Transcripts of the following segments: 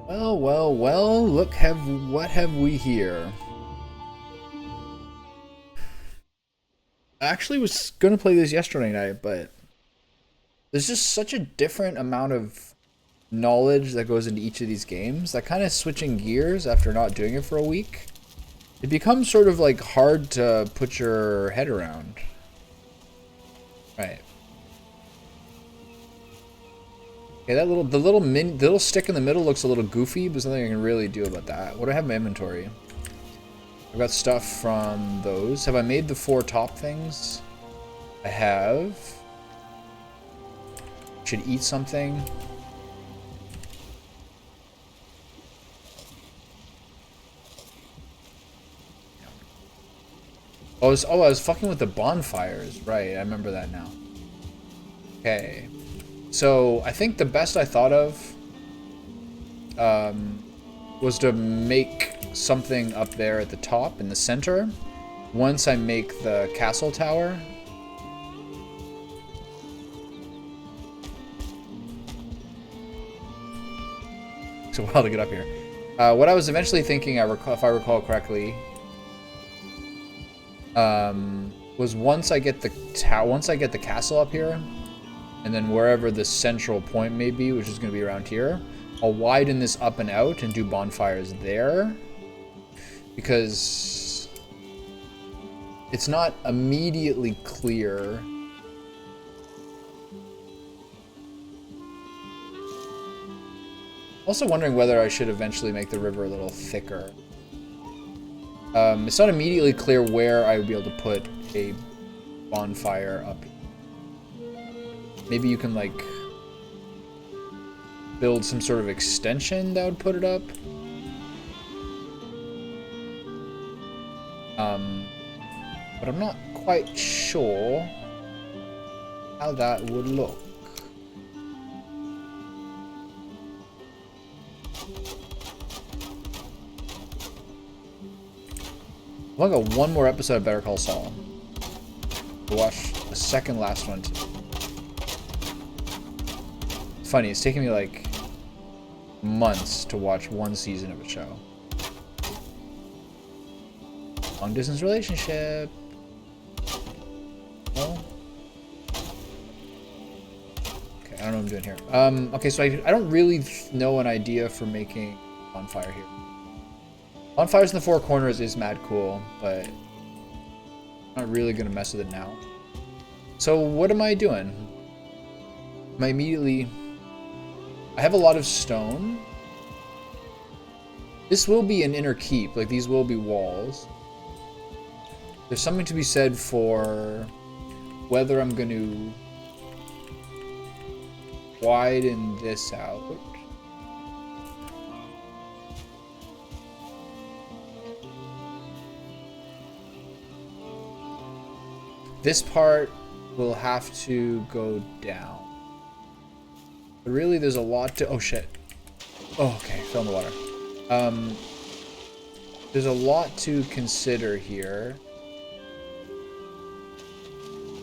Well, well, well, what have we here? I actually was gonna play this yesterday night, but there's just such a different amount of knowledge that goes into each of these games that kind of switching gears after not doing it for a week, it becomes sort of like hard to put your head around. Right. Okay, the little stick in the middle looks a little goofy, but there's nothing I can really do about that. What do I have in my inventory? I've got stuff from those. Have I made the 4 top things? I have. Should eat something. I was fucking with the bonfires. Right, I remember that now. Okay. So, I think the best I thought of was to make something up there at the top in the center. Once I make the castle tower. Takes a while to get up here. What I was eventually thinking, if I recall correctly, was once I get the castle up here, and then wherever the central point may be, which is going to be around here, I'll widen this up and out and do bonfires there, because it's not immediately clear. Also wondering whether I should eventually make the river a little thicker. It's not immediately clear where I would be able to put a bonfire up. Maybe you can, like, build some sort of extension that would put it up. But I'm not quite sure how that would look. I've only got one more episode of Better Call Saul. We'll watch the second last one too. It's funny, it's taken me like months to watch one season of a show. Long distance relationship. Well. Okay, I don't know what I'm doing here. Okay, so I don't really know an idea for making bonfire here. Bonfires in the 4 corners is mad cool, but I'm not really gonna mess with it now. So what am I doing? I have a lot of stone. This will be an inner keep, like these will be walls. There's something to be said for whether I'm going to widen this out. This part will have to go down. But really, there's a lot to... Oh, shit. Oh, okay. Fell in the water. There's a lot to consider here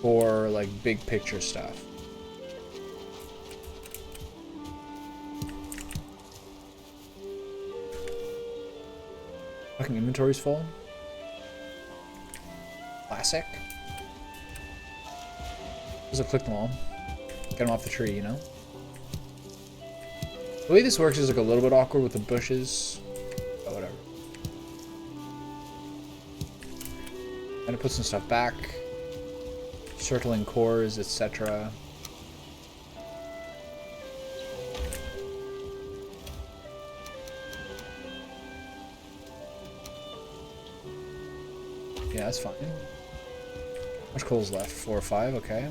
for, like, big picture stuff. Fucking inventory's full. Classic. Just click them all. Get them off the tree, you know? The way this works is like a little bit awkward with the bushes. But whatever. I'm gonna put some stuff back. Circling cores, etc. Yeah, that's fine. How much coal's left? 4 or 5, okay.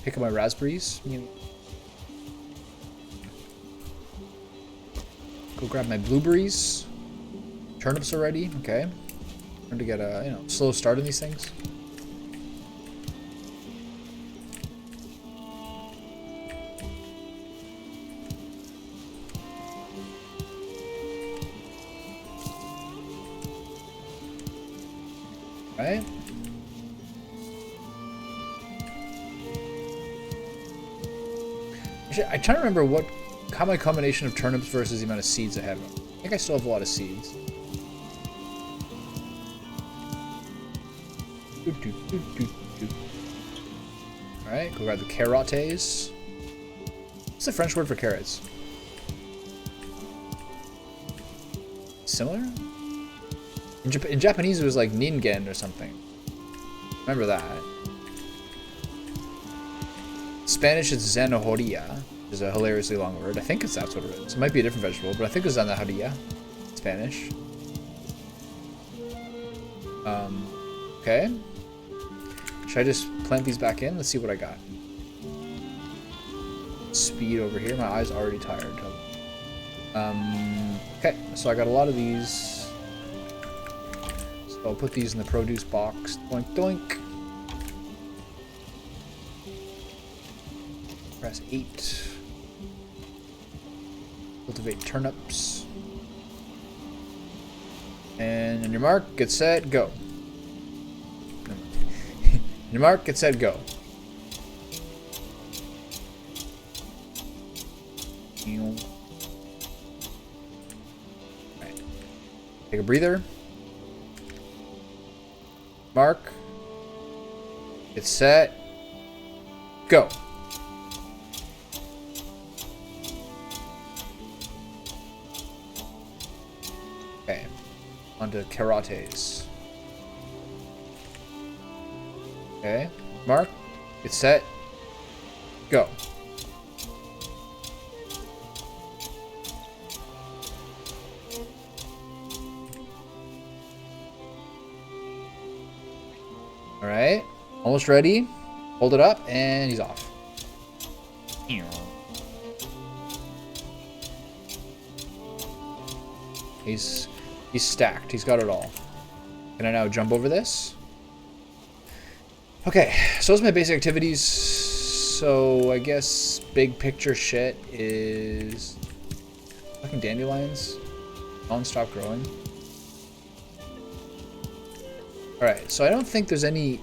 Pick up my raspberries. Go grab my blueberries. Turnips already, okay. Trying to get a, slow start in these things. Right? I'm trying to remember what how my combination of turnips versus the amount of seeds I have. I think I still have a lot of seeds. Alright, go grab the carottes. What's the French word for carrots? Similar? In Japanese it was like ningen or something. Remember that. Spanish is zanahoria, which is a hilariously long word. I think that's what it is. It might be a different vegetable, but I think it's zanahoria. Spanish. Okay. Should I just plant these back in? Let's see what I got. Speed over here. My eye's already tired. Okay, so I got a lot of these. So I'll put these in the produce box. Doink, doink. Press 8. Cultivate turnips. And on your mark, get set, go. Your mark, get set, go. Right. Take a breather. Mark. Get set. Go. Okay. Onto carottes. Okay. Mark. Get set. Go. Alright. Almost ready. Hold it up, and he's off. He's stacked. He's got it all. Can I now jump over this? Okay, so those are my basic activities. So I guess big picture shit is fucking dandelions don't stop growing. Alright, so I don't think there's any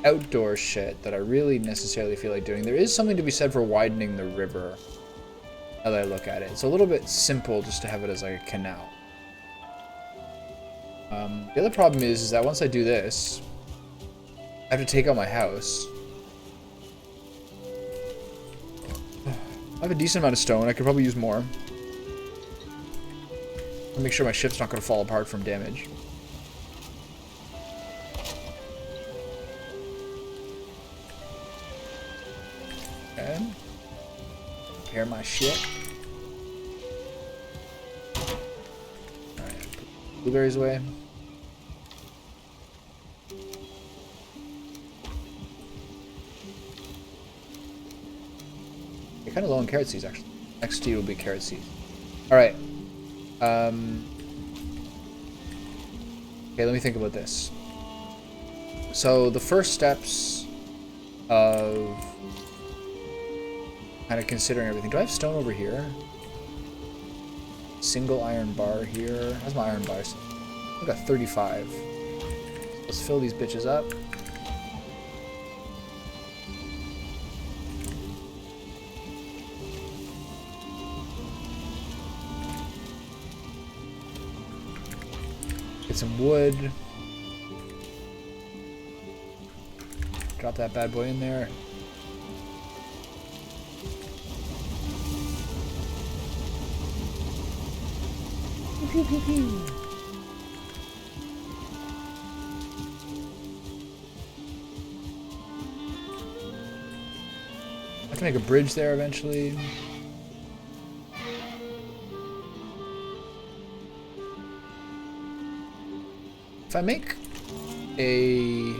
outdoor shit that I really necessarily feel like doing. There is something to be said for widening the river, now that I look at it. It's a little bit simple just to have it as like a canal. The other problem is that once I do this, I have to take out my house. I have a decent amount of stone. I could probably use more. I'll make sure my ship's not going to fall apart from damage. Okay. Repair my ship. Alright, put blueberries away. You're kind of low on carrot seeds, actually. Next to you will be carrot seeds. Alright. Okay, let me think about this. So, the first steps of kind of considering everything. Do I have stone over here? Single iron bar here. How's my iron bars? I've got 35. Let's fill these bitches up. Get some wood. Drop that bad boy in there. Pew, pew, pew. I have to make a bridge there eventually. If I make a...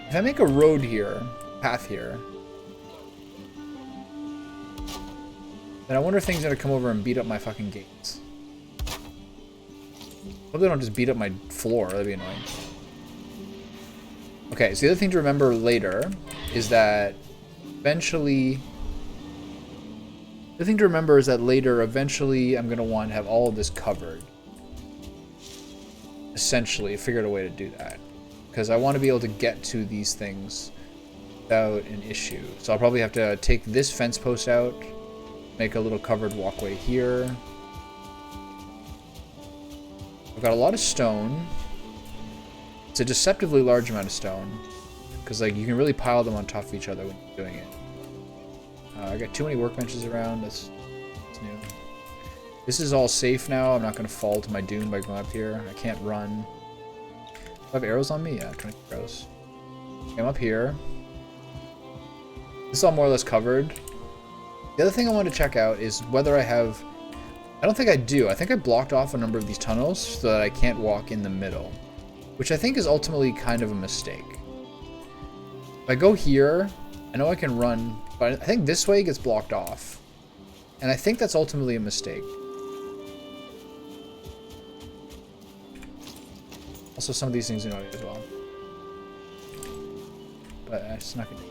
If I make a road here, path here, then I wonder if things are gonna come over and beat up my fucking gates. Hope they don't just beat up my floor, that'd be annoying. Okay, so the other thing to remember later is that eventually... The thing to remember is that later, eventually, I'm gonna want to have all of this covered. Essentially, figure out a way to do that. Because I want to be able to get to these things without an issue. So I'll probably have to take this fence post out, make a little covered walkway here. I've got a lot of stone. It's a deceptively large amount of stone, because like you can really pile them on top of each other when you're doing it. I got too many workbenches around. That's new. This is all safe now. I'm not going to fall to my doom by going up here. I can't run. Do I have arrows on me? Yeah, 20 arrows. Okay, I'm up here. This is all more or less covered. The other thing I want to check out is whether I have... I don't think I do. I think I blocked off a number of these tunnels so that I can't walk in the middle, which I think is ultimately kind of a mistake. If I go here, I know I can run, but I think this way gets blocked off. And I think that's ultimately a mistake. Also, some of these things annoy me as well. But it's not gonna...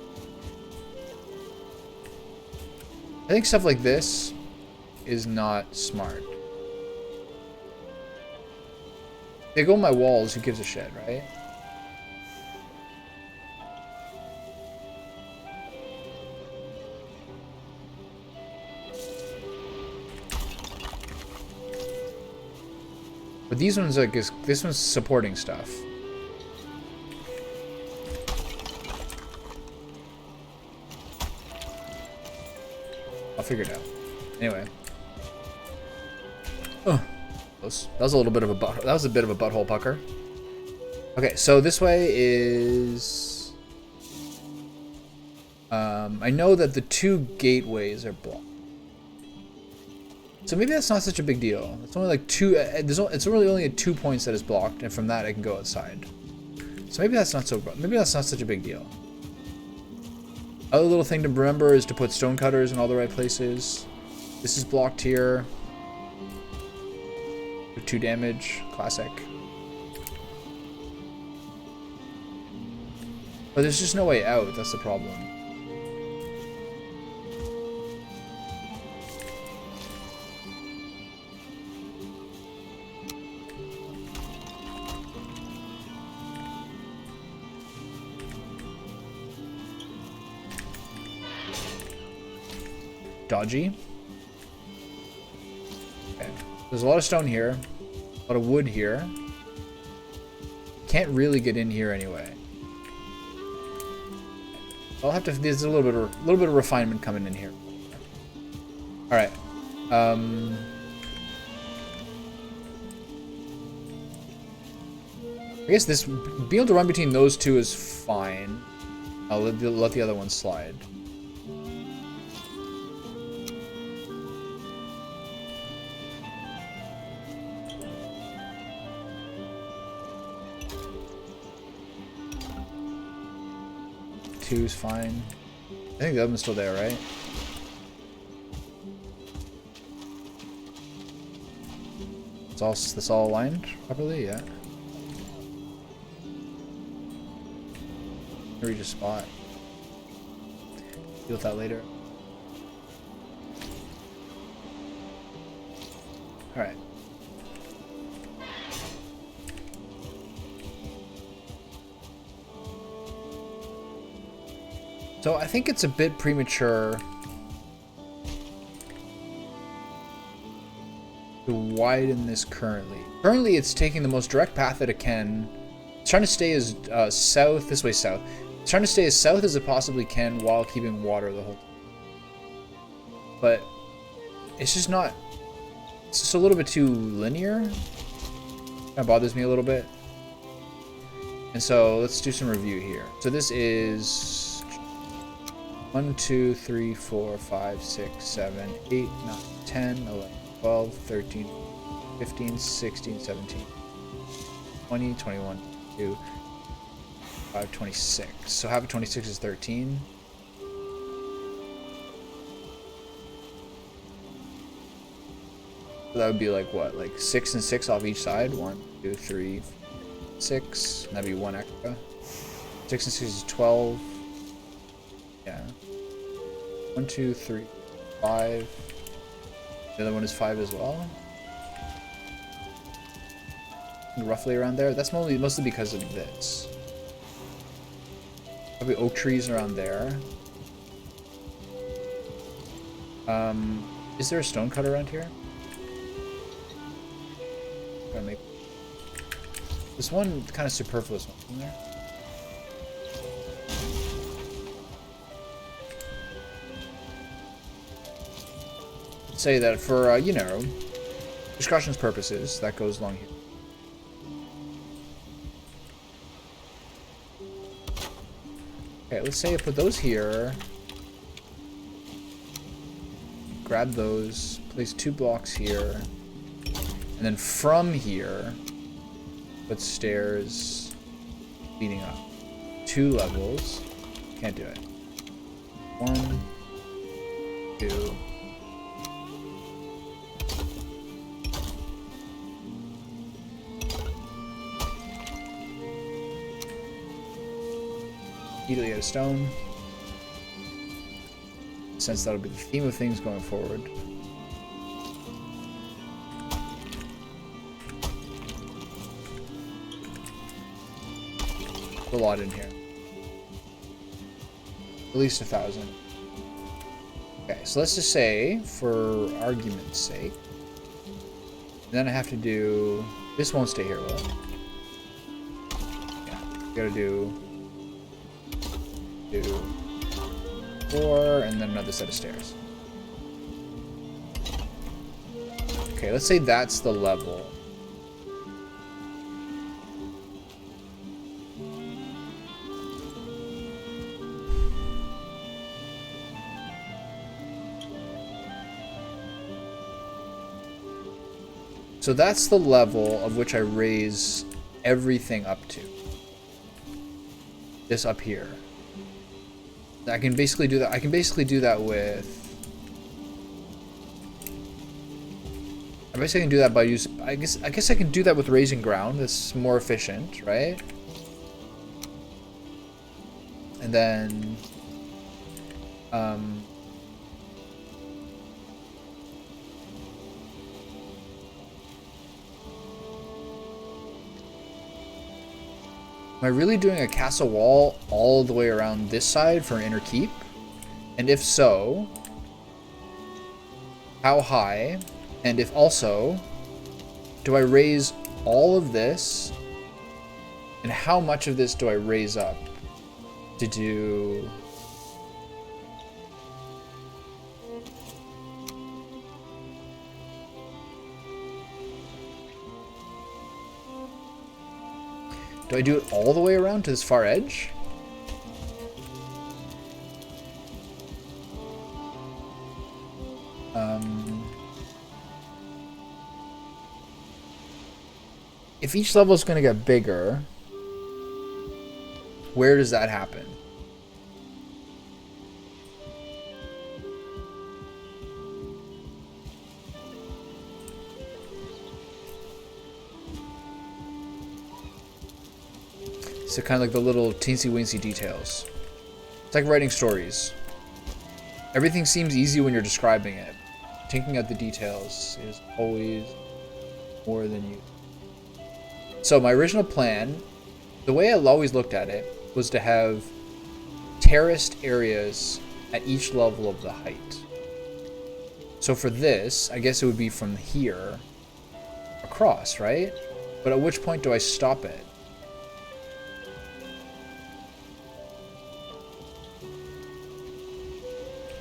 I think stuff like this is not smart. They go on my walls, who gives a shit, right? But these ones, like, this one's supporting stuff. I'll figure it out. Anyway. Oh, close. That was a little bit of a butt. That was a bit of a butthole pucker. Okay, so this way is. I know that the two gateways are blocked. So maybe that's not such a big deal. It's only like two. It's really only at 2 points that is blocked, and from that I can go outside. So maybe that's not so. Maybe that's not such a big deal. Other little thing to remember is to put stone cutters in all the right places. This is blocked here. 2 damage, classic. But there's just no way out. That's the problem. Dodgy. Okay. There's a lot of stone here. A lot of wood here. Can't really get in here anyway. I'll have to. There's a little bit of refinement coming in here. All right. I guess this being able to run between those two is fine. I'll let the other one slide. Two's fine. I think the other one's still there, right? That's all aligned properly, yeah. Reach a spot. Deal with that later. All right. So I think it's a bit premature to widen this currently. Currently, it's taking the most direct path that it can. It's trying to stay as south, this way south. It's trying to stay as south as it possibly can while keeping water the whole time. But it's just not, it's just a little bit too linear. That bothers me a little bit. And so let's do some review here. So this is 1, 2, 3, 4, 5, 6, 7, 8, 9, 10, 11, 12, 13, 15, 16, 17, 20, 21, 22, 25, 26. So half of 26 is 13. So that would be like what? Like 6 and 6 off each side? 1, 2, 3, 6. That'd be 1 extra. 6 and 6 is 12. Yeah. 1, 2, 3, 5. The other one is 5 as well. Roughly around there. That's mostly because of this. Probably oak trees around there. Is there a stone cut around here? Gotta make this one kind of superfluous one in there. Say that for you know, discussion's purposes, that goes along here. Okay, let's say I put those here. Grab those, place 2 blocks here, and then from here, put stairs leading up. 2 levels. Can't do it. 1, 2. Immediately out of stone. Since that'll be the theme of things going forward. A lot in here. At least 1,000. Okay, so let's just say, for argument's sake, then I have to do... This won't stay here, will it? Yeah, gotta do 4, and then another set of stairs. Okay, let's say that's the level. So that's the level of which I raise everything up to. This up here. I can basically do that. I can basically do that with. I basically can do that by use. I guess I can do that with raising ground. That's more efficient, right? And then, am I really doing a castle wall all the way around this side for an inner keep? And if so, how high? And if also, do I raise all of this? And how much of this do I raise up to do? Do I do it all the way around to this far edge? If each level is going to get bigger, where does that happen? So kind of like the little teensy-weensy details. It's like writing stories. Everything seems easy when you're describing it. Taking out the details is always more than you. So my original plan, the way I always looked at it, was to have terraced areas at each level of the height. So for this, I guess it would be from here across, right? But at which point do I stop it?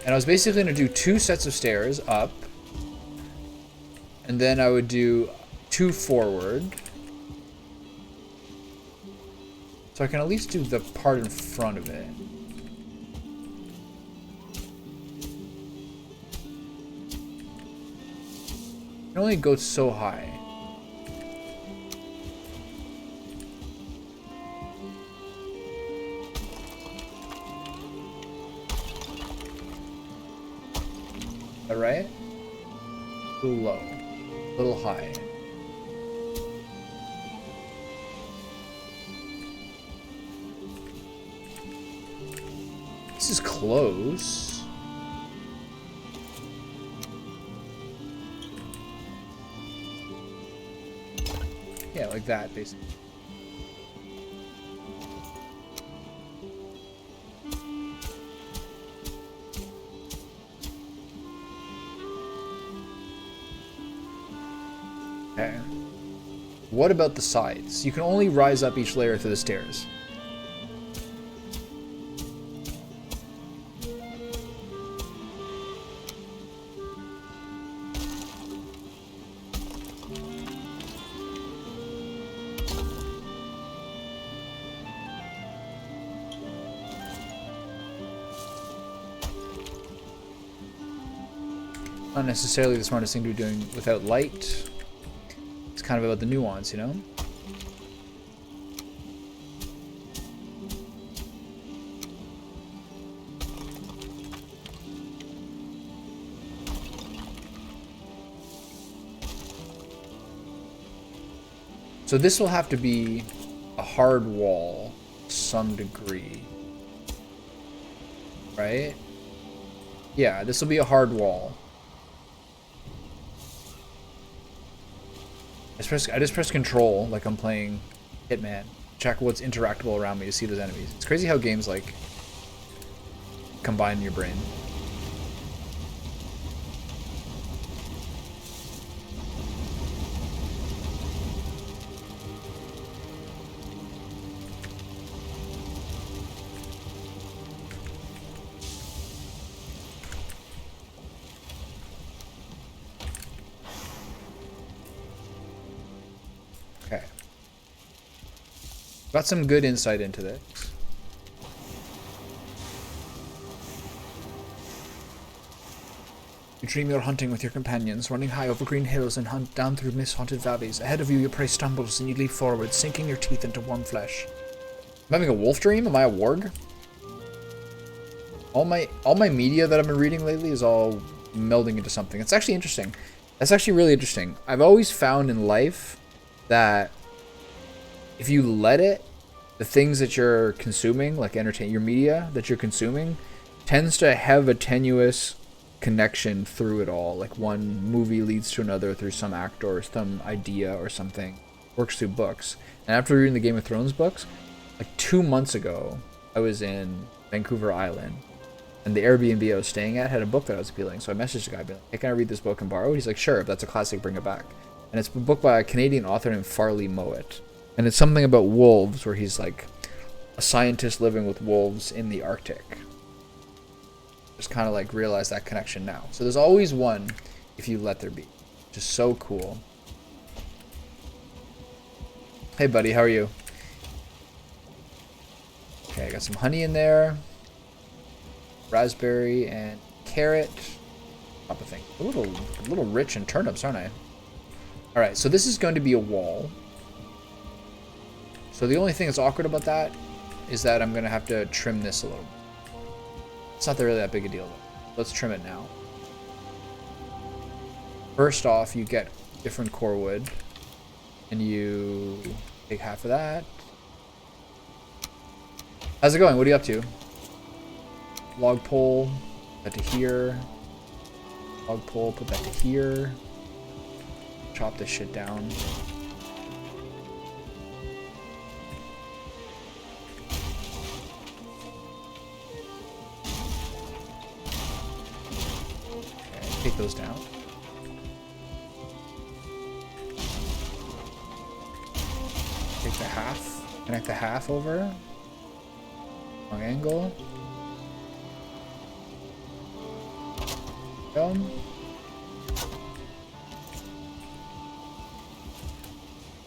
And I was basically going to do 2 sets of stairs up, and then I would do 2 forward. So I can at least do the part in front of it. It only goes so high. Is that right? A little low. A little high. This is close. Yeah, like that, basically. Okay. What about the sides? You can only rise up each layer through the stairs. Not necessarily the smartest thing to be doing without light. It's kind of about the nuance, you know? So this will have to be a hard wall to some degree. Right? Yeah, this will be a hard wall. I just press control like I'm playing Hitman. Check what's interactable around me to see those enemies. It's crazy how games like combine your brain. Okay. Got some good insight into this. You dream you're hunting with your companions, running high over green hills and hunt down through mist-haunted valleys. Ahead of you, your prey stumbles and you leap forward, sinking your teeth into warm flesh. I'm having a wolf dream? Am I a warg? All my media that I've been reading lately is all melding into something. It's actually interesting. That's actually really interesting. I've always found in life that if you let it, the things that you're consuming, like your media that you're consuming, tends to have a tenuous connection through it all. Like one movie leads to another through some actor or some idea or something. Works through books. And after reading the Game of Thrones books, like 2 months ago, I was in Vancouver Island. And the Airbnb I was staying at had a book that I was appealing. So I messaged the guy, being like, hey, can I read this book and borrow? He's like, sure, if that's a classic, bring it back. And it's a book by a Canadian author named Farley Mowat. And it's something about wolves, where he's like a scientist living with wolves in the Arctic. Just kind of like realize that connection now. So there's always one if you let there be. Just so cool. Hey buddy, how are you? Okay, I got some honey in there. Raspberry and carrot. Top of thing. A little rich in turnips, aren't I? Alright, so this is going to be a wall. So the only thing that's awkward about that is that I'm going to have to trim this a little bit. It's not really that big a deal though. Let's trim it now. First off, you get different core wood. And you take half of that. How's it going? What are you up to? Log pole, put that to here. Log pole, put that to here. Chop this shit down. Okay, take those down. Take the half, connect the half over. Wrong angle.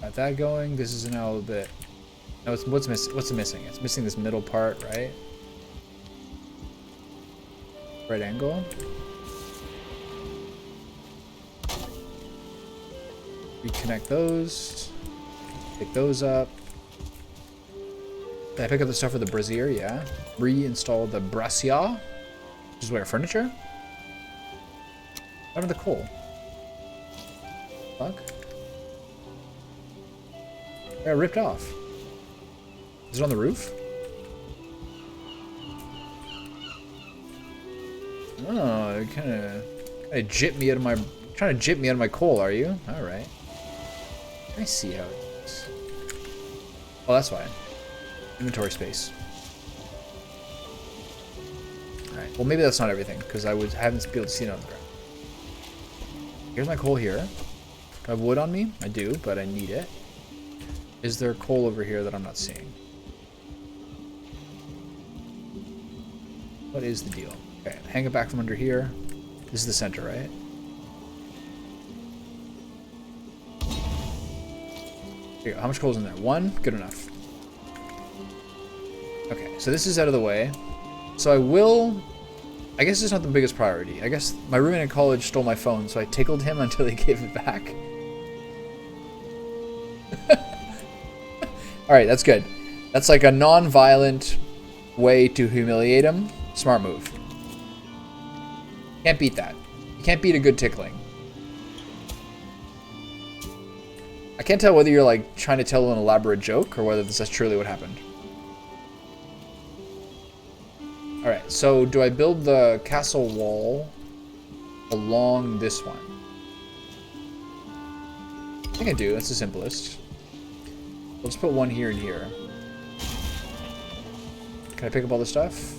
Got that going. This is now a little bit. No, it's what's missing? It's missing this middle part, right? Right angle. Reconnect those. Pick those up. Did I pick up the stuff for the brazier? Yeah. Reinstall the brazier, which is where furniture. Out of the coal. Fuck. Yeah, ripped off. Is it on the roof? Oh, you kind of jip me out of my. Trying to jip me out of my coal, are you? All right. I see how it is. Oh, that's fine. Inventory space. All right. Well, maybe that's not everything because I haven't been able to see it on the ground. Here's my coal here. Do I have wood on me? I do, but I need it. Is there coal over here that I'm not seeing? What is the deal? Okay, hang it back from under here. This is the center, right? Here you go. How much coal's in there? 1? Good enough. Okay, so this is out of the way. So I guess it's not the biggest priority. I guess my roommate in college stole my phone, so I tickled him until he gave it back. Alright, that's good. That's like a non-violent way to humiliate him. Smart move. Can't beat that. You can't beat a good tickling. I can't tell whether you're like trying to tell an elaborate joke or whether this is truly what happened. Alright, so do I build the castle wall along this one? I think I do. That's the simplest. Let's put one here and here. Can I pick up all the stuff?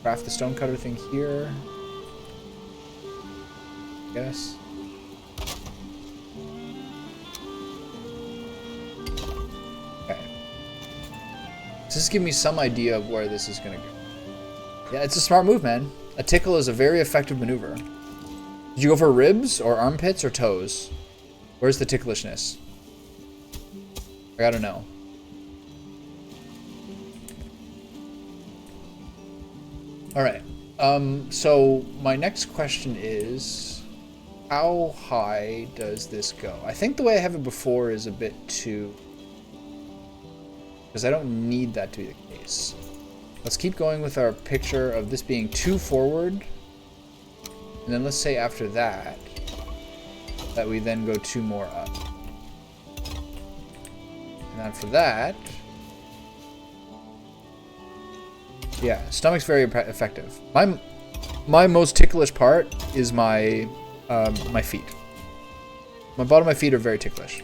Craft the stonecutter thing here. Yes. Okay. Does this give me some idea of where this is gonna go? Yeah, it's a smart move, man. A tickle is a very effective maneuver. Did you go for ribs or armpits or toes? Where's the ticklishness? I gotta know. Alright. So my next question is, how high does this go? I think the way I have it before is a bit too... because I don't need that to be the case. Let's keep going with our picture of this being 2 forward. And then let's say after that, that we then go 2 more up. And after that... yeah, stomach's very effective. My most ticklish part is my my feet. My bottom of my feet are very ticklish.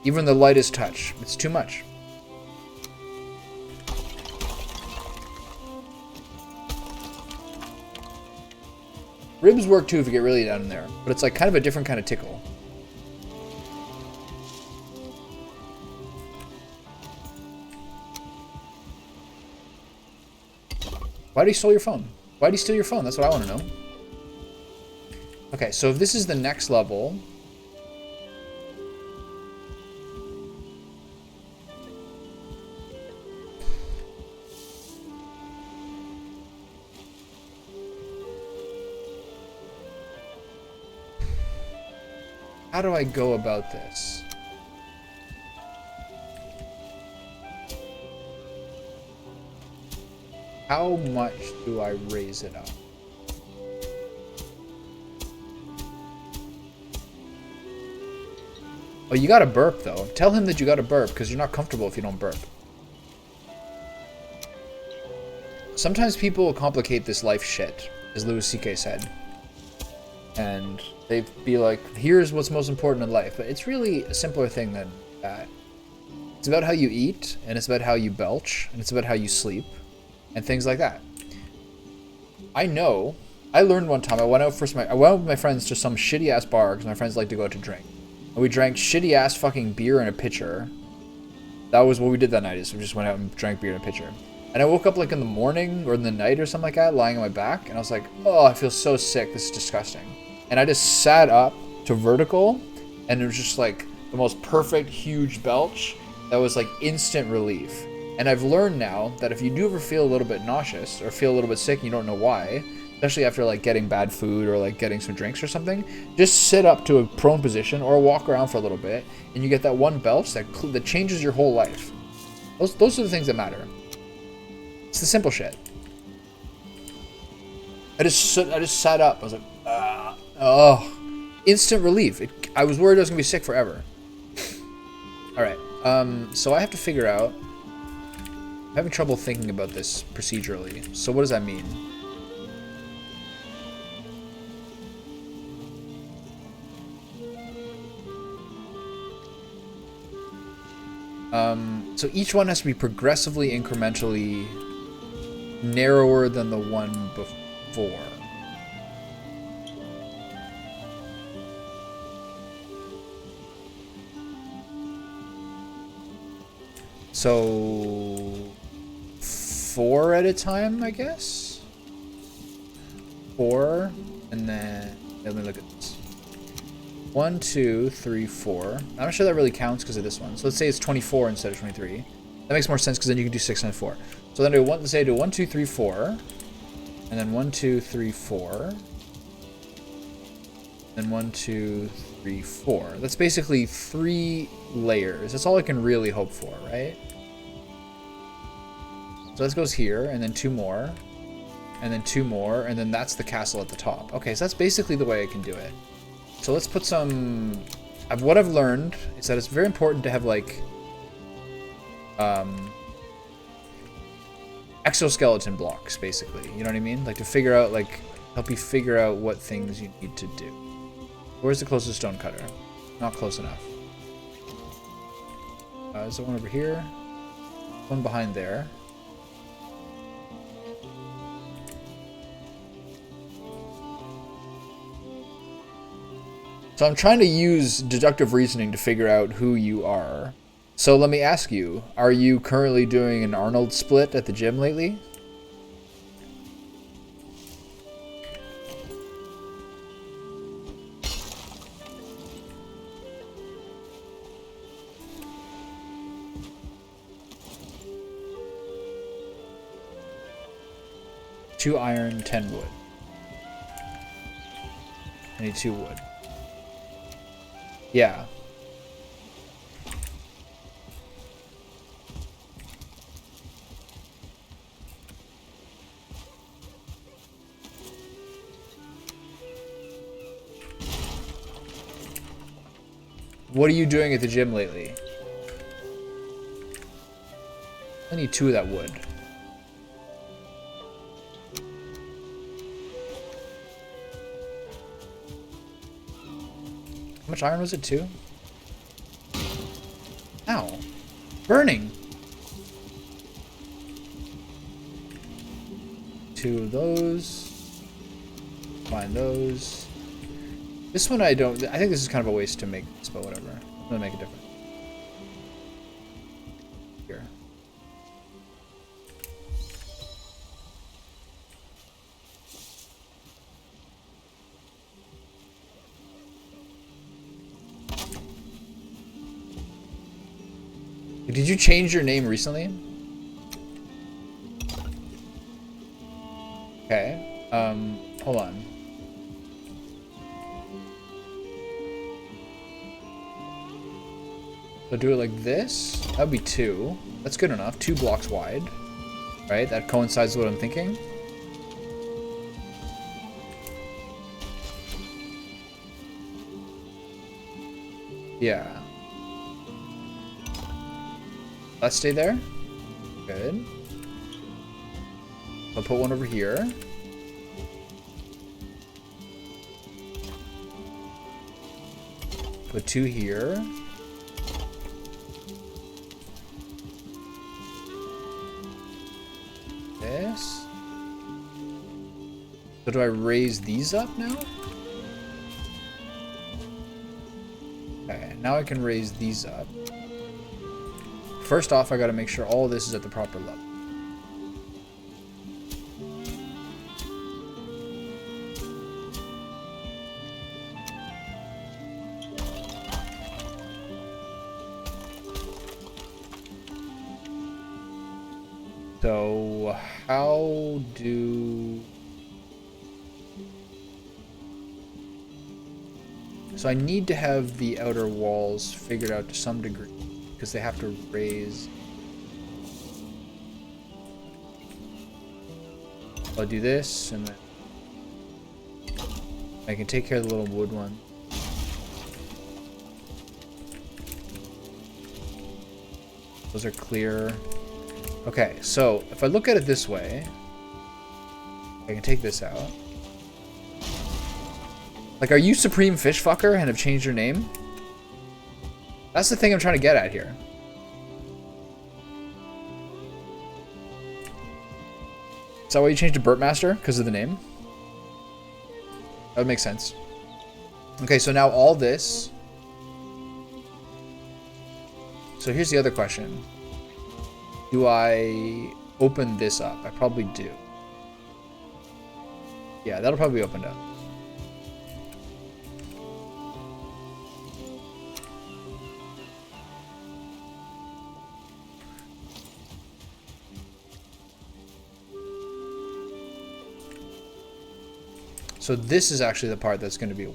Even the lightest touch, it's too much. Ribs work too if you get really down in there, but it's like kind of a different kind of tickle. Why did he steal your phone? Why did he steal your phone? That's what I want to know. Okay, so if this is the next level... how do I go about this? How much do I raise it up? Oh, you gotta burp though. Tell him that you gotta burp because you're not comfortable if you don't burp. Sometimes people complicate this life shit, as Louis C.K. said. And they'd be like, here's what's most important in life. But it's really a simpler thing than that. It's about how you eat, and it's about how you belch, and it's about how you sleep, and things like that. I know. I learned one time. I went out with my friends to some shitty ass bar because my friends like to go out to drink, and we drank shitty ass fucking beer in a pitcher. That was what we did that night. Is we just went out and drank beer in a pitcher. And I woke up like in the morning or in the night or something like that, lying on my back, and I was like, oh, I feel so sick. This is disgusting. And I just sat up to vertical, and it was just like the most perfect huge belch that was like instant relief. And I've learned now that if you do ever feel a little bit nauseous or feel a little bit sick and you don't know why, especially after like getting bad food or like getting some drinks or something, just sit up to a prone position or walk around for a little bit, and you get that one belch that changes your whole life. Those are the things that matter. It's the simple shit. I just sat up. I was like, oh, instant relief. I was worried I was gonna be sick forever. All right. So I have to figure out. I'm having trouble thinking about this procedurally. So what does that mean? So each one has to be progressively, incrementally narrower than the one before. 4. So 4 at a time, I guess. 4, and then let me look at this. 1, 2, 3, 4. I'm not sure that really counts because of this one. So let's say it's 24 instead of 23. That makes more sense because then you can do 6 and 4. So then let's say do 1, 2, 3, 4, and then 1, 2, 3, 4, and 1, 2, 3, 4. That's basically 3 layers. That's all I can really hope for, right? So this goes here, and then 2 more, and then 2 more, and then that's the castle at the top. Okay, so that's basically the way I can do it. So let's put some... What I've learned is that it's very important to have, like, exoskeleton blocks, basically. You know what I mean? Like, to figure out, like, help you figure out what things you need to do. Where's the closest stone cutter? Not close enough. Is there one over here? One behind there. So I'm trying to use deductive reasoning to figure out who you are. So let me ask you, are you currently doing an Arnold split at the gym lately? Two iron, 10 wood. I need 2 wood. Yeah. What are you doing at the gym lately? I need 2 of that wood. How much iron was it? 2? Ow. Burning! 2 of those. Find those. This one I think this is kind of a waste to make this, but whatever. I'm gonna make it different. Here. Did you change your name recently? Okay. Hold on. So do it like this. That would be 2. That's good enough. 2 blocks wide. Right? That coincides with what I'm thinking. Yeah. Let's stay there. Good. I'll put one over here. Put 2 here. This. So do I raise these up now? Okay, now I can raise these up. First off, I gotta make sure all this is at the proper level. So, how do... So I need to have the outer walls figured out to some degree, because they have to raise... I'll do this, and then I can take care of the little wood one. Those are clear. Okay, so if I look at it this way, I can take this out. Like, are you Supreme Fish Fucker and have changed your name? That's the thing I'm trying to get at here. Is that why you changed to Burtmaster? Because of the name? That would make sense. Okay, so now all this. So here's the other question. Do I open this up? I probably do. Yeah, that'll probably be opened up. So this is actually the part that's going to be.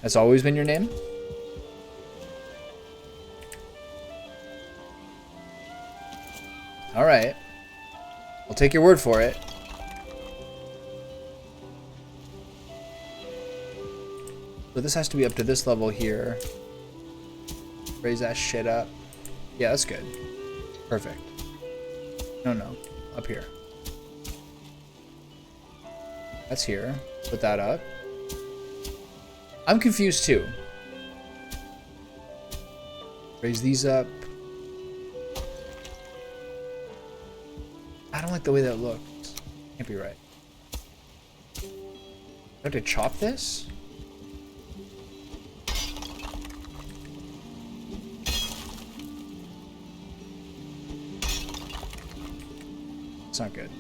That's always been your name? All right. I'll take your word for it. So this has to be up to this level here. Raise that shit up. Yeah, that's good. Perfect. No. Up here. That's here. Put that up. I'm confused too. Raise these up. I don't like the way that looks. Can't be right. Do I have to chop this? It's not good.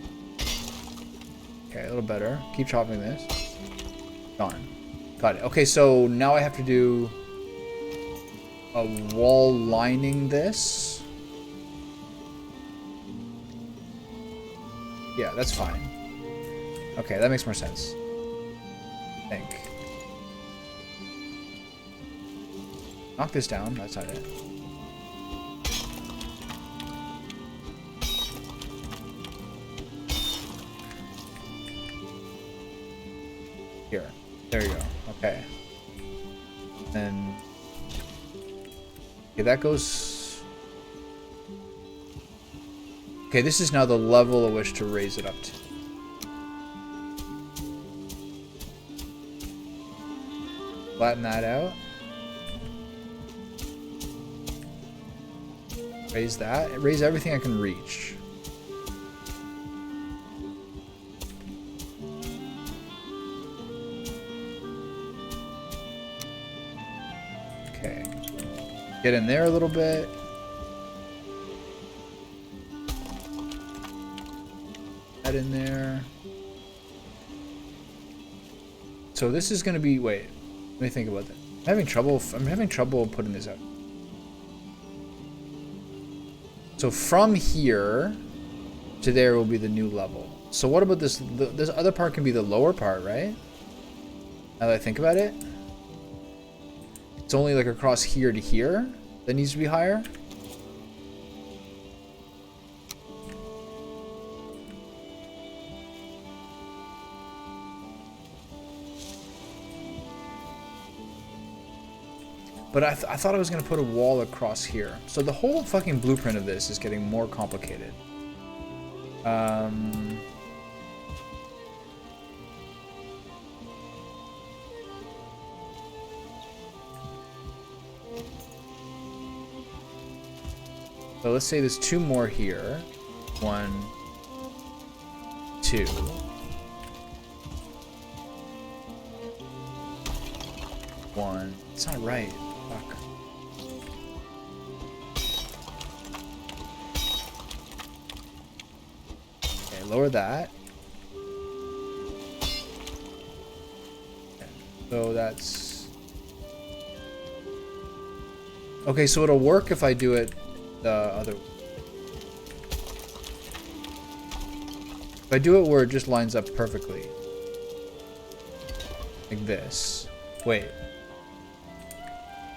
Okay, a little better. Keep chopping this. Gone. Got it. Okay, so now I have to do a wall lining this. Yeah, that's fine. Okay, that makes more sense. I think. Knock this down. That's not it. Here. There you go. Okay. Then. Okay, that goes. Okay, this is now the level at which to raise it up to. Flatten that out. Raise that. Raise everything I can reach. Okay. Get in there a little bit. That in there. So this is going to be, wait, let me think about that. I'm having trouble putting this out. So from here to there will be the new level. So what about this? This other part can be the lower part, right? Now that I think about it. It's only like across here to here that needs to be higher. But I thought I was going to put a wall across here. So the whole fucking blueprint of this is getting more complicated. So let's say there's two more here. 1, 2. One. It's not right. Fuck. Okay, lower that. Okay, so that's... Okay, so it'll work if I do it the other... If I do it where it just lines up perfectly. Like this. Wait.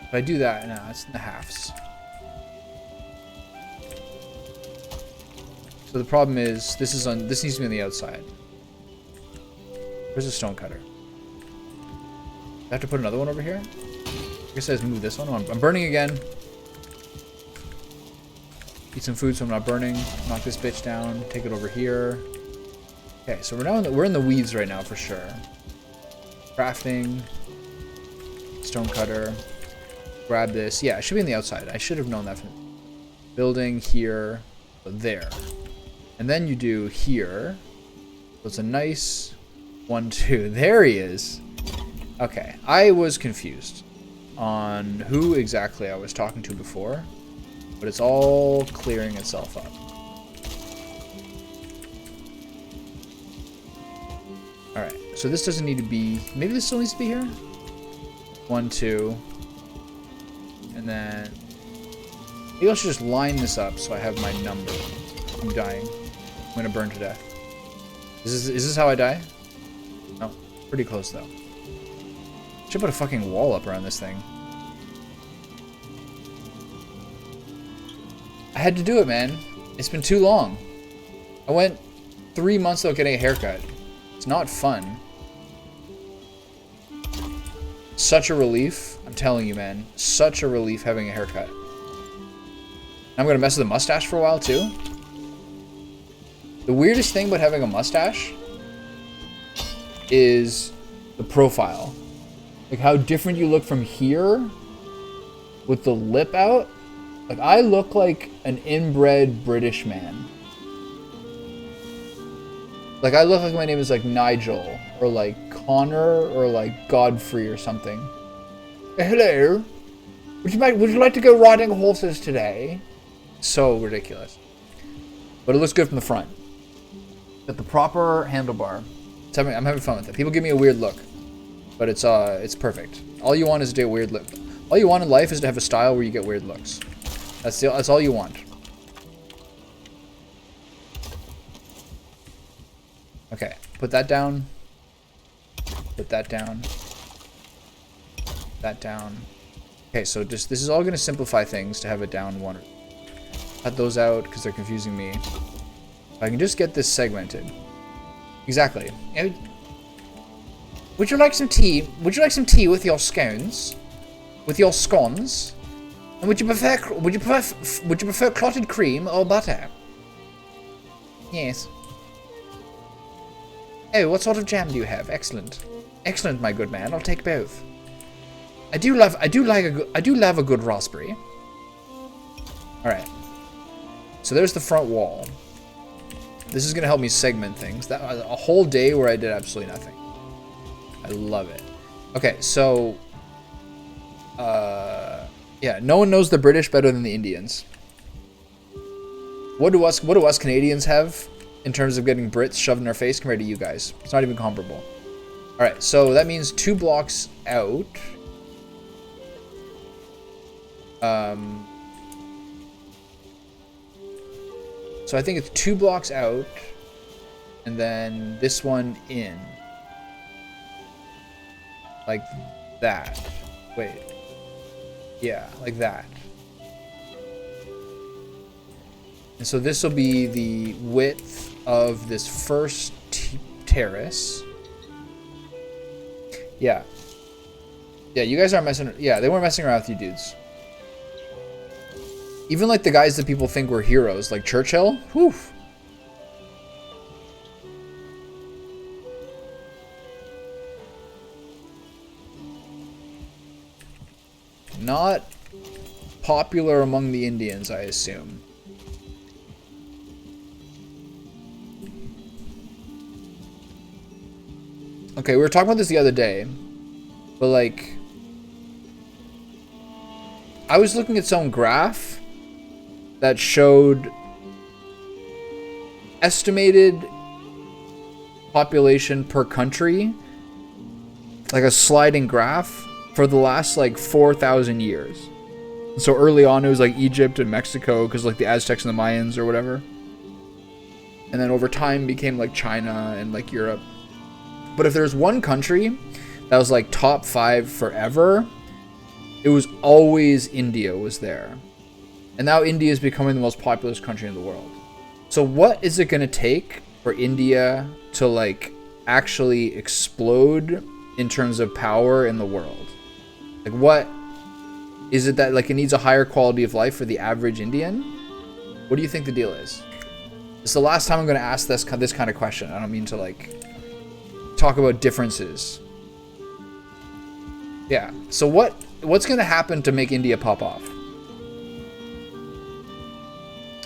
If I do that, no, it's in the halves. So the problem is, this needs to be on the outside. Where's the stone cutter? Do I have to put another one over here? I guess I just move this one. I'm burning again. Eat some food so I'm not burning. Knock this bitch down. Take it over here. Okay, so we're in the weeds right now for sure. Crafting. Stone cutter. grab this. Yeah, it should be on the outside. I should have known that from building here, there. And then you do here. So it's a nice 1, 2. There he is. Okay, I was confused on who exactly I was talking to before, but it's all clearing itself up. Alright, so this doesn't need to be... Maybe this still needs to be here? 1, 2. And then... Maybe I should just line this up so I have my number. I'm dying. I'm gonna burn to death. Is this how I die? No. Pretty close, though. Should put a fucking wall up around this thing. I had to do it, man. It's been too long. I went 3 months without getting a haircut. It's not fun. Such a relief. I'm telling you, man. Such a relief having a haircut. I'm gonna mess with the mustache for a while, too. The weirdest thing about having a mustache is the profile. Like how different you look from here with the lip out. Like I look like an inbred British man. Like I look like my name is like Nigel or like Connor or like Godfrey or something. Hello. Would you like to go riding horses today? So ridiculous. But it looks good from the front. Got the proper handlebar. I'm having fun with it. People give me a weird look, but it's perfect. All you want is to do a weird look. All you want in life is to have a style where you get weird looks. That's all you want. Okay, put that down. Put that down. That down. Okay, so this is all gonna simplify things to have it down one. Cut those out because they're confusing me. I can just get this segmented. Exactly. Would you like some tea? Would you like some tea with your scones? With your scones? And would you prefer clotted cream or butter? Yes. Oh, what sort of jam do you have? Excellent. Excellent, my good man. I'll take both. I do love a good raspberry. All right. So there's the front wall. This is gonna help me segment things. That a whole day where I did absolutely nothing. I love it. Okay, so yeah, no one knows the British better than the Indians. What do us Canadians have in terms of getting Brits shoved in our face compared to you guys? It's not even comparable. All right, so that means 2 blocks out. So I think it's 2 blocks out, and then this one in. Like that. Wait. Yeah, like that. And so this will be the width of this first terrace. Yeah. Yeah, you guys aren't messing... Yeah, they weren't messing around with you dudes. Even like the guys that people think were heroes, like Churchill. Whew. Not popular among the Indians, I assume. Okay, we were talking about this the other day, but like, I was looking at some graph that showed estimated population per country, like a sliding graph for the last like 4,000 years. So early on it was like Egypt and Mexico because like the Aztecs and the Mayans or whatever. And then over time became like China and like Europe. But if there's one country that was like top 5 forever, it was always India was there. And now India is becoming the most populous country in the world. So what is it going to take for India to like actually explode in terms of power in the world? Like what is it that like it needs a higher quality of life for the average Indian? What do you think the deal is? It's the last time I'm going to ask this kind of question. I don't mean to like talk about differences. Yeah. So what's gonna happen to make India pop off?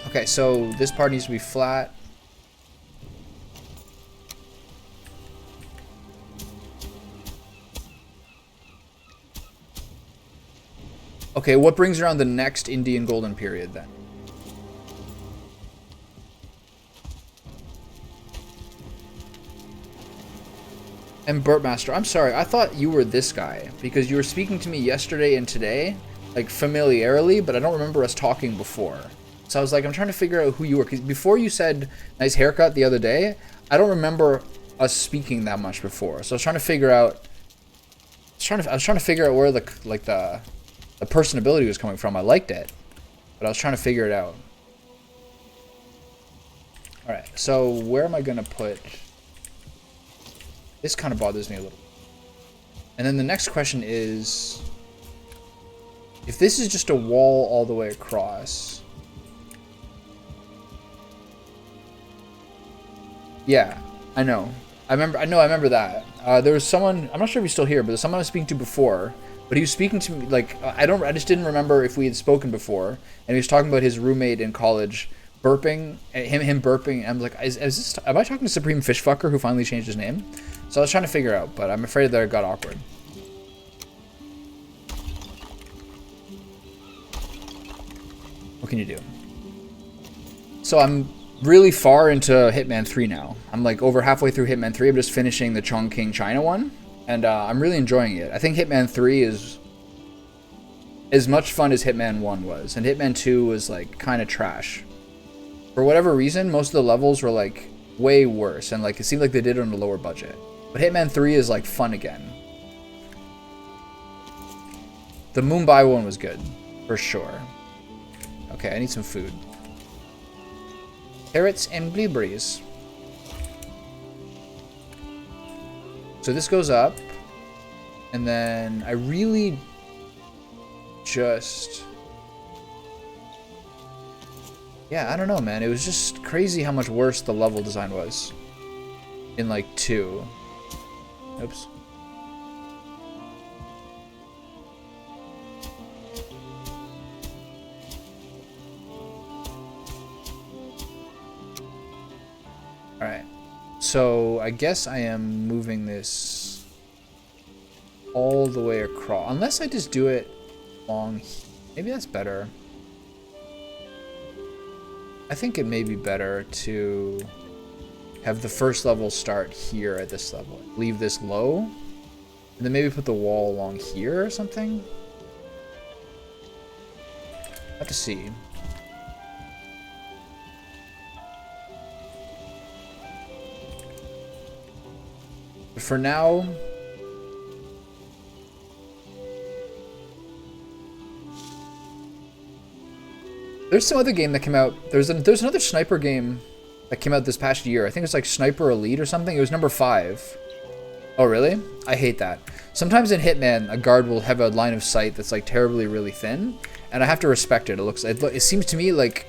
Okay, so this part needs to be flat. Okay, what brings around the next Indian golden period then? And Burtmaster, I'm sorry, I thought you were this guy because you were speaking to me yesterday and today, like familiarly, but I don't remember us talking before. So I was like, I'm trying to figure out who you were because before you said nice haircut the other day, I don't remember us speaking that much before. So I was trying to figure out, I was trying to figure out where the the personability was coming from. I liked it, but I was trying to figure it out. All right, so where am I gonna put? This kind of bothers me a little. And then the next question is, if this is just a wall all the way across. Yeah, I know. I remember that. There was someone, I'm not sure if he's still here, but there's someone I was speaking to before. But he was speaking to me, like, I just didn't remember if we had spoken before. And he was talking about his roommate in college burping, him burping. And I'm like, am I talking to Supreme Fishfucker who finally changed his name? So I was trying to figure out, but I'm afraid that it got awkward. What can you do? So I'm really far into Hitman 3 now. I'm like over halfway through Hitman 3. I'm just finishing the Chongqing China one. And I'm really enjoying it. I think Hitman 3 is as much fun as Hitman 1 was. And Hitman 2 was like kind of trash. For whatever reason, most of the levels were like way worse. And like it seemed like they did it on a lower budget. But Hitman 3 is like fun again. The Mumbai one was good, for sure. Okay, I need some food. Carrots and blueberries. So this goes up. And then I really just... Yeah, I don't know, man. It was just crazy how much worse the level design was. In like 2. Oops. Alright. So I guess I am moving this all the way across. Unless I just do it along. Maybe that's better. I think it may be better to have the first level start here at this level. Leave this low. And then maybe put the wall along here or something. I have to see. But for now... There's some other game that came out. There's another sniper game that came out this past year. I think it's like Sniper Elite or something. It was number 5. Oh, really? I hate that. Sometimes in Hitman, a guard will have a line of sight that's like terribly really thin, and I have to respect it. It seems to me like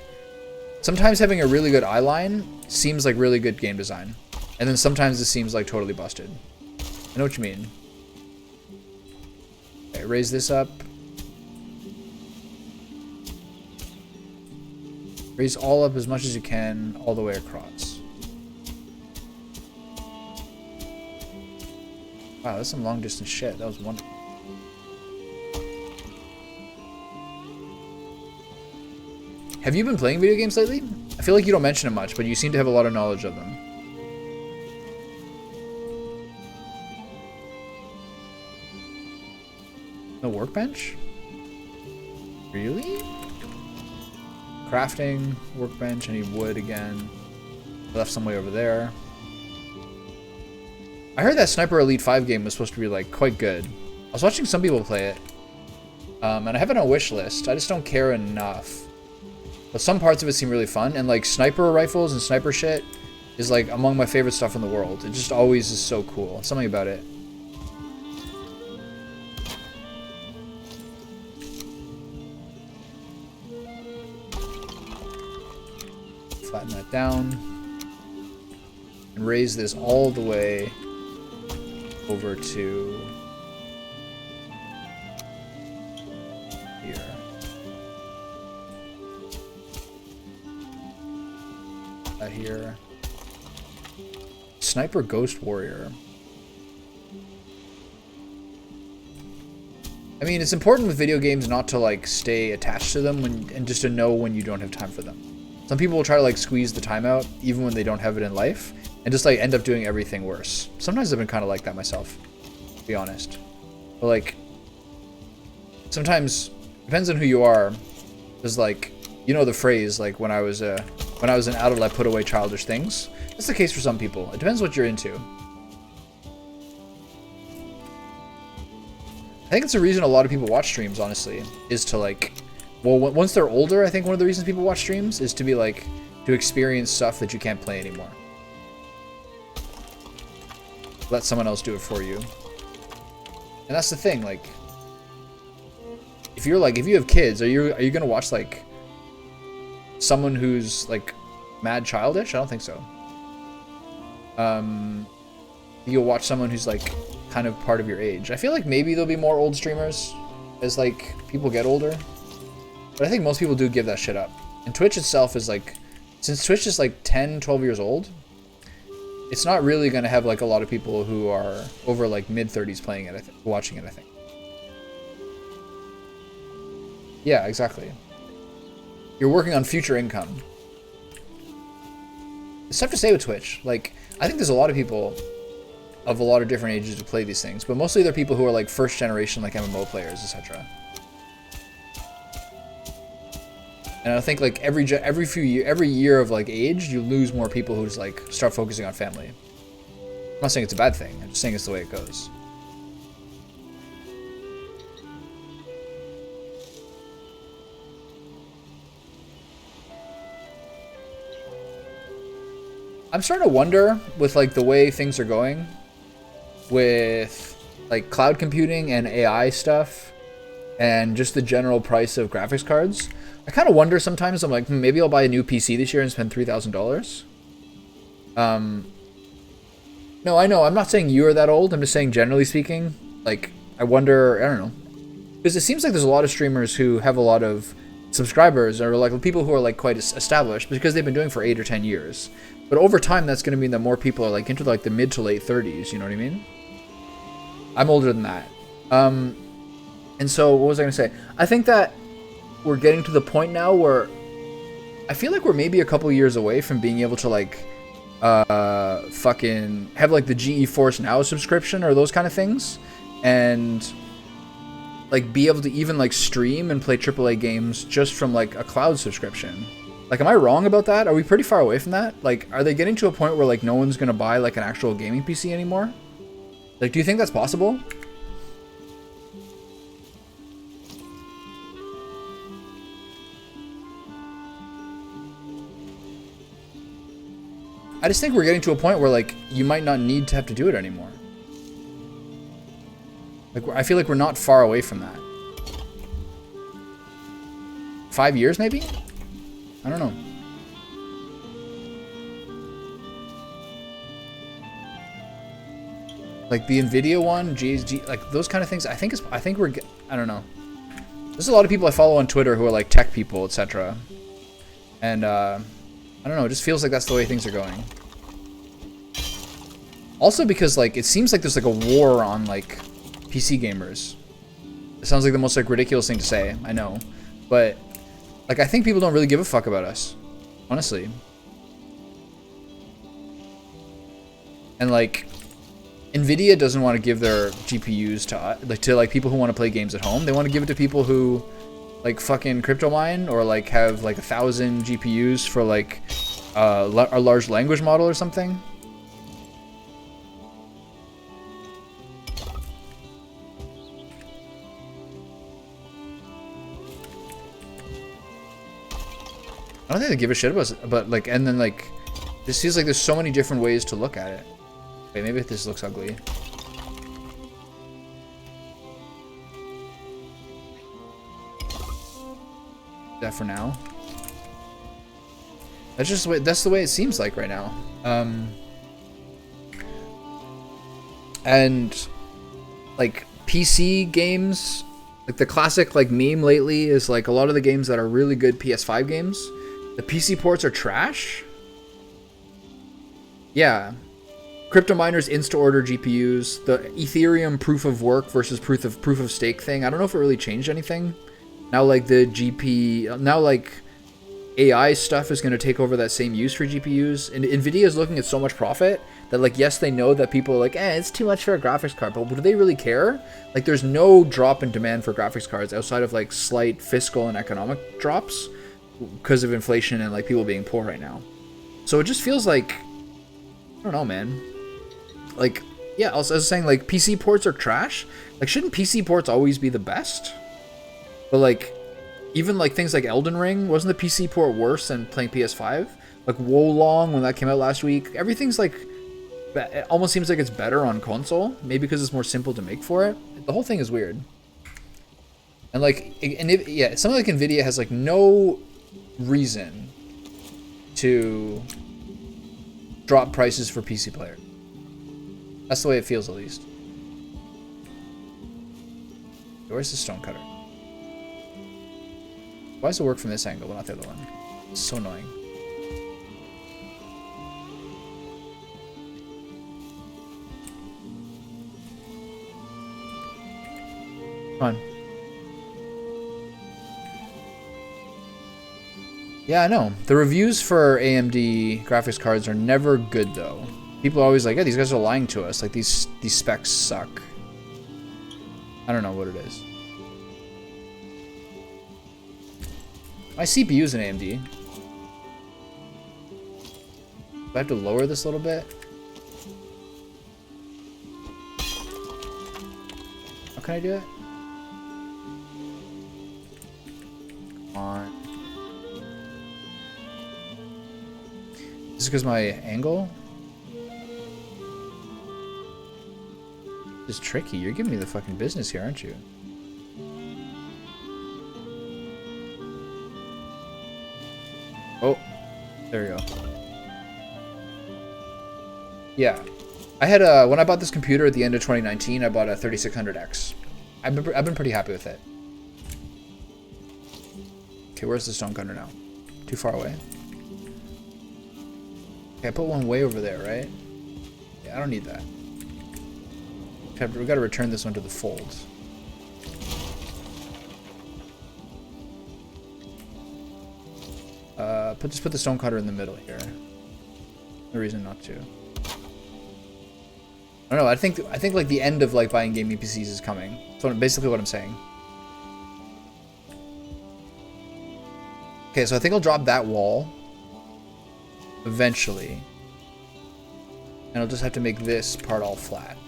sometimes having a really good eye line seems like really good game design, and then sometimes it seems like totally busted. I know what you mean. Okay, raise this up. Raise all up as much as you can, all the way across. Wow, that's some long distance shit. That was wonderful. Have you been playing video games lately? I feel like you don't mention it much, but you seem to have a lot of knowledge of them. No workbench? Really? Crafting, workbench, I need wood again. I left some way over there. I heard that Sniper Elite 5 game was supposed to be like quite good. I was watching some people play it. And I have it on a wish list. I just don't care enough. But some parts of it seem really fun, and like sniper rifles and sniper shit is like among my favorite stuff in the world. It just always is so cool. Something about it. Flatten that down. And raise this all the way over to Here. Here. Sniper Ghost Warrior. I mean, it's important with video games not to like stay attached to them and just to know when you don't have time for them. Some people will try to like squeeze the time out even when they don't have it in life and just like end up doing everything worse. Sometimes I've been kind of like that myself, to be honest. But like, sometimes depends on who you are. There's like, you know the phrase like when I was an adult I put away childish things. That's the case for some people. It depends what you're into. I think it's the reason a lot of people watch streams, honestly, is to like, well, once they're older, I think one of the reasons people watch streams is to be like, to experience stuff that you can't play anymore. Let someone else do it for you. And that's the thing, like, if you have kids, are you gonna watch like someone who's like mad childish? I don't think so. You'll watch someone who's like kind of part of your age. I feel like maybe there'll be more old streamers as like people get older, but I think most people do give that shit up. And Twitch itself is like, since Twitch is like 10-12 years old, it's not really gonna have like a lot of people who are over like mid-30s playing it, watching it, I think. Yeah, exactly. You're working on future income. It's tough to say with Twitch. Like, I think there's a lot of people of a lot of different ages to play these things, but mostly they're people who are like first generation, like MMO players, etc. And I think like every year of like age, you lose more people who just like start focusing on family. I'm not saying it's a bad thing. I'm just saying it's the way it goes. I'm starting to wonder with like the way things are going with like cloud computing and AI stuff and just the general price of graphics cards. I kind of wonder sometimes, I'm like, maybe I'll buy a new PC this year and spend $3,000. No, I know, I'm not saying you're that old. I'm just saying generally speaking, like, I wonder, I don't know. Because it seems like there's a lot of streamers who have a lot of subscribers or like people who are like quite established because they've been doing for 8 or 10 years. But over time, that's going to mean that more people are like into like the mid to late 30s. You know what I mean? I'm older than that. And so what was I going to say? I think that we're getting to the point now where I feel like we're maybe a couple years away from being able to like fucking have like the GeForce Now subscription or those kind of things, and like be able to even like stream and play AAA games just from like a cloud subscription. Like, am I wrong about that? Are we pretty far away from that? Like, are they getting to a point where like no one's gonna buy like an actual gaming PC anymore? Like, do you think that's possible? I just think we're getting to a point where like you might not need to have to do it anymore. Like, I feel like we're not far away from that. 5 years maybe? I don't know. Like the Nvidia one, GSG, like those kind of things. I think I don't know. There's a lot of people I follow on Twitter who are like tech people, etc. And I don't know. It just feels like that's the way things are going. Also because like it seems like there's like a war on like PC gamers. It sounds like the most like ridiculous thing to say. I know, but like I think people don't really give a fuck about us, honestly. And like, Nvidia doesn't want to give their GPUs to people who want to play games at home. They want to give it to people who like fucking crypto mine or like have like 1,000 GPUs for like a large language model or something. I don't think they give a shit about it, but like, and then like, this feels like there's so many different ways to look at it. Wait, maybe this looks ugly. That for now. That's just that's the way it seems like right now. And like PC games Like the classic like meme lately is like a lot of the games that are really good PS5 games, the PC ports are trash. Yeah. Crypto miners insta order GPUs, the Ethereum proof of work versus proof of stake thing. I don't know if it really changed anything. Now like the now like AI stuff is going to take over that same use for GPUs. And Nvidia is looking at so much profit that like, yes, they know that people are like, it's too much for a graphics card, but do they really care? Like there's no drop in demand for graphics cards outside of like slight fiscal and economic drops because of inflation and like people being poor right now. So it just feels like, I don't know, man. Like, yeah, I was saying like PC ports are trash. Like shouldn't PC ports always be the best? But like, even like things like Elden Ring, wasn't the PC port worse than playing PS5? Like Wolong when that came out last week, everything's like, it almost seems like it's better on console. Maybe because it's more simple to make for it. The whole thing is weird. And like, yeah, something like Nvidia has like no reason to drop prices for PC players. That's the way it feels, at least. Where's the stone cutter? Why does it work from this angle but not the other one? It's so annoying. Come on. Yeah, I know. The reviews for AMD graphics cards are never good, though. People are always like, yeah, these guys are lying to us. Like, these specs suck. I don't know what it is. My CPU is an AMD. Do I have to lower this a little bit? How can I do it? Come on. Is it because my angle? This is tricky. You're giving me the fucking business here, aren't you? Oh, there we go. Yeah. I had a, when I bought this computer at the end of 2019, I bought a 3600X. I've been pretty happy with it. Okay, where's the stone cutter now? Too far away? Okay, I put one way over there, right? Yeah, I don't need that. Okay, we gotta return this one to the fold. Just put the stone cutter in the middle here. No reason not to. I don't know. I think like the end of like buying gaming PCs is coming. That's basically what I'm saying. Okay, so I think I'll drop that wall eventually, and I'll just have to make this part all flat,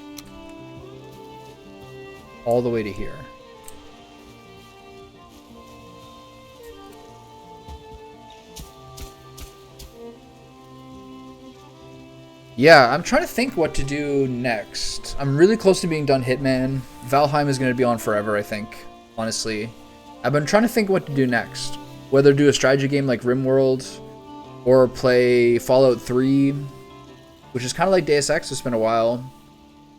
all the way to here. Yeah, I'm trying to think what to do next. I'm really close to being done Hitman. Valheim is going to be on forever, I think, honestly. I've been trying to think what to do next. Whether do a strategy game like RimWorld, or play Fallout 3, which is kind of like Deus Ex. It's been a while.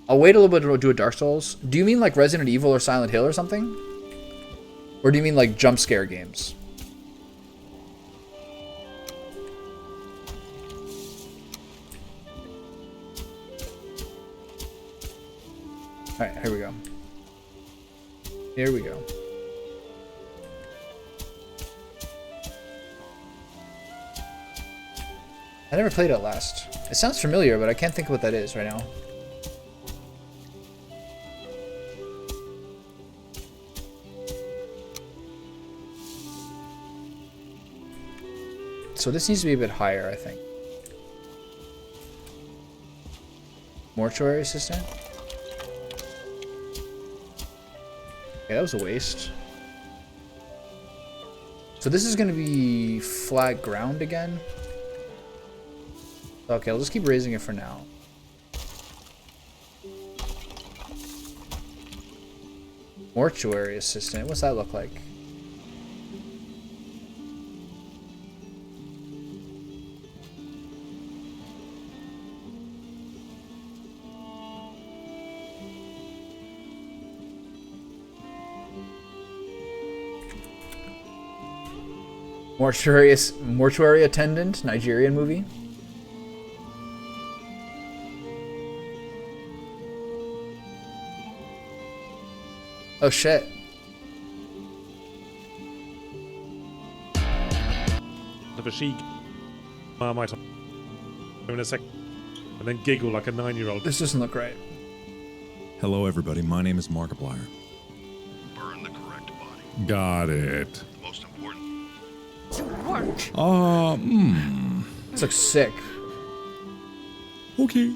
I'll wait a little bit to do a Dark Souls. Do you mean like Resident Evil or Silent Hill or something? Or do you mean like jump scare games? Alright, here we go. Here we go. I never played Outlast. It sounds familiar, but I can't think of what that is right now. So this needs to be a bit higher, I think. Mortuary assistant? Okay, that was a waste. So this is going to be flat ground again. Okay, I'll just keep raising it for now. Mortuary assistant. What's that look like? Mortuary attendant, Nigerian movie. Oh shit. Of a she Marmite in a second, and then giggle like a 9-year-old. This doesn't look right. Hello, everybody. My name is Markiplier. Burn the correct body. Got it. The most important. To work. This looks sick. Okay.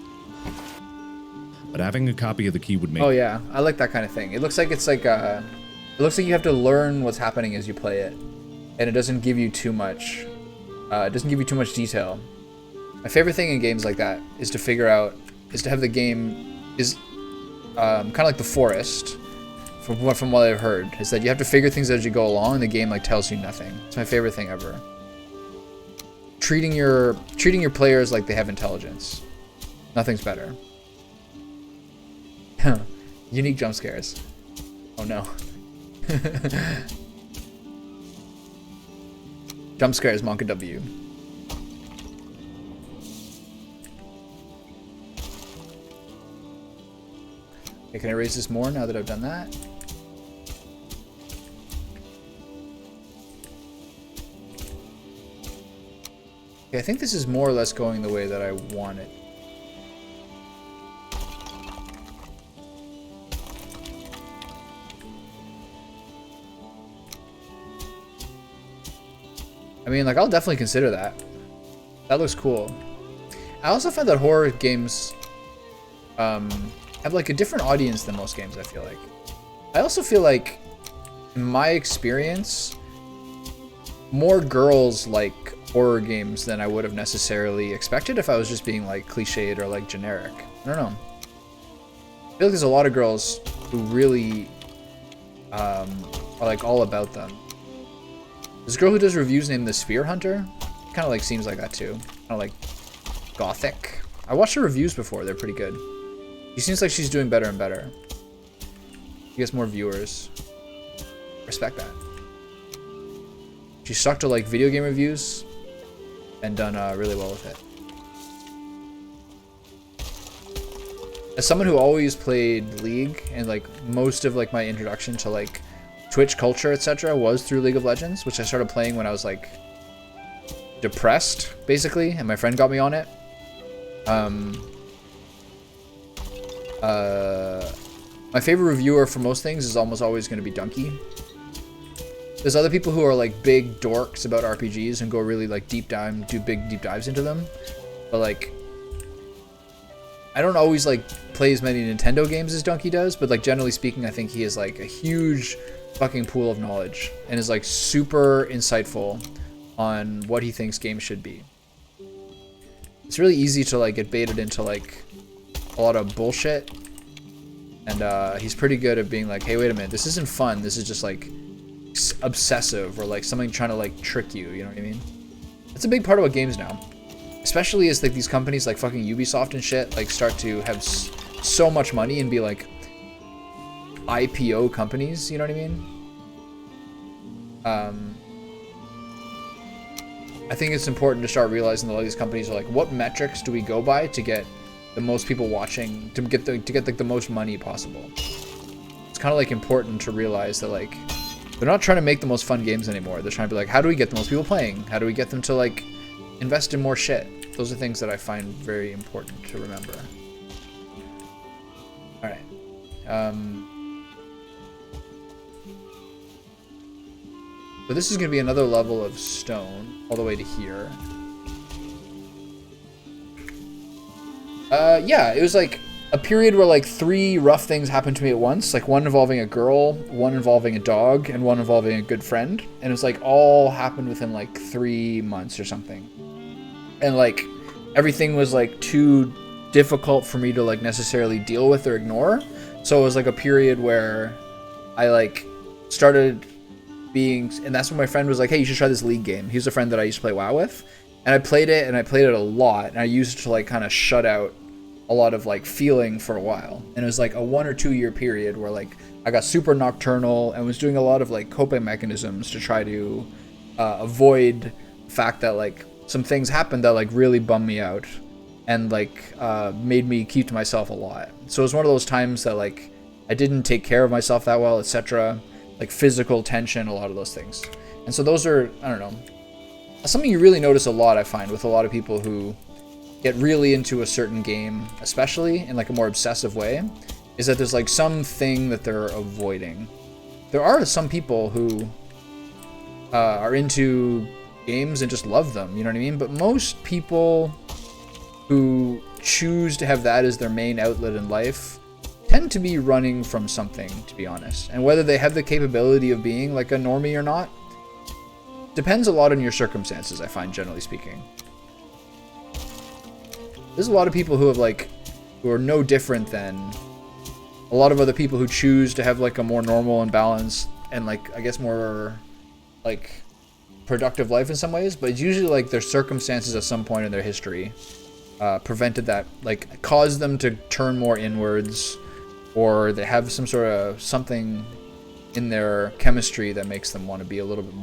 But having a copy of the key would make. Oh yeah, I like that kind of thing. It looks like it's like it looks like you have to learn what's happening as you play it, and it doesn't give you too much. It doesn't give you too much detail. My favorite thing in games like that is to have the game is kind of like The Forest, from what I've heard, is that you have to figure things as you go along, and the game like tells you nothing. It's my favorite thing ever. Treating your players like they have intelligence. Nothing's better. Unique jump scares. Oh no. Jump scares, Monka W. Okay, can I raise this more now that I've done that? Okay, I think this is more or less going the way that I want it. I mean, like, I'll definitely consider that. That looks cool. I also find that horror games have like a different audience than most games, I feel like. I also feel like, in my experience, more girls like horror games than I would have necessarily expected if I was just being like cliched or like generic. I don't know. I feel like there's a lot of girls who really are like all about them. There's a girl who does reviews named The Spear Hunter. Kind of like seems like that too. Kind of like gothic. I watched her reviews before. They're pretty good. She seems like she's doing better and better. She gets more viewers. Respect that. She stuck to like video game reviews and done really well with it. As someone who always played League, and like most of like my introduction to like Twitch culture, etc., was through League of Legends, which I started playing when I was like depressed, basically, and my friend got me on it. My favorite reviewer for most things is almost always going to be Donkey. There's other people who are like big dorks about RPGs and go really like do big deep dives into them, but like I don't always like play as many Nintendo games as Donkey does, but like generally speaking, I think he is like a huge fucking pool of knowledge and is like super insightful on what he thinks games should be. It's really easy to like get baited into like a lot of bullshit, and he's pretty good at being like, hey, wait a minute, this isn't fun, this is just like obsessive, or like something trying to like trick you, you know what I mean? That's a big part about games now, especially as like these companies like fucking Ubisoft and shit like start to have so much money and be like IPO companies, you know what I mean? I think it's important to start realizing that all these companies are like, what metrics do we go by to get the most people watching, to get like the most money possible? It's kind of like important to realize that like they're not trying to make the most fun games anymore. They're trying to be like, how do we get the most people playing? How do we get them to like invest in more shit? Those are things that I find very important to remember. All right. So this is going to be another level of stone, all the way to here. Yeah, it was like a period where like 3 rough things happened to me at once. Like one involving a girl, one involving a dog, and one involving a good friend. And it was like all happened within like 3 months or something. And like everything was like too difficult for me to like necessarily deal with or ignore. So it was like a period where I like started being, and that's when my friend was like, hey, you should try this League game. He was a friend that I used to play WoW with, and I played it, and I played it a lot, and I used it to like kind of shut out a lot of like feeling for a while. And it was like a 1 or 2 year period where like I got super nocturnal and was doing a lot of like coping mechanisms to try to avoid the fact that like some things happened that like really bummed me out and like made me keep to myself a lot. So it was one of those times that like I didn't take care of myself that well, etc. Like physical tension, a lot of those things. And so those are, I don't know, something you really notice a lot, I find, with a lot of people who get really into a certain game, especially in like a more obsessive way, is that there's like something that they're avoiding. There are some people who are into games and just love them, you know what I mean? But most people who choose to have that as their main outlet in life tend to be running from something, to be honest. And whether they have the capability of being like a normie or not depends a lot on your circumstances, I find, generally speaking. There's a lot of people who are no different than a lot of other people who choose to have like a more normal and balanced and like, I guess, more like productive life in some ways, but it's usually like their circumstances at some point in their history prevented that, like caused them to turn more inwards, or they have some sort of something in their chemistry that makes them want to be a little bit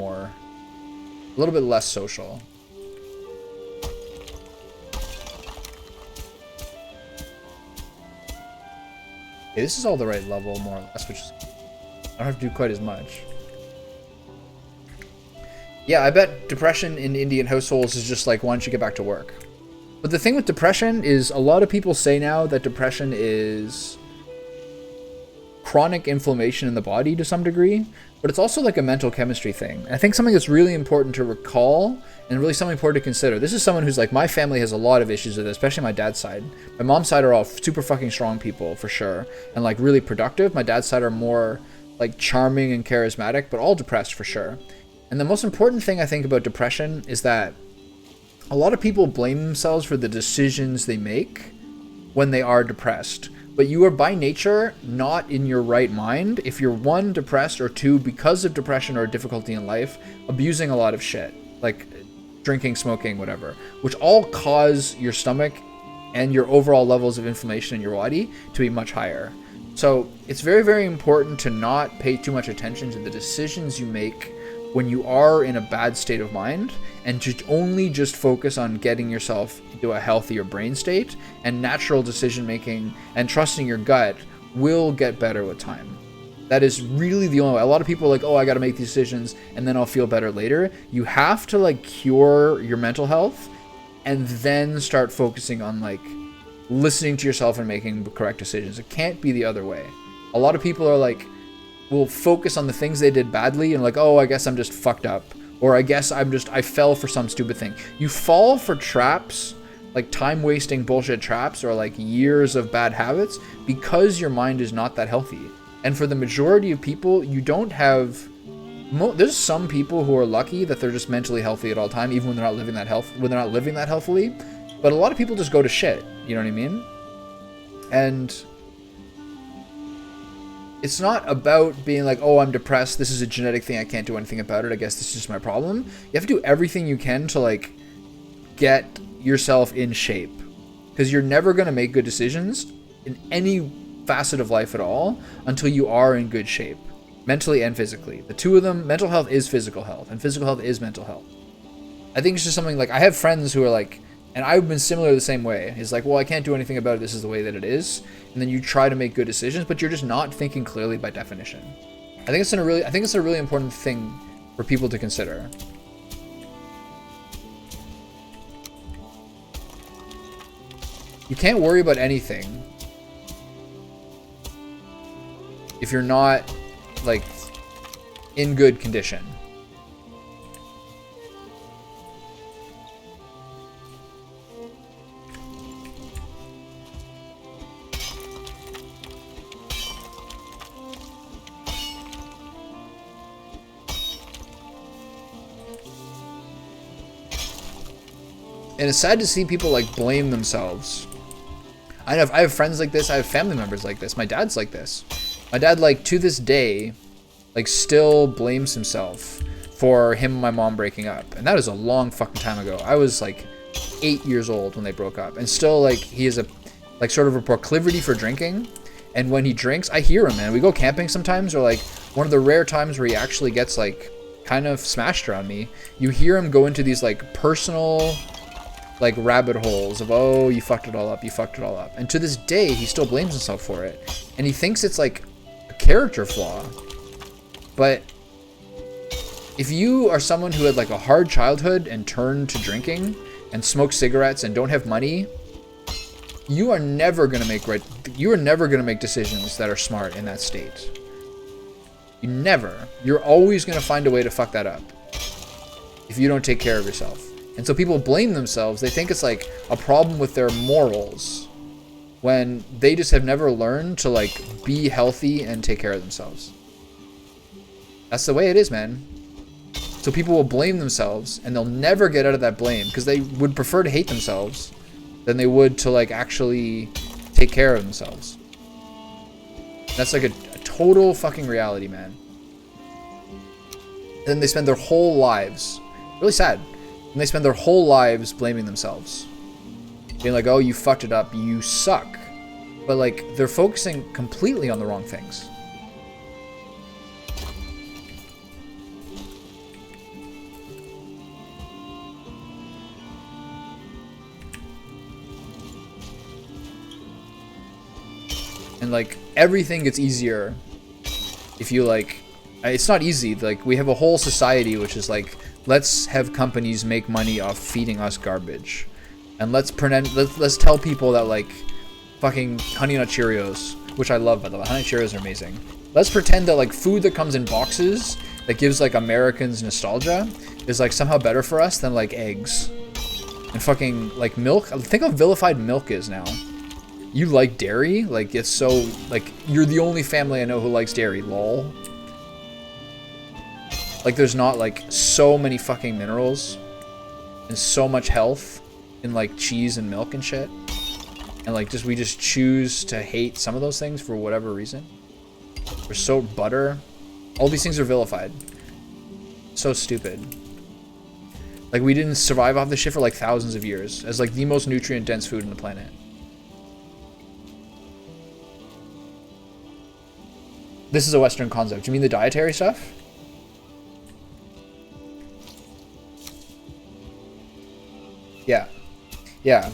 less social. Okay, this is all the right level, more or less, which is, I don't have to do quite as much. Yeah, I bet depression in Indian households is just like, why don't you get back to work? But the thing with depression is a lot of people say now that depression is chronic inflammation in the body to some degree, but it's also like a mental chemistry thing. And I think something that's really important to recall and really something important to consider. This is someone who's like, my family has a lot of issues with it, especially my dad's side. My mom's side are all super fucking strong people for sure, and like really productive. My dad's side are more like charming and charismatic, but all depressed for sure. And the most important thing I think about depression is that a lot of people blame themselves for the decisions they make when they are depressed. But you are by nature not in your right mind if you're, one, depressed, or two, because of depression or difficulty in life, abusing a lot of shit, like drinking, smoking, whatever, which all cause your stomach and your overall levels of inflammation in your body to be much higher. So it's very, very important to not pay too much attention to the decisions you make when you are in a bad state of mind, and to only just focus on getting yourself into a healthier brain state, and natural decision making and trusting your gut will get better with time. That is really the only way. A lot of people are like, oh, I got to make these decisions and then I'll feel better later. You have to like cure your mental health and then start focusing on like listening to yourself and making the correct decisions. It can't be the other way. A lot of people are like, will focus on the things they did badly and like, oh, I guess I'm just fucked up, or I guess I fell for some stupid thing. You fall for traps, like time wasting bullshit traps, or like years of bad habits, because your mind is not that healthy. And for the majority of people, you don't have there's some people who are lucky that they're just mentally healthy at all time, even when they're not living that healthily. But a lot of people just go to shit, you know what I mean? And it's not about being like, oh, I'm depressed, this is a genetic thing, I can't do anything about it, I guess this is just my problem. You have to do everything you can to like get yourself in shape, because you're never going to make good decisions in any facet of life at all until you are in good shape, mentally and physically. The two of them, mental health is physical health and physical health is mental health. I think it's just something like, I have friends who are like, and I've been similar the same way. It's like, well, I can't do anything about it, this is the way that it is. And then you try to make good decisions, but you're just not thinking clearly by definition. I think it's a really important thing for people to consider. You can't worry about anything if you're not like in good condition. And it's sad to see people like blame themselves. I have friends like this. I have family members like this. My dad's like this. My dad, like, to this day, like, still blames himself for him and my mom breaking up. And that is a long fucking time ago. I was like 8 years old when they broke up. And still, like, he has a, like, sort of a proclivity for drinking. And when he drinks, I hear him, man. We go camping sometimes, or like one of the rare times where he actually gets like kind of smashed around me. You hear him go into these like personal like rabbit holes of, oh, you fucked it all up, you fucked it all up. And to this day, he still blames himself for it. And he thinks it's like a character flaw. But if you are someone who had like a hard childhood and turned to drinking and smoke cigarettes and don't have money, you are never gonna make decisions that are smart in that state. You never. You're always gonna find a way to fuck that up if you don't take care of yourself. And so people blame themselves. They think it's like a problem with their morals when they just have never learned to like be healthy and take care of themselves. That's the way it is, man. So people will blame themselves and they'll never get out of that blame because they would prefer to hate themselves than they would to like actually take care of themselves. That's like a total fucking reality, man. And then they spend their whole lives, really sad, and they spend their whole lives blaming themselves. Being like, oh, you fucked it up, you suck. But like, they're focusing completely on the wrong things. And like, everything gets easier if you like, it's not easy. Like, we have a whole society which is like, let's have companies make money off feeding us garbage. And let's tell people that like fucking Honey Nut Cheerios, which I love by the way, Honey Nut Cheerios are amazing. Let's pretend that like food that comes in boxes that gives like Americans nostalgia is like somehow better for us than like eggs. And fucking like milk. Think how vilified milk is now. You like dairy? Like, it's so, like, you're the only family I know who likes dairy, lol. Like, there's not, like, so many fucking minerals and so much health in, like, cheese and milk and shit. And, like, we just choose to hate some of those things for whatever reason. We're so butter. All these things are vilified. So stupid. Like, we didn't survive off this shit for, like, thousands of years as, like, the most nutrient-dense food on the planet. This is a Western concept. You mean the dietary stuff? Yeah. Yeah.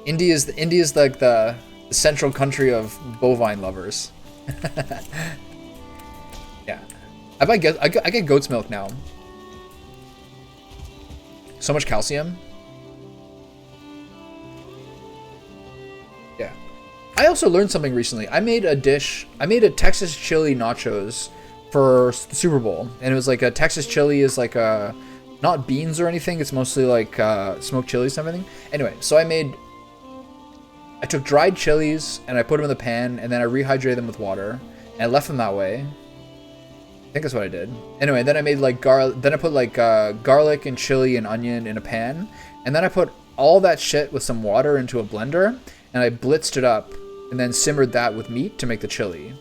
India's like the central country of bovine lovers. Yeah. I get goat's milk now. So much calcium. Yeah. I also learned something recently. I made a Texas chili nachos for the Super Bowl. And it was like a Texas chili is like a, not beans or anything. It's mostly like smoked chilies and everything. Anyway, so I took dried chilies and I put them in the pan and then I rehydrated them with water. And I left them that way. I think that's what I did. Anyway, then I made like then I put like garlic and chili and onion in a pan. And then I put all that shit with some water into a blender. And I blitzed it up and then simmered that with meat to make the chili.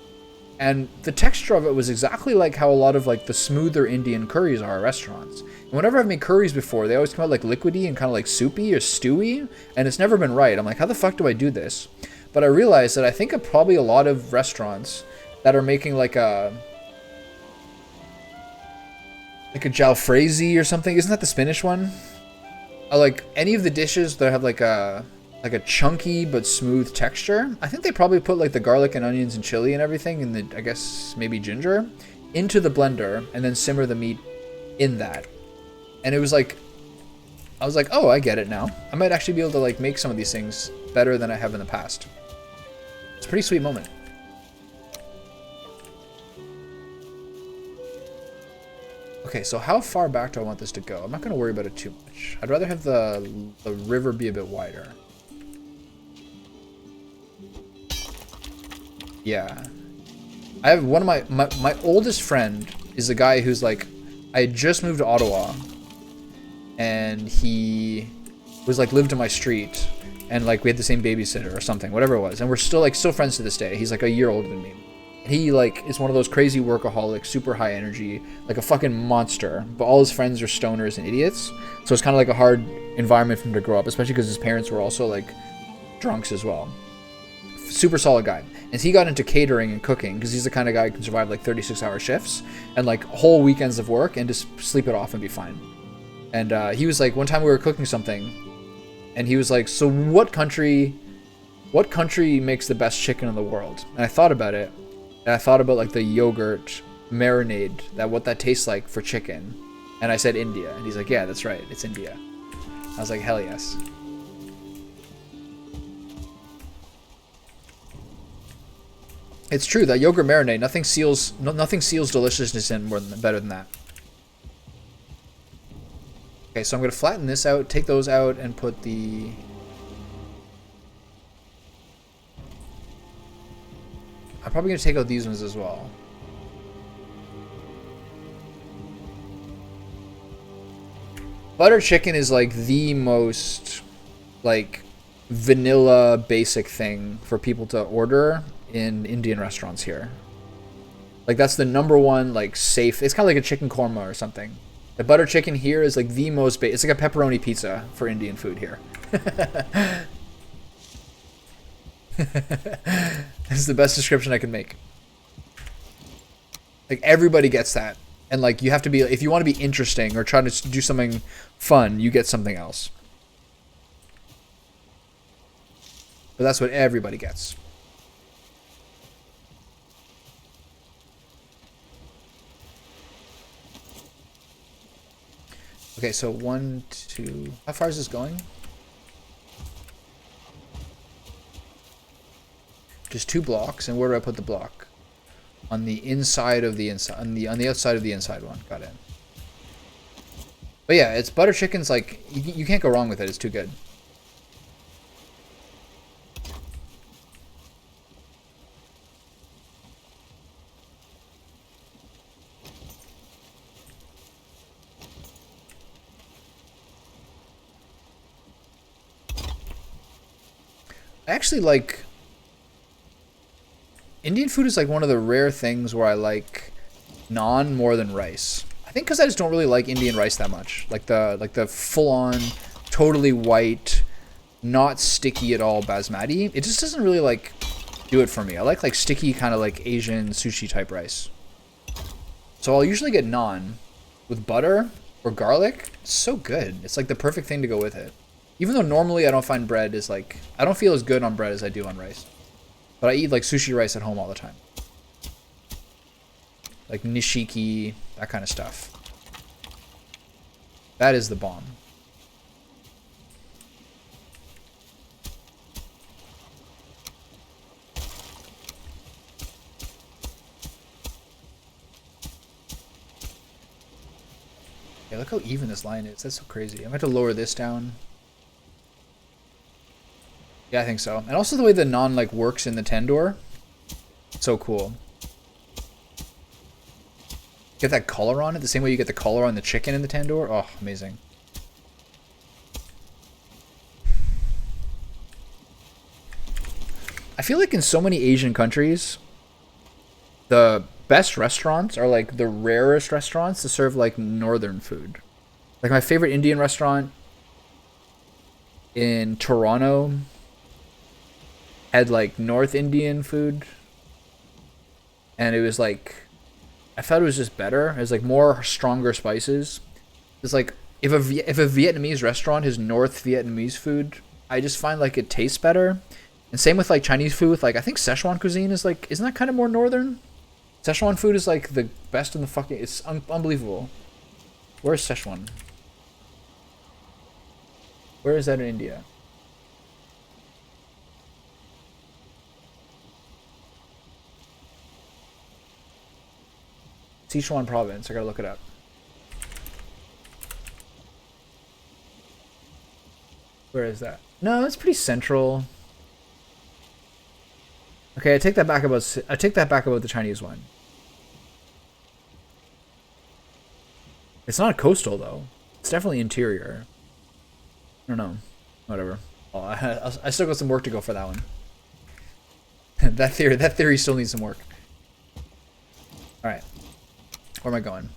And the texture of it was exactly like how a lot of like the smoother Indian curries are at restaurants. And whenever I've made curries before, they always come out like liquidy and kind of like soupy or stewy. And it's never been right. I'm like, how the fuck do I do this? But I realized that I think of probably a lot of restaurants that are making like a jalfrezi or something. Isn't that the Spanish one? Like any of the dishes that have like a chunky but smooth texture. I think they probably put like the garlic and onions and chili and everything and I guess maybe ginger into the blender and then simmer the meat in that. And it was like, I was like, oh, I get it now. I might actually be able to like make some of these things better than I have in the past. It's a pretty sweet moment. Okay, so how far back do I want this to go? I'm not going to worry about it too much. I'd rather have the river be a bit wider. Yeah. I have one of my oldest friend is a guy who's like, I had just moved to Ottawa and he was like lived in my street and like we had the same babysitter or something, whatever it was. And we're still friends to this day. He's like a year older than me. And he like is one of those crazy workaholics, super high energy, like a fucking monster. But all his friends are stoners and idiots. So it's kind of like a hard environment for him to grow up, especially because his parents were also like drunks as well. Super solid guy. And he got into catering and cooking because he's the kind of guy who can survive like 36-hour shifts and like whole weekends of work and just sleep it off and be fine. And he was like, one time we were cooking something, and he was like, "So what country makes the best chicken in the world?" And I thought about it, and I thought about like the yogurt marinade, what that tastes like for chicken. And I said India, and he's like, "Yeah, that's right, it's India." I was like, hell yes. It's true, that yogurt marinade, nothing seals deliciousness in better than that. Okay, so I'm gonna flatten this out, take those out, and put the... I'm probably gonna take out these ones as well. Butter chicken is like the most like vanilla basic thing for people to order in Indian restaurants here. Like that's the number one like safe. It's kind of like a chicken korma or something. The butter chicken here is like the most it's like a pepperoni pizza for Indian food here. This is the best description I can make. Like everybody gets that. And like you have to be, if you want to be interesting or try to do something fun, you get something else. But that's what everybody gets. Okay, so 1, 2. How far is this going? Just 2 blocks, and where do I put the block? On the inside of the inside, on the outside of the inside one. Got it. But yeah, it's butter chicken's like you can't go wrong with it. It's too good. I actually like Indian food is like one of the rare things where I like naan more than rice. I think because I just don't really like Indian rice that much. Like the full-on, totally white, not sticky at all basmati. It just doesn't really like do it for me. I like sticky kind of like Asian sushi type rice. So I'll usually get naan with butter or garlic. It's so good. It's like the perfect thing to go with it. Even though normally I don't find bread is like, I don't feel as good on bread as I do on rice. But I eat like sushi rice at home all the time. Like nishiki, that kind of stuff. That is the bomb. Yeah, look how even this line is. That's so crazy. I'm going to have to lower this down. Yeah, I think so. And also the way the naan like works in the tandoor. So cool. Get that color on it the same way you get the color on the chicken in the tandoor. Oh, amazing. I feel like in so many Asian countries, the best restaurants are like the rarest restaurants to serve like northern food. Like my favorite Indian restaurant in Toronto had like North Indian food, and it was like, I thought it was just better. It was like more stronger spices. It's like if a Vietnamese restaurant has North Vietnamese food, I just find like it tastes better. And same with like Chinese food. With like I think Szechuan cuisine is like, isn't that kind of more northern? Szechuan food is like the best in the fucking. It's unbelievable. Where's Szechuan? Where is that in India? Sichuan province. I gotta look it up. Where is that? No, it's pretty central. Okay, I take that back about the Chinese one. It's not coastal though. It's definitely interior. I don't know. Whatever. Oh, I still got some work to go for that one. That theory still needs some work. All right. Where am I going?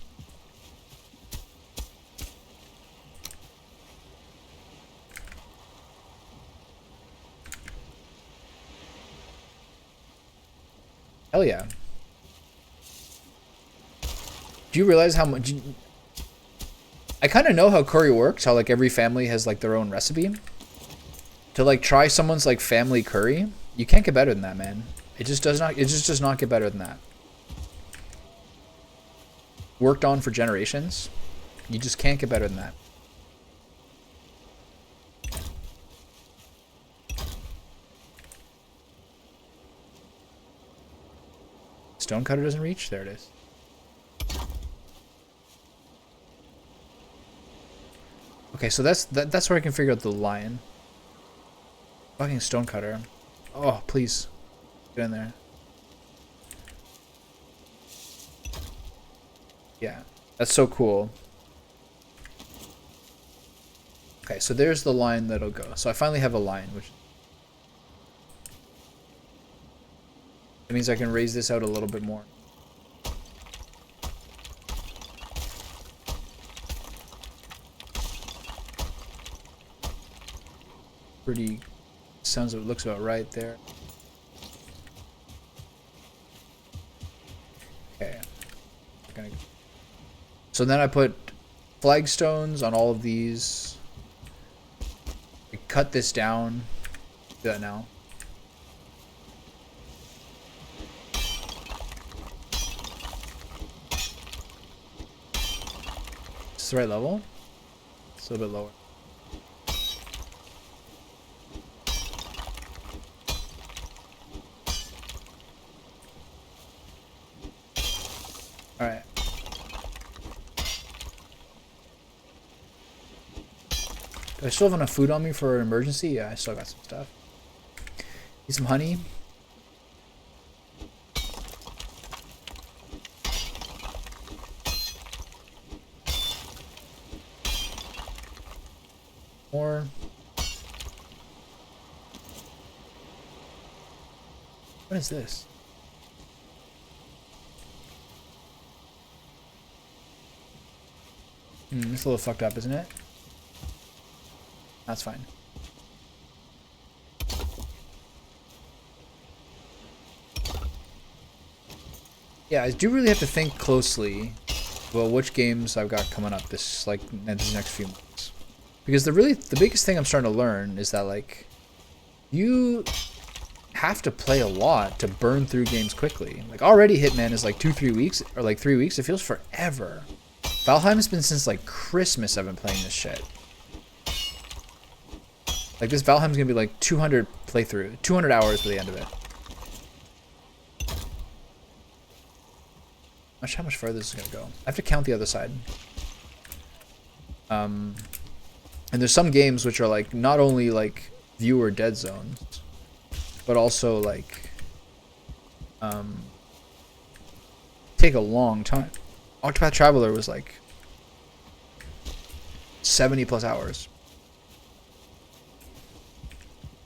Hell yeah. Do you realize how much... I kind of know how curry works, how like every family has like their own recipe. To like try someone's like family curry, you can't get better than that, man. It just does not get better than that. Worked on for generations. You just can't get better than that. Stonecutter doesn't reach? There it is. Okay, so that's where I can figure out the lion. Fucking stonecutter. Oh, please. Get in there. Yeah, that's so cool. Okay, so there's the line that'll go. So I finally have a line, which... That means I can raise this out a little bit more. Pretty... Sounds, it looks about right there. Okay. So then I put flagstones on all of these. I cut this down. Do that now. Is this the right level? It's a little bit lower. Alright. Do I still have enough food on me for an emergency? Yeah, I still got some stuff. Need some honey. More. What is this? It's a little fucked up, isn't it? That's fine. Yeah, I do really have to think closely about which games I've got coming up this next few months. Because the biggest thing I'm starting to learn is that like you have to play a lot to burn through games quickly. Like already Hitman is like 2-3 weeks or like 3 weeks. It feels forever. Valheim has been since like Christmas I've been playing this shit. Like this Valheim's gonna be like 200 playthrough, 200 hours by the end of it. How much further this is gonna go? I have to count the other side. And there's some games which are like not only like viewer dead zones, but also like take a long time. Octopath Traveler was like 70 plus hours.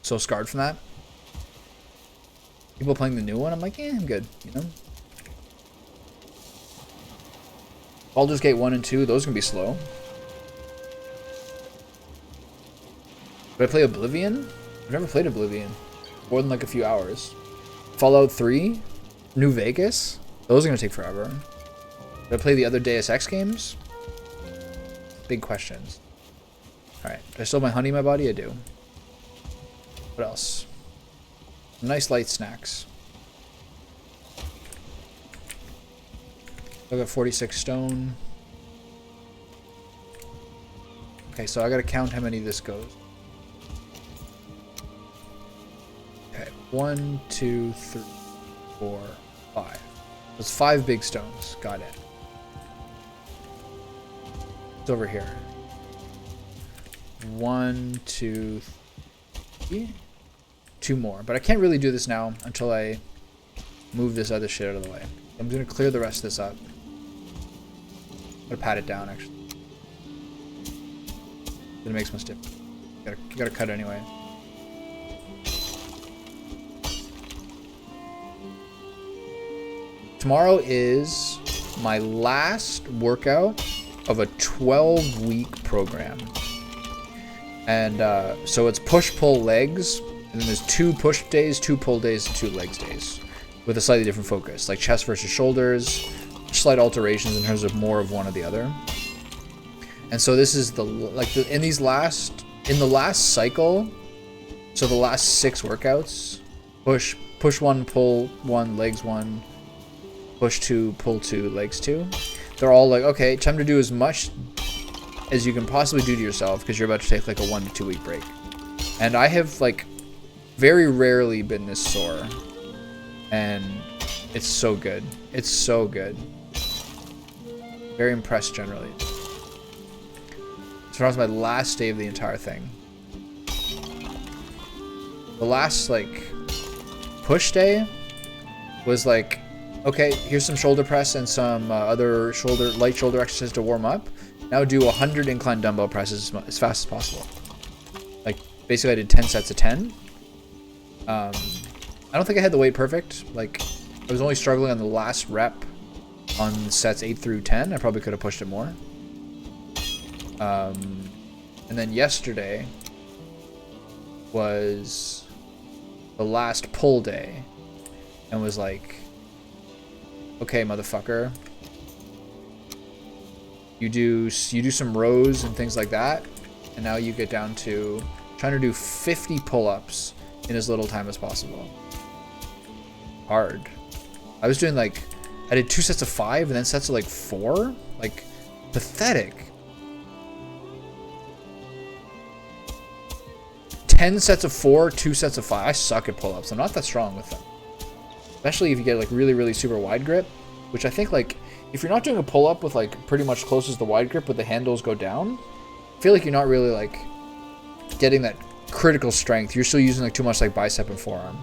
So scarred from that. People playing the new one, I'm like, I'm good, you know? Baldur's Gate 1 and 2, those can be slow. Did I play Oblivion? I've never played Oblivion. More than like a few hours. Fallout 3? New Vegas? Those are gonna take forever. Did I play the other Deus Ex games? Big questions. Alright, do I still have my honey in my body? I do. What else? Nice light snacks. I got 46 stone. Okay, so I gotta count how many this goes. Okay, 1, 2, 3, 4, 5. That's 5 big stones. Got it. It's over here. 1, 2, 3. 2 more. But I can't really do this now until I move this other shit out of the way. I'm gonna clear the rest of this up. I'm gonna pat it down actually. It makes much difference. You gotta cut it anyway. Tomorrow is my last workout of a 12-week program. And so it's push-pull legs, and then there's 2 push days, 2 pull days, and 2 legs days. with a slightly different focus, like chest versus shoulders, slight alterations in terms of more of one or the other. And so this is in the last cycle, so the last 6 workouts, push 1, pull 1, legs 1, push 2, pull 2, legs 2. They're all like, okay, time to do as much as you can possibly do to yourself because you're about to take like a 1 to 2 week break. And I have like very rarely been this sore, and it's so good. It's so good. Very impressed generally. So that was my last day of the entire thing. The last like push day was like, okay, here's some shoulder press and some other light shoulder exercises to warm up. Now do 100 incline dumbbell presses as fast as possible. Like basically I did 10 sets of 10. I don't think I had the weight perfect. Like I was only struggling on the last rep on sets 8 through 10. I probably could have pushed it more. And then yesterday was the last pull day, and was like, okay, motherfucker, you do some rows and things like that, and now you get down to trying to do 50 pull-ups in as little time as possible. Hard. I was doing like, I did 2 sets of 5 and then sets of like 4. Like, pathetic. 10 sets of 4, 2 sets of 5. I suck at pull-ups. I'm not that strong with them. Especially if you get like really, really super wide grip, which I think like, if you're not doing a pull-up with like pretty much close as the wide grip but the handles go down, I feel like you're not really like getting that critical strength. You're still using like too much like bicep and forearm.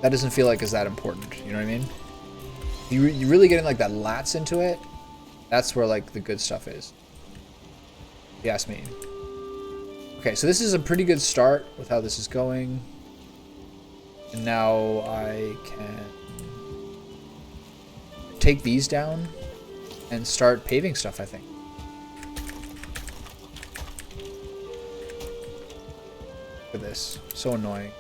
That doesn't feel like is that important. You know what I mean? You're really getting like that lats into it. That's where like the good stuff is. If you ask me. Okay, so this is a pretty good start with how this is going. And now I can take these down and start paving stuff, I think. Look at this. So annoying.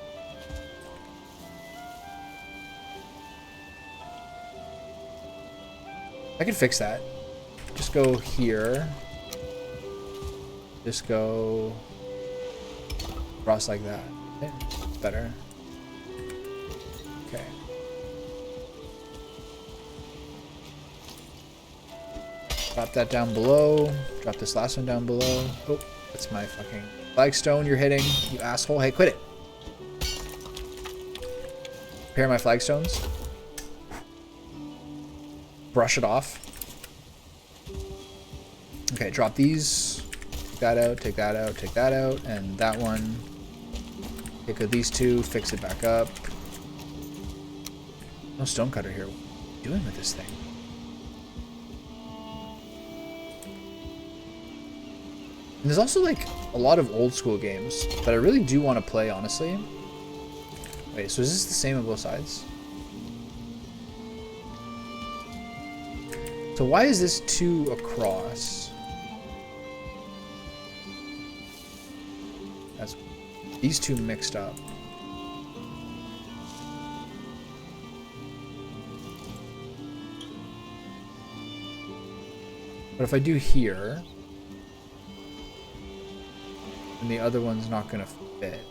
I can fix that. Just go here. Just go across like that. Okay, better. Okay. Drop that down below. Drop this last one down below. Oh, that's my fucking flagstone you're hitting, you asshole. Hey, quit it. Repair my flagstones. Brush it off. Okay, drop these. Take that out, take that out, take that out, and that one. Pick up these two, fix it back up. No stonecutter here. What are you doing with this thing? And there's also like a lot of old school games that I really do want to play, honestly. Wait, so is this the same on both sides? So why is this 2 across? That's these 2 mixed up. But if I do here, then the other one's not gonna fit.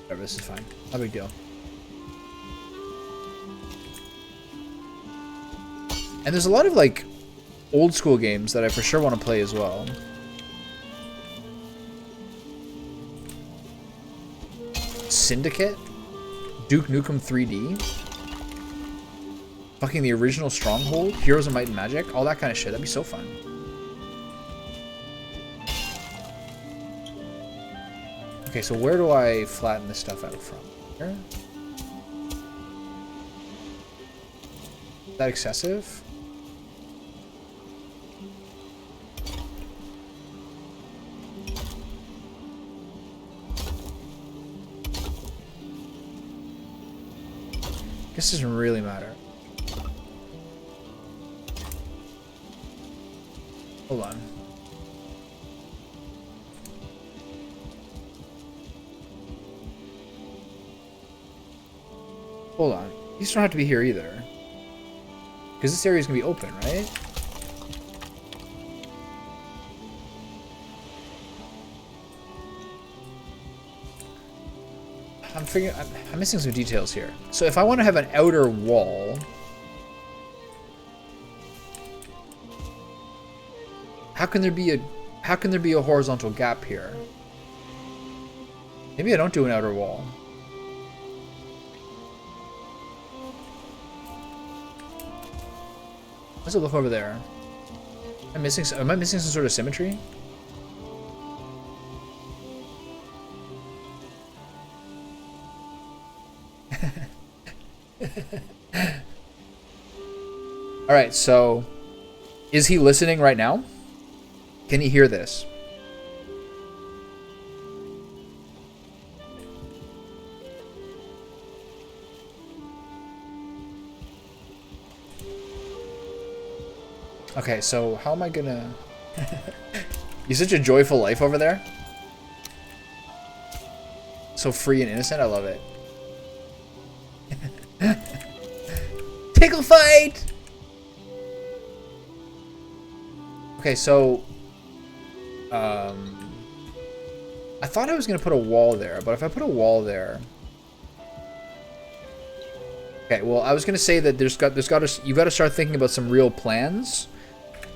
Whatever, this is fine. No big deal. And there's a lot of like old school games that I for sure want to play as well. Syndicate, Duke Nukem 3D, fucking the original Stronghold, Heroes of Might and Magic, all that kind of shit. That'd be so fun. Okay, so where do I flatten this stuff out from? Here? Is that excessive? This doesn't really matter. Hold on. Hold on. These don't have to be here either. Because this area is going to be open, right? I'm missing some details here. So if I want to have an outer wall, how can there be a horizontal gap here? Maybe I don't do an outer wall. Let's look over there. Am I missing some sort of symmetry? All right, so is he listening right now? Can he hear this? Okay, so how am I gonna... You're such a joyful life over there. So free and innocent, I love it. Tickle fight! Okay, so... I thought I was gonna put a wall there, but if I put a wall there... Okay, well, I was gonna say that you gotta start thinking about some real plans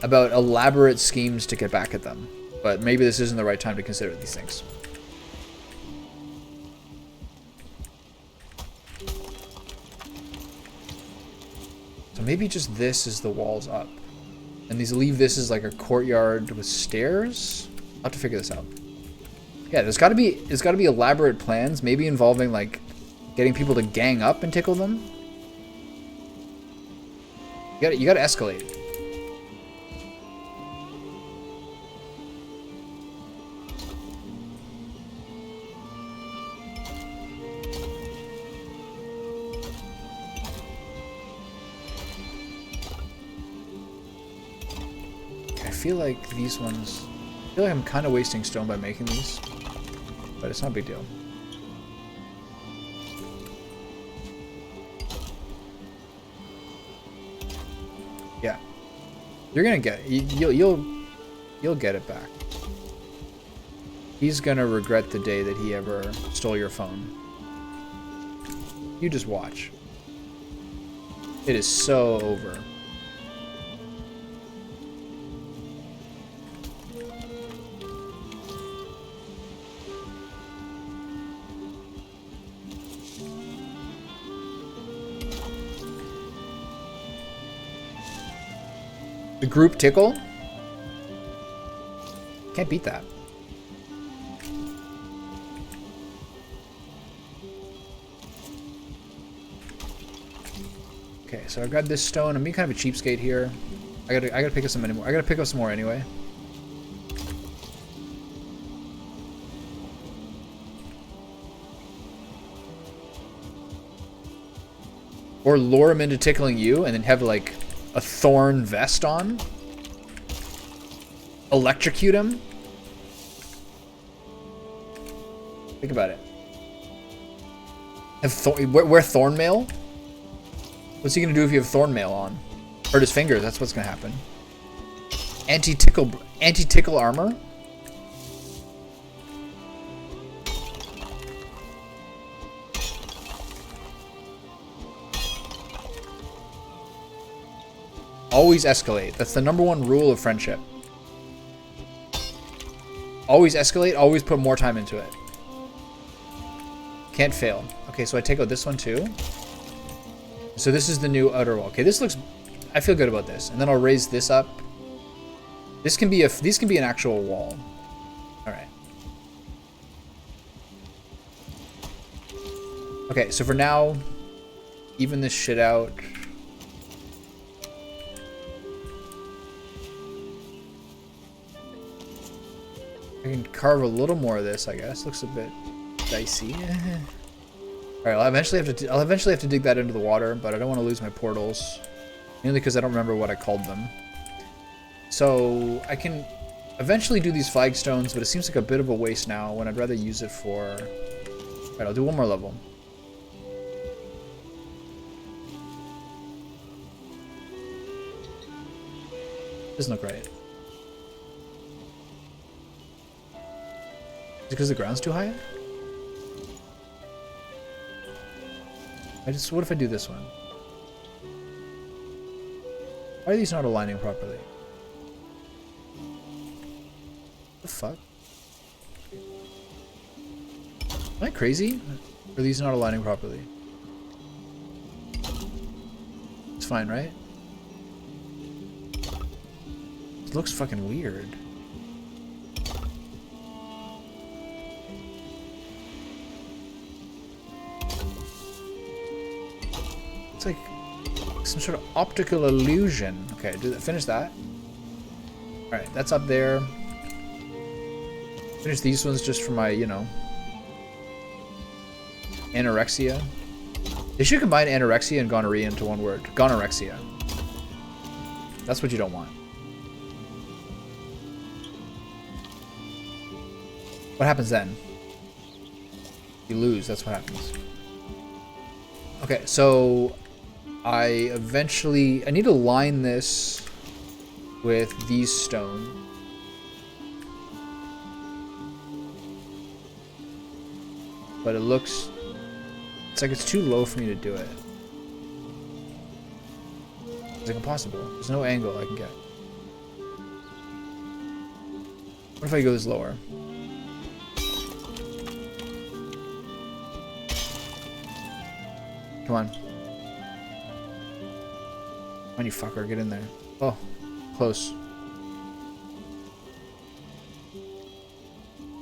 about elaborate schemes to get back at them. But maybe this isn't the right time to consider these things. So maybe just this is the walls up. And leave this as like a courtyard with stairs? I'll have to figure this out. Yeah, there's gotta be elaborate plans, maybe involving like getting people to gang up and tickle them. You gotta escalate. I feel like these ones... I feel like I'm kind of wasting stone by making these. But it's not a big deal. Yeah. You're gonna get it. You'll get it back. He's gonna regret the day that he ever stole your phone. You just watch. It is so over. The group tickle? Can't beat that. Okay, so I've got this stone. I'm being kind of a cheapskate here. I gotta pick up some anymore. I gotta pick up some more anyway. Or lure him into tickling you and then have like a thorn vest on. Electrocute him. Think about it. Wear thorn mail? What's he gonna do if you have thorn mail on? Hurt his fingers, that's what's gonna happen. Anti-tickle armor? Always escalate. That's the #1 rule of friendship. Always escalate, always put more time into it. Can't fail. Okay, so I take out this one too. So this is the new outer wall. Okay, this looks... I feel good about this. And then I'll raise this up. These can be an actual wall. Alright. Okay, so for now, even this shit out. I can carve a little more of this, I guess. Looks a bit dicey. Alright, I'll eventually have to dig that into the water, but I don't want to lose my portals. Mainly because I don't remember what I called them. So I can eventually do these flagstones, but it seems like a bit of a waste now when I'd rather use it for... Alright, I'll do one more level. Doesn't look right. Is it because the ground's too high? What if I do this one? Why are these not aligning properly? The fuck? Am I crazy? Or are these not aligning properly? It's fine, right? It looks fucking weird. It's like some sort of optical illusion. Okay, finish that. Alright, that's up there. Finish these ones just for my, you know, anorexia. They should combine anorexia and gonorrhea into one word. Gonorexia. That's what you don't want. What happens then? You lose, that's what happens. Okay, so I need to line this with these stones. But it's like it's too low for me to do it. It's like impossible. There's no angle I can get. What if I go this lower? Come on. Come on, you fucker, get in there. Oh, close.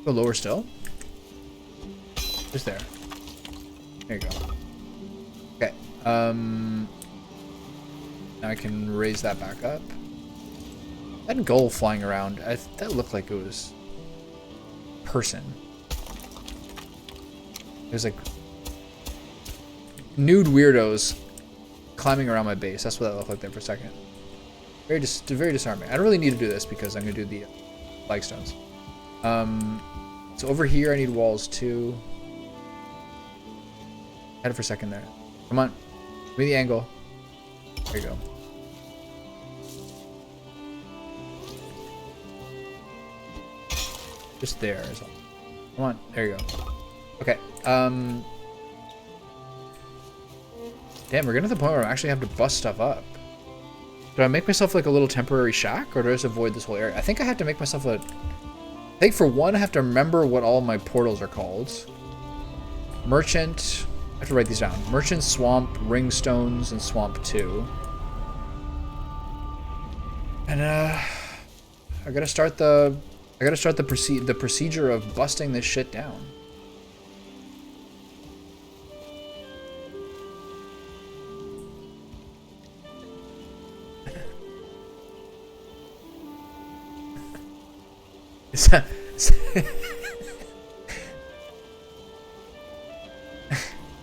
Go lower still? Just there. There you go. Okay. Now I can raise that back up. That gull flying around, that looked like it was person. There's like nude weirdos climbing around my base. That's what that looked like there for a second. Very disarming. I don't really need to do this because I'm gonna do the flagstones. So over here I need walls too. Head for a second there. Come on. Give me the angle. There you go. Just there is all. Come on. There you go. Okay. Damn, we're getting to the point where I actually have to bust stuff up. Do I make myself like a little temporary shack, or do I just avoid this whole area? I think I have to make myself I think for one, I have to remember what all my portals are called. Merchant. I have to write these down. Merchant, Swamp, Ringstones, and Swamp 2. And I gotta start the procedure of busting this shit down.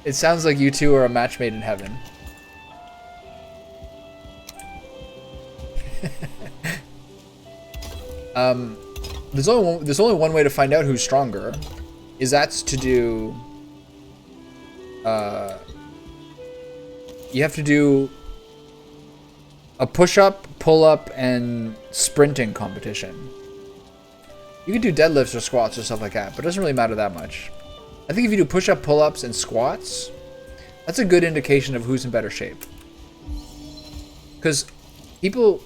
It sounds like you two are a match made in heaven. There's only one way to find out who's stronger, is that's to do. You have to do a push-up, pull-up, and sprinting competition. You can do deadlifts or squats or stuff like that, but it doesn't really matter that much. I think if you do push-up, pull-ups, and squats, that's a good indication of who's in better shape. Because people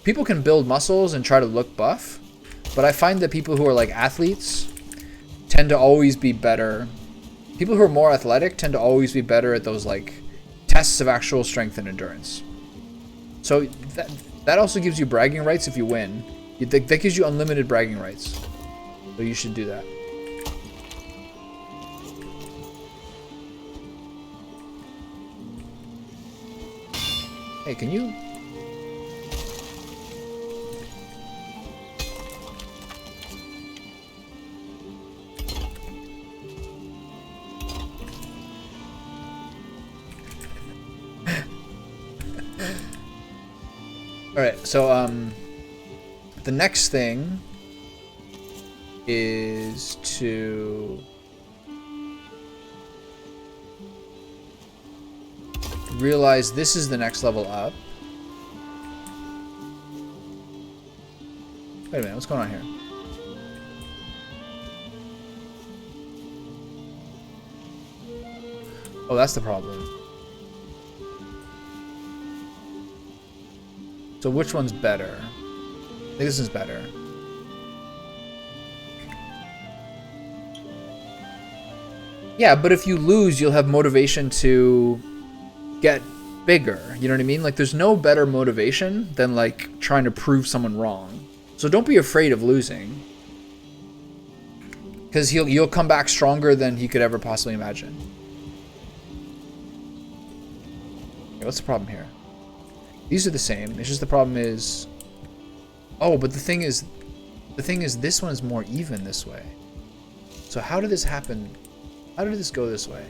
can build muscles and try to look buff, but I find that people who are like athletes tend to always be better. People who are more athletic tend to always be better at those like tests of actual strength and endurance. So that also gives you bragging rights if you win. That gives you unlimited bragging rights. So you should do that. Hey, can you? All right, so the next thing is to realize this is the next level up. Wait a minute, what's going on here? Oh, that's the problem. So which one's better? I think this is better. Yeah, but if you lose, you'll have motivation to get bigger. You know what I mean? Like, there's no better motivation than, like, trying to prove someone wrong. So don't be afraid of losing. Because you'll come back stronger than he could ever possibly imagine. Okay, what's the problem here? These are the same. It's just the problem is... Oh, but the thing is this one is more even this way. So how did this happen? How did this go this way?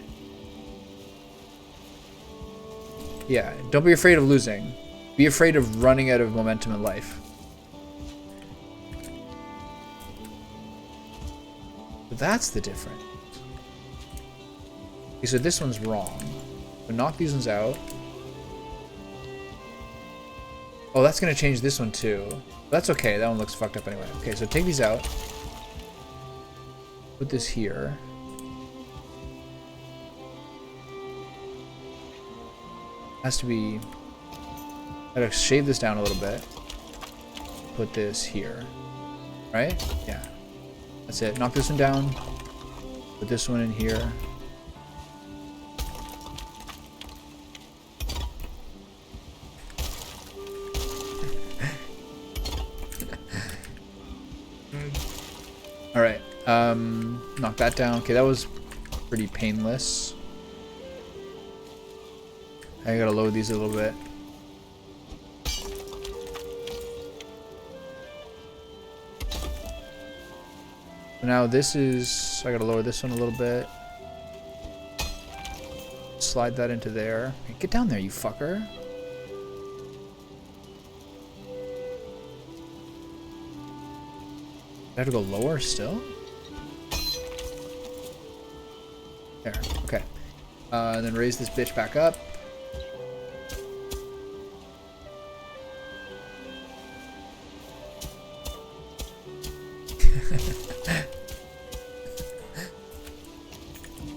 Yeah, don't be afraid of losing. Be afraid of running out of momentum in life. But that's the difference. Okay, so this one's wrong. So knock these ones out. Oh, that's gonna change this one too. That's okay, that one looks fucked up anyway. Okay, so take these out. Put this here. Has to be... I gotta shave this down a little bit. Put this here. Right? Yeah. That's it. Knock this one down. Put this one in here. Alright. Knock that down. Okay, that was pretty painless. I gotta load these a little bit. Now this is... I gotta lower this one a little bit. Slide that into there. Hey, get down there, you fucker. I have to go lower still? There, okay. Then raise this bitch back up.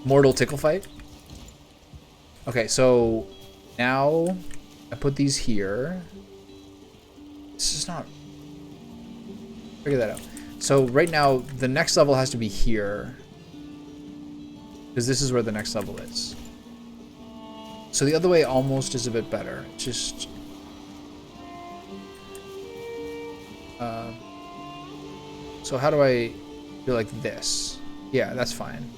Mortal tickle fight. Okay, so now I put these here. This is not... Figure that out. So right now, the next level has to be here. Because this is where the next level is. So the other way almost is a bit better. Just... so how do I do like this? Yeah, that's fine.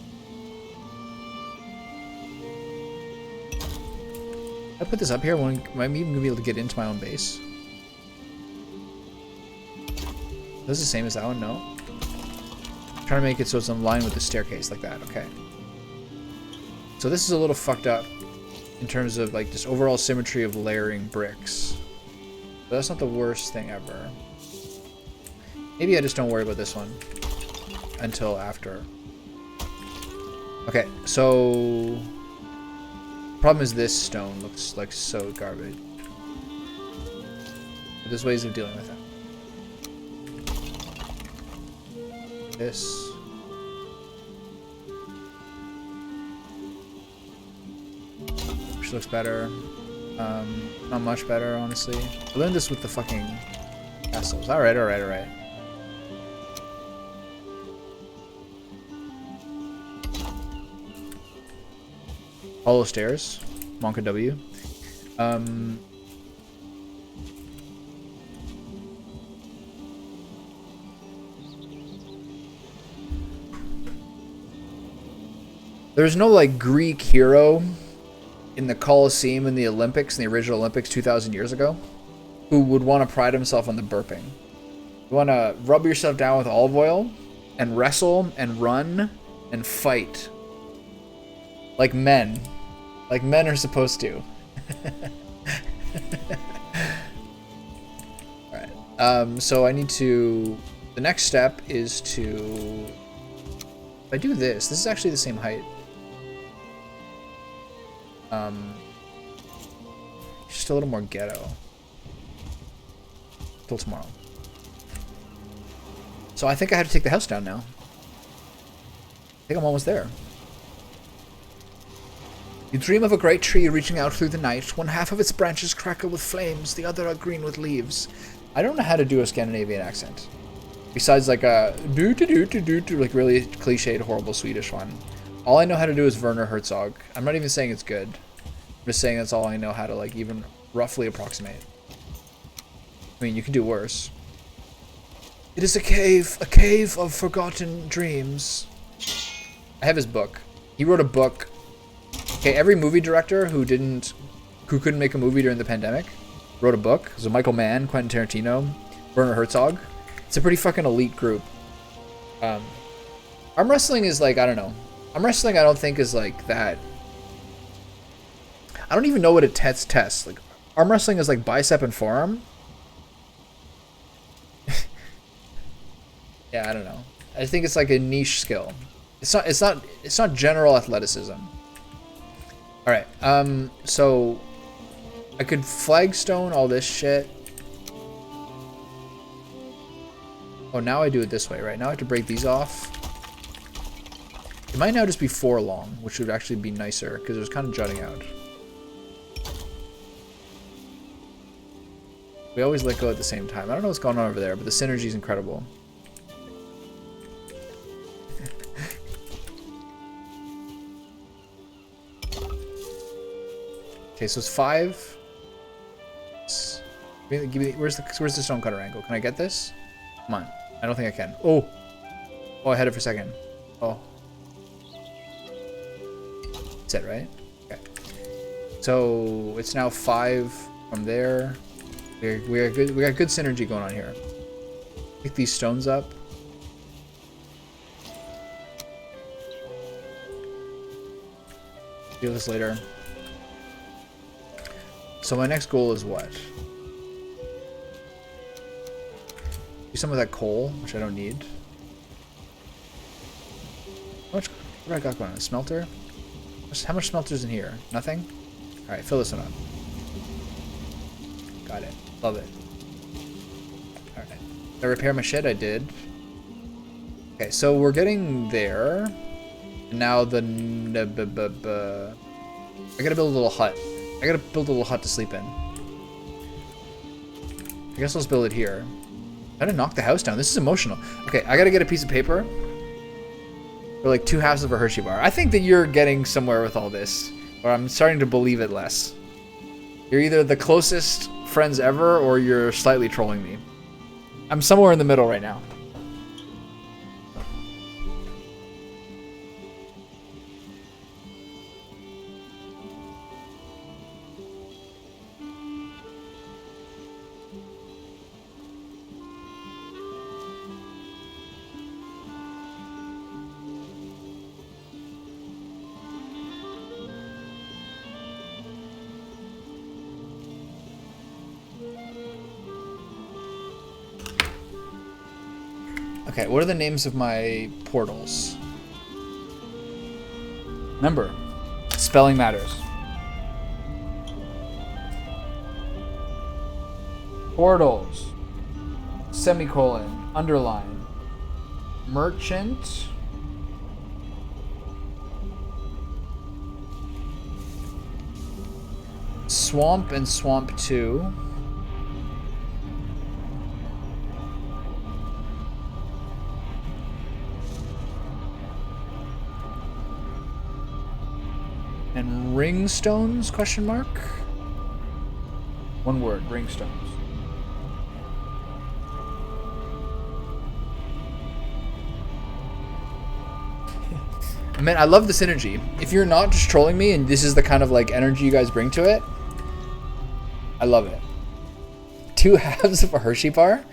I put this up here, am I even gonna be able to get into my own base? This is the same as that one, no? I'm trying to make it so it's in line with the staircase like that, okay. So this is a little fucked up in terms of like just overall symmetry of layering bricks. But that's not the worst thing ever. Maybe I just don't worry about this one until after. Okay, so... Problem is this stone looks like so garbage. But there's ways of dealing with it. This. Which looks better. Not much better, honestly. I learned this with the fucking castles. Alright, alright, alright. Hollow stairs. Monka W. There's no like Greek hero in the Colosseum in the Olympics, in the original Olympics 2,000 years ago, who would want to pride himself on the burping. You want to rub yourself down with olive oil and wrestle and run and fight. Like men. Like men are supposed to. Alright. So I need to... The next step is to... If I do this, this is actually the same height. Just a little more ghetto. Till tomorrow. So I think I have to take the house down now. I think I'm almost there. You dream of a great tree reaching out through the night. One half of its branches crackle with flames, the other are green with leaves. I don't know how to do a Scandinavian accent. Besides like a do like really cliched, horrible Swedish one. All I know how to do is Werner Herzog. I'm not even saying it's good. I'm just saying that's all I know how to like even roughly approximate. I mean, you can do worse. It is a cave of forgotten dreams. I have his book. He wrote a book. Okay, every movie director who couldn't make a movie during the pandemic wrote a book. So Michael Mann, Quentin Tarantino, Werner Herzog. It's a pretty fucking elite group. Arm wrestling is like, I don't know. Arm wrestling I don't think is like that. I don't even know what it tests. Like arm wrestling is like bicep and forearm. Yeah, I don't know. I think it's like a niche skill. It's not general athleticism. All right. So I could flagstone all this shit. Oh, now I do it this way, right? Now I have to break these off. It might now just be 4 long, which would actually be nicer because it was kind of jutting out. We always let go at the same time. I don't know what's going on over there, but the synergy is incredible. Okay, so it's 5. Give me, where's the stonecutter angle? Can I get this? Come on. I don't think I can. Oh, I had it for a second. Oh. That's it, right? Okay. So it's now 5 from there. We got good synergy going on here. Pick these stones up. Deal this later. So my next goal is what? Do some of that coal, which I don't need. What do I got going on? A smelter? How much smelter's in here? Nothing? Alright, fill this one up. Got it. Love it. Alright. Did I repair my shit? I did. Okay, so we're getting there. And now the... I gotta build a little hut. I gotta build a little hut to sleep in. I guess let's build it here. I gotta knock the house down. This is emotional. Okay, I gotta get a piece of paper. For like 2 halves of a Hershey bar. I think that you're getting somewhere with all this. Or I'm starting to believe it less. You're either the closest friends ever, or you're slightly trolling me. I'm somewhere in the middle right now. Okay, what are the names of my portals? Remember, spelling matters. Portals. Semicolon. Underline. Merchant. Swamp and Swamp 2. And ringstones, question mark? One word, ringstones. Man, I love the synergy. If you're not just trolling me and this is the kind of like energy you guys bring to it, I love it. 2 halves of a Hershey bar?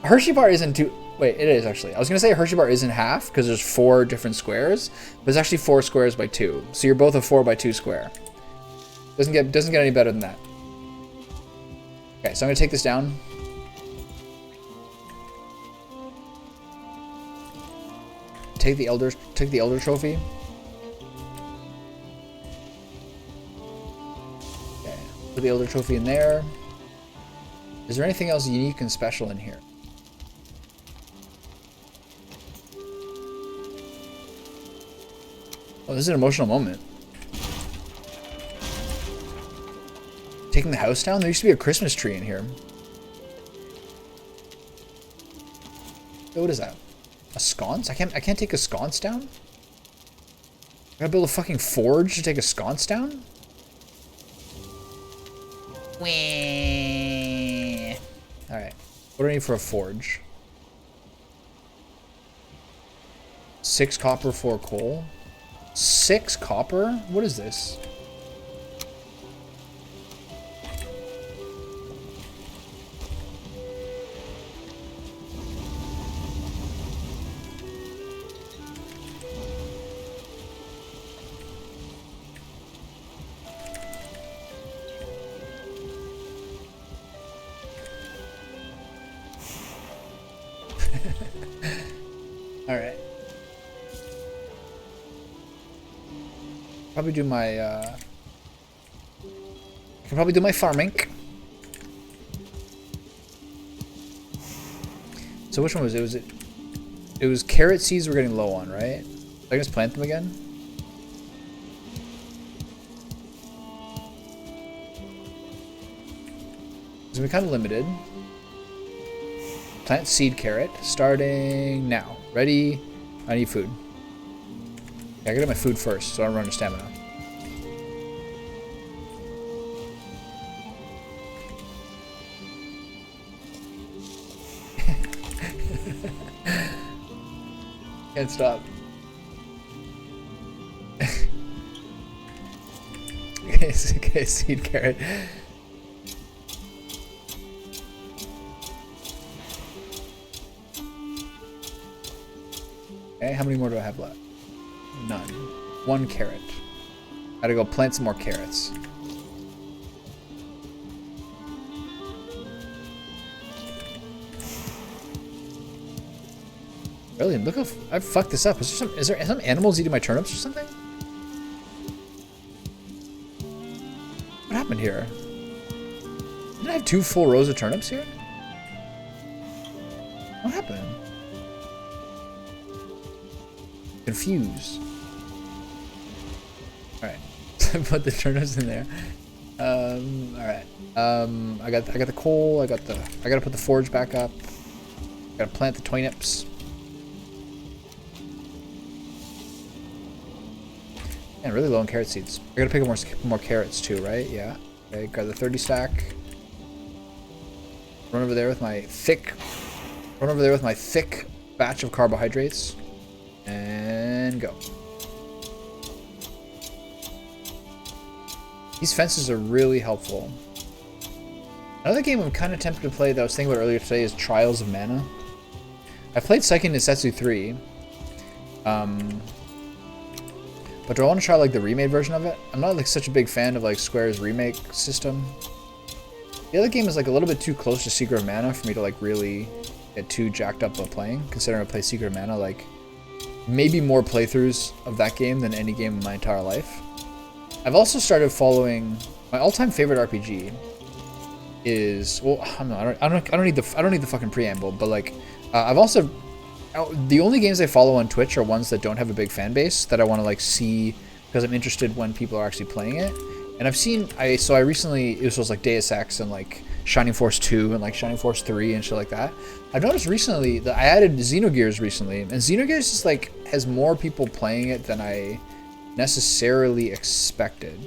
A Hershey bar isn't two... Wait, it is actually. I was gonna say a Hershey bar isn't half because there's 4 different squares, but it's actually 4 squares by 2. So you're both a 4 by 2 square. Doesn't get any better than that. Okay, so I'm gonna take this down. Take the elder trophy. Okay, put the elder trophy in there. Is there anything else unique and special in here? Oh, this is an emotional moment. Taking the house down? There used to be a Christmas tree in here. So what is that? A sconce? I can't take a sconce down? I gotta build a fucking forge to take a sconce down? Alright. What do I need for a forge? 6 copper, 4 coal. 6 copper? What is this? Alright. Probably do my, I can probably do my farming. So which one was it? It was carrot seeds we're getting low on, right? I just plant them again? So we're kind of limited. Plant seed carrot, starting now. Ready? I need food. Okay, I gotta get my food first, so I don't run out of stamina. Can't stop. Okay, seed carrot. Okay, how many more do I have left? None. 1 carrot. Gotta go plant some more carrots. Really? Look how I fucked this up. Is there some animals eating my turnips or something? What happened here? Did I have 2 full rows of turnips here? What happened? Confused. Alright. Put the turnips in there. Alright. I got the coal, I gotta put the forge back up. Gotta plant the turnips. And really low on carrot seeds. I gotta pick up more carrots too, right? Yeah. Okay, got the 30 stack. Run over there with my thick batch of carbohydrates. And go. These fences are really helpful. Another game I'm kind of tempted to play that I was thinking about earlier today is Trials of Mana. I've played Seiken Densetsu 3. But do I want to try like the remade version of it? I'm not like such a big fan of like Square's remake system. The other game is like a little bit too close to Secret of Mana for me to like really get too jacked up about playing, considering I play Secret of Mana like maybe more playthroughs of that game than any game in my entire life. I've also started following my all-time favorite RPG is, well, I don't need the fucking preamble, but like I've also, the only games I follow on Twitch are ones that don't have a big fan base that I want to like see because I'm interested when people are actually playing it. And I've seen, so I recently, it was like Deus Ex and like Shining Force 2 and like Shining Force 3 and shit like that. I've noticed recently that I added Xenogears recently, and Xenogears just like has more people playing it than I necessarily expected.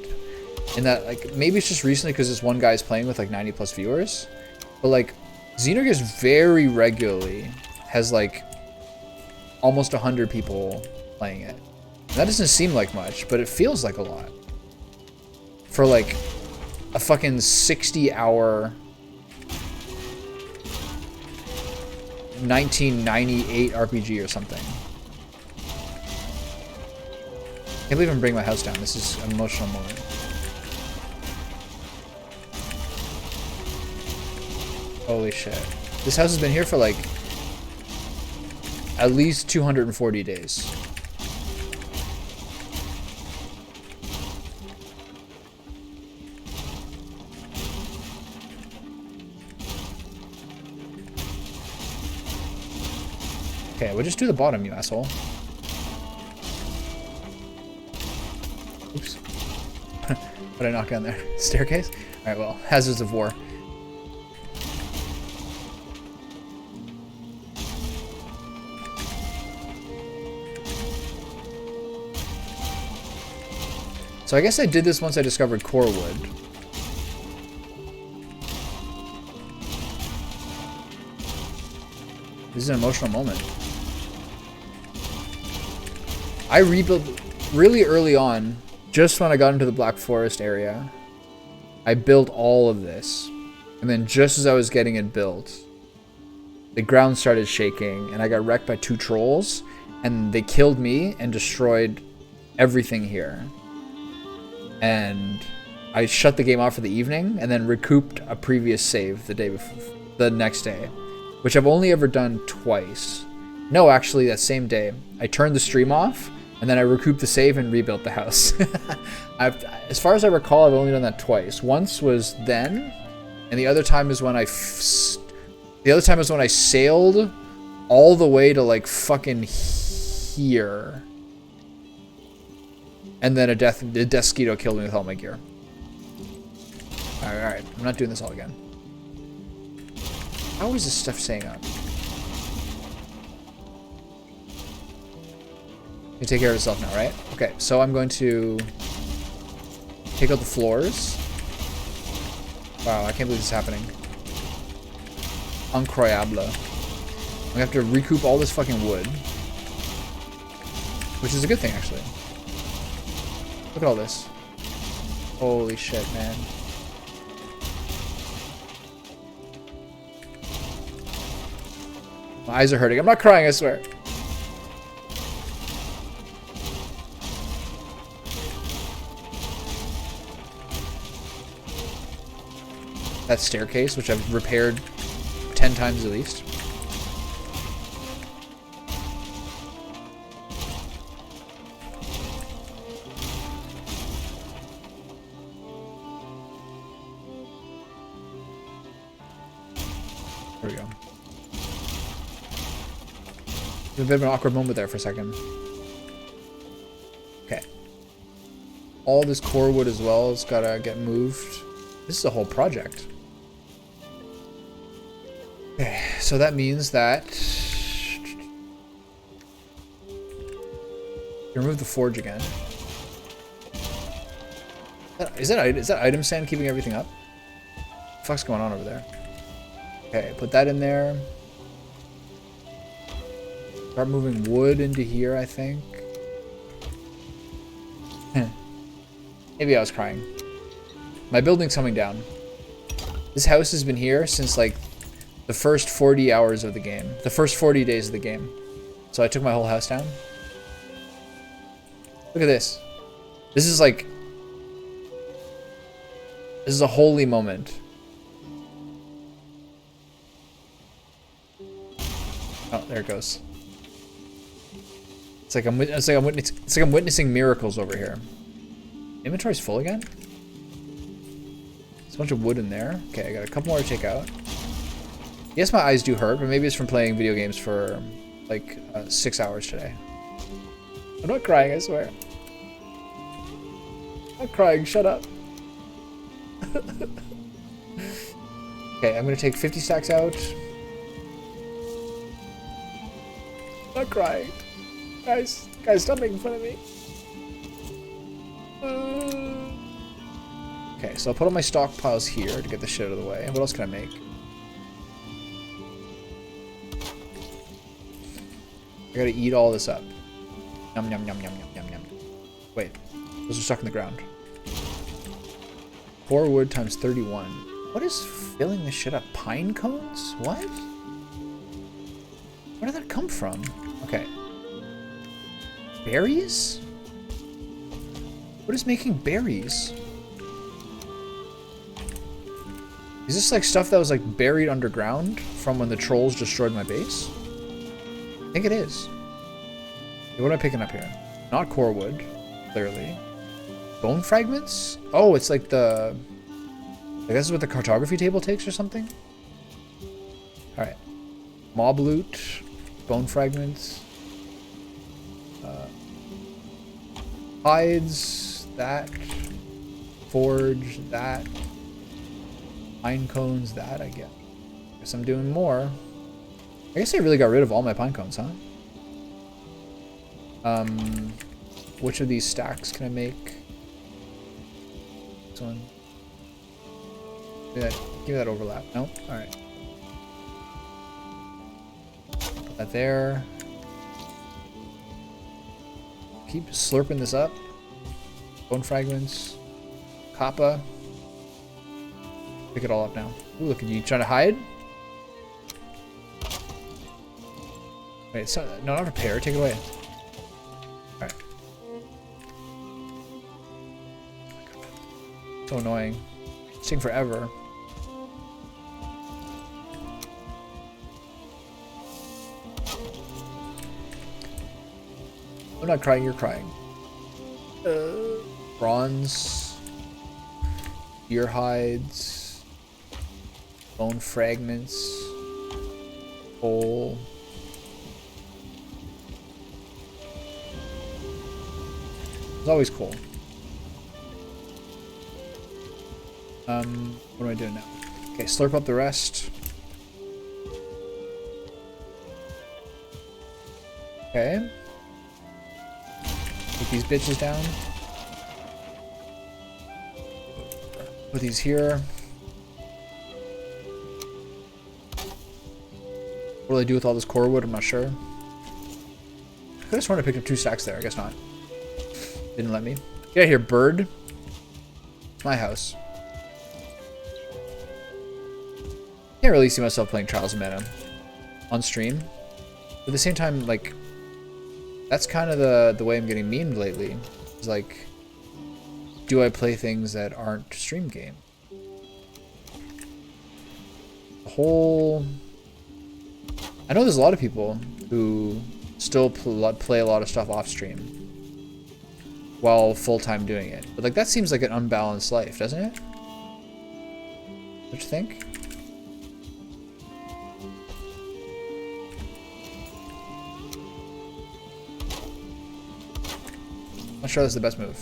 And that like maybe it's just recently because this one guy's playing with like 90 plus viewers, but like Xenogears very regularly has like almost 100 people playing it. And that doesn't seem like much, but it feels like a lot for like a fucking 60-hour 1998 RPG or something. I can't believe I'm bringing my house down. This is an emotional moment. Holy shit. This house has been here for like at least 240 days. Okay, we'll just do the bottom, you asshole. What did I knock down there? Staircase? Alright, well, hazards of war. So I guess I did this once I discovered core wood. This is an emotional moment. I rebuilt really early on, just when I got into the Black Forest area. I built all of this. And then just as I was getting it built, the ground started shaking and I got wrecked by 2 trolls and they killed me and destroyed everything here. And I shut the game off for the evening and then recouped a previous save the day before, the next day, which I've only ever done twice. No, actually, that same day, I turned the stream off and then I recouped the save and rebuilt the house. As far as I recall, I've only done that twice. Once was then, and the other time is when I sailed all the way to like fucking here. And then a Deathsquito killed me with all my gear. Alright. I'm not doing this all again. How is this stuff staying up? You take care of yourself now, right? Okay, so I'm going to take out the floors. Wow, I can't believe this is happening. Incroyable. I'm gonna have to recoup all this fucking wood. Which is a good thing, actually. Look at all this. Holy shit, man. My eyes are hurting. I'm not crying, I swear. That staircase, which I've repaired 10 times at least. There we go. There's a bit of an awkward moment there for a second. Okay. All this core wood as well has gotta get moved. This is a whole project. Okay, so that means that remove the forge again. Is that item sand keeping everything up? What the fuck's going on over there? Okay, put that in there. Start moving wood into here, I think. Maybe I was crying. My building's coming down. This house has been here since like the first 40 hours of the game. The first 40 days of the game. So I took my whole house down. Look at this. This is like... This is a holy moment. Oh, there it goes. It's like I'm witnessing miracles over here. Inventory's full again? There's a bunch of wood in there. Okay, I got a couple more to take out. Yes, my eyes do hurt, but maybe it's from playing video games for like 6 hours today. I'm not crying, I swear. I'm not crying, shut up. Okay, I'm gonna take 50 stacks out. I'm not crying. Guys, stop making fun of me. Okay, so I'll put all my stockpiles here to get the shit out of the way. What else can I make? I gotta eat all this up. Yum, yum, yum, yum, yum, yum, yum. Wait, those are stuck in the ground. 4 wood times 31. What is filling this shit up? Pine cones? What? Where did that come from? Okay. Berries? What is making berries? Is this like stuff that was like buried underground from when the trolls destroyed my base? I think it is. Okay, what am I picking up here? Not core wood, clearly. Bone fragments? Oh, it's like the... I guess is what the cartography table takes or something? Alright. Mob loot. Bone fragments. Hides. That. forge, that. Pine cones, that, I guess. Guess I'm doing more. I guess I really got rid of all my pine cones, huh? Which of these stacks can I make? This one. Give me that overlap. No? Alright. Put that there. Keep slurping this up. Bone fragments. Kappa. Pick it all up now. Ooh, look at you trying to hide? Wait, it's not, no, not repair. Take it away. Alright. So annoying. It's taking forever. I'm not crying, you're crying. Bronze. Deer hides. Bone fragments. Coal. It's always coal. What am I doing now? Okay, slurp up the rest. Okay. Put these bitches down. Put these here. What do I do with all this core wood? I'm not sure. I could have sworn I picked up 2 stacks there. I guess not. Didn't let me. Get out of here, bird. It's my house. Can't really see myself playing Trials of Mana on stream. But at the same time, like, that's kind of the way I'm getting memed lately. It's like, do I play things that aren't stream game? The whole... I know there's a lot of people who still play a lot of stuff off stream while full-time doing it. But like that seems like an unbalanced life, doesn't it? What you think? I'm not sure that's the best move.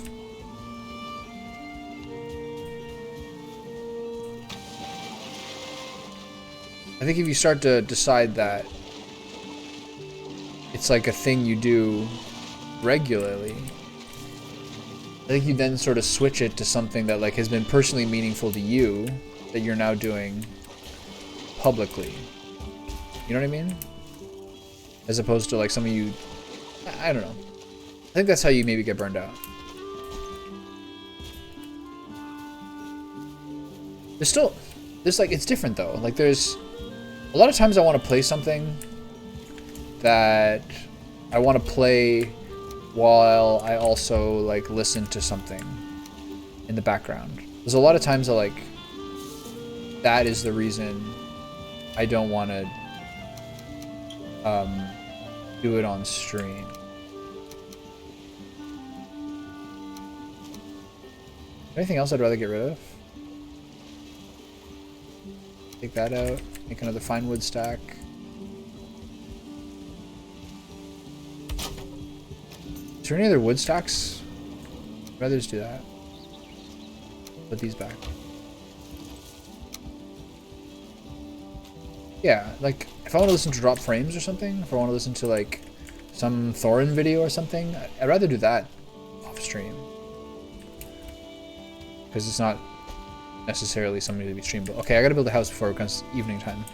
I think if you start to decide that it's like a thing you do regularly, I think you then sort of switch it to something that like has been personally meaningful to you that you're now doing publicly. You know what I mean? As opposed to like something you, I don't know. I think that's how you maybe get burned out. There's like, it's different though. Like there's, a lot of times I want to play something that I want to play while I also like listen to something in the background. There's a lot of times that like, that is the reason I don't want to do it on stream. Anything else I'd rather get rid of? Take that out. Make another fine wood stack. Is there any other wood stacks? I'd rather just do that. Put these back. Yeah, like if I want to listen to drop frames or something, if I want to listen to like some Thorin video or something, I'd rather do that off stream. Because it's not necessarily something to be streamed. But okay, I gotta build a house before it becomes evening time.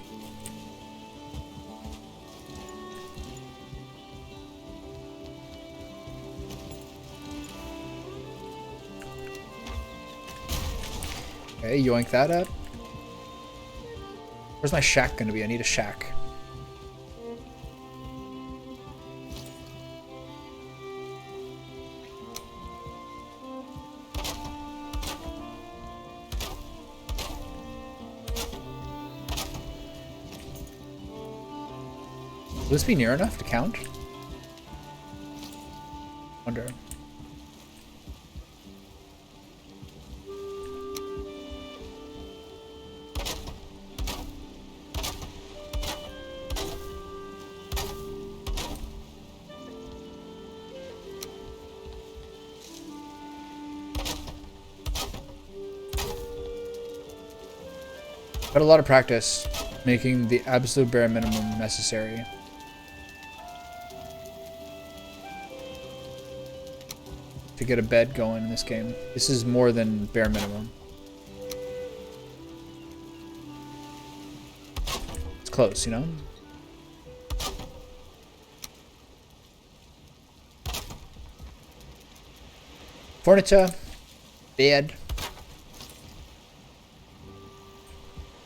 Okay, yoink that up. Where's my shack gonna be? I need a shack. Will this be near enough to count? Wonder. Got a lot of practice making the absolute bare minimum necessary. To get a bed going in this game. This is more than bare minimum. It's close, you know? Furniture. Bed.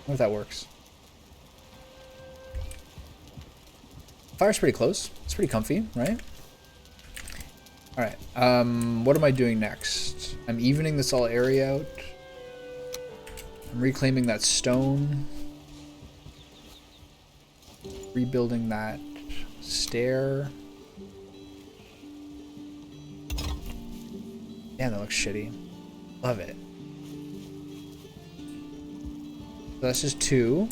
I wonder if that works. Fire's pretty close. It's pretty comfy, right? Alright, what am I doing next? I'm evening this all area out. I'm reclaiming that stone. Rebuilding that stair. Damn, that looks shitty. Love it. So that's just 2.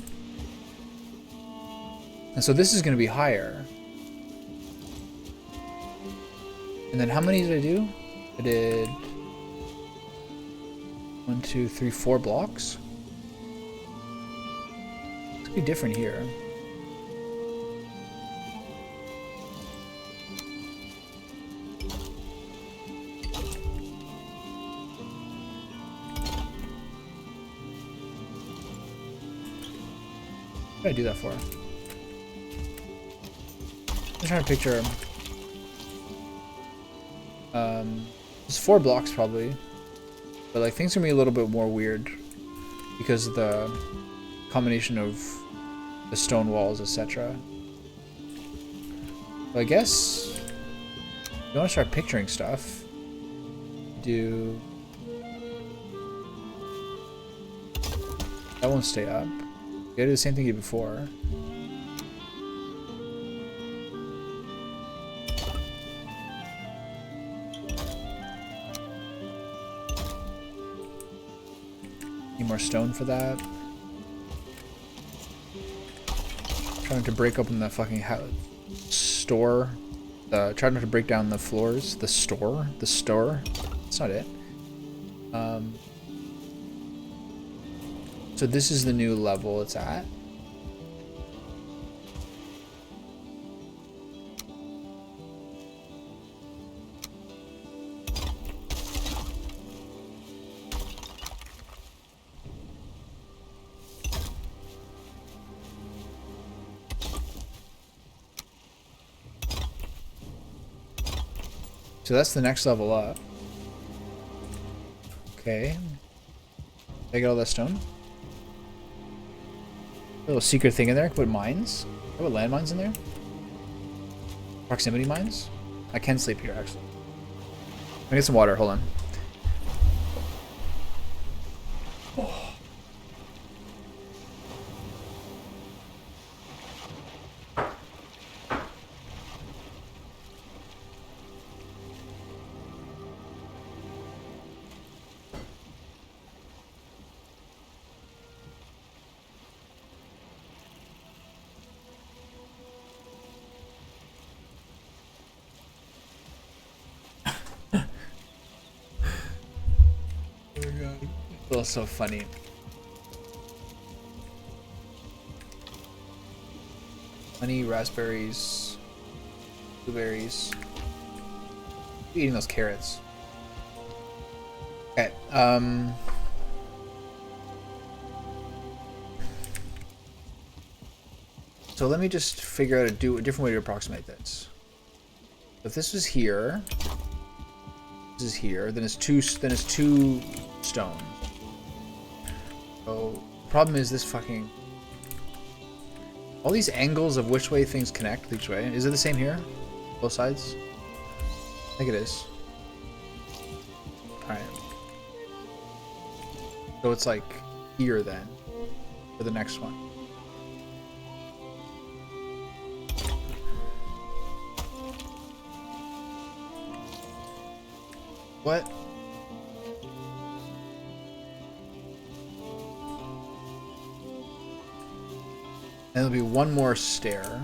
And so this is going to be higher. And then how many did I do? I did 1, 2, 3, 4 blocks. It's gonna be different here. What did I do that for? I'm trying to picture. It's 4 blocks probably, but like things are gonna be a little bit more weird because of the combination of the stone walls, etc. But I guess if you want to start picturing stuff, do that won't stay up. You gotta do the same thing you did before. Need more stone for that. Trying to break open the fucking store. Trying not to break down the floors. The store. That's not it. So this is the new level it's at. So that's the next level up. Okay. Did I get all that stone? A little secret thing in there. Put mines. Put landmines in there. Proximity mines. I can sleep here actually. Let me get some water. Hold on. It was so funny. Honey, raspberries, blueberries. Eating those carrots. Okay. So let me just figure out a different way to approximate this. If this was here, this is here, then it's two stones. So problem is this fucking all these angles of which way things connect each way. Is it the same here? Both sides? I think it is. Alright. So it's like here then for the next one. What? And there'll be one more stair.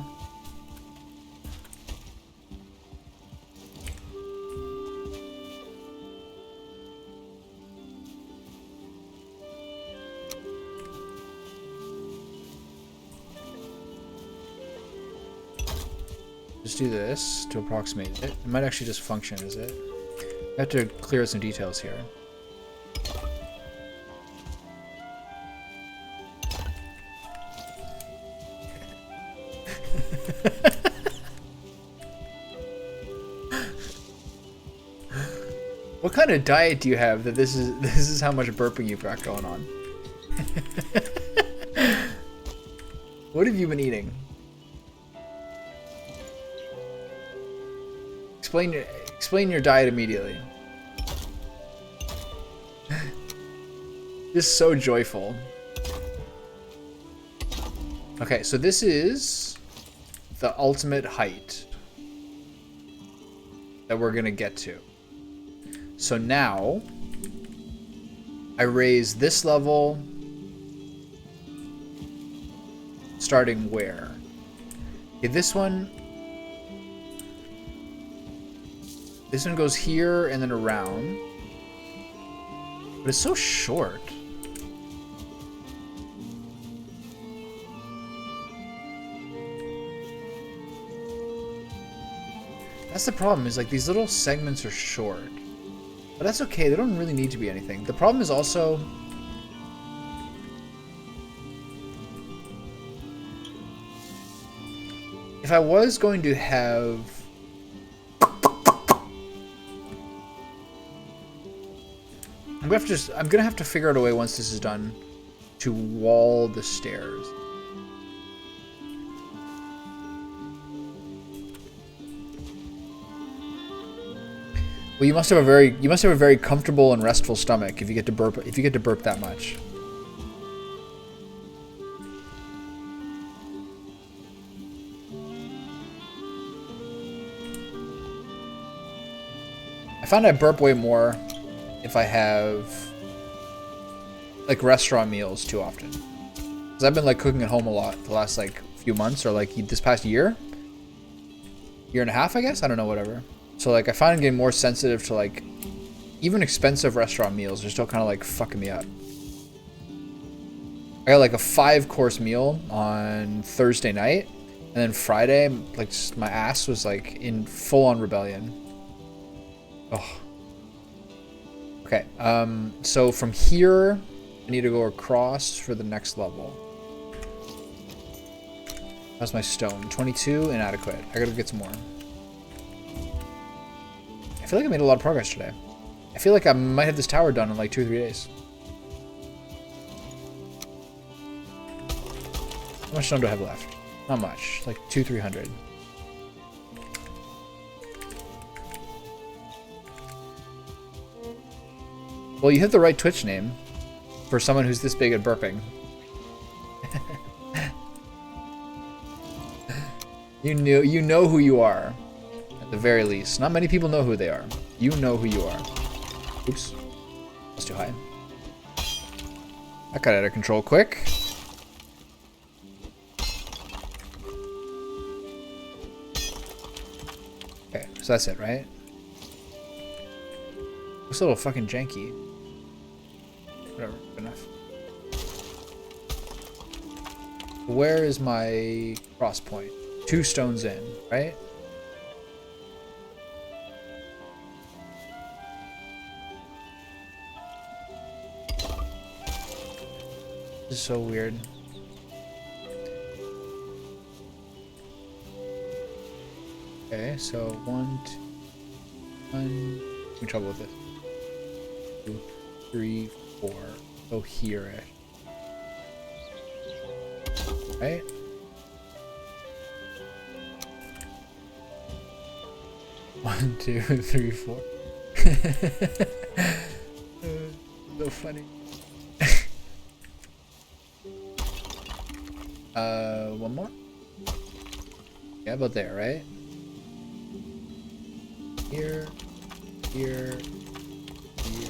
Just do this to approximate it. It might actually just function, is it? I have to clear some details here. What kind of diet do you have that this is how much burping you've got going on? What have you been eating? Explain your diet immediately. Just so joyful. Okay, so this is the ultimate height that we're gonna get to. So now I raise this level starting where? Okay, this one goes here and then around. But it's so short. That's the problem, is like these little segments are short. But that's okay, they don't really need to be anything. The problem is also if I was going to have I'm gonna have to figure out a way once this is done to wall the stairs. Well, you must have a very comfortable and restful stomach if you get to burp that much. I find I burp way more if I have like restaurant meals too often. Because I've been like cooking at home a lot the last like few months, or like this past year and a half, I guess. I don't know, whatever. So like I find I'm getting more sensitive to like even expensive restaurant meals are still kind of like fucking me up. I got like a 5-course meal on Thursday night, and then Friday, like just my ass was like in full-on rebellion. Oh. Okay, so from here, I need to go across for the next level. That's my stone. 22, inadequate. I gotta get some more. I feel like I made a lot of progress today. I feel like I might have this tower done in like 2 or 3 days. How much stone do I have left? Not much. Like 200-300. Well, you have the right Twitch name for someone who's this big at burping. You know who you are, at the very least. Not many people know who they are. You know who you are. Oops, that's too high. That got out of control quick. Okay, so that's it, right? Looks a little fucking janky. Whatever, good enough. Where is my cross point? 2 stones in, right? This is so weird. Okay, so 1, 2, 1. I'm in trouble with this. 2, 3, 4. Go here-ish. Right? One, 2, 3, 4. So funny. One more? Yeah, about there, right? Here, here, here.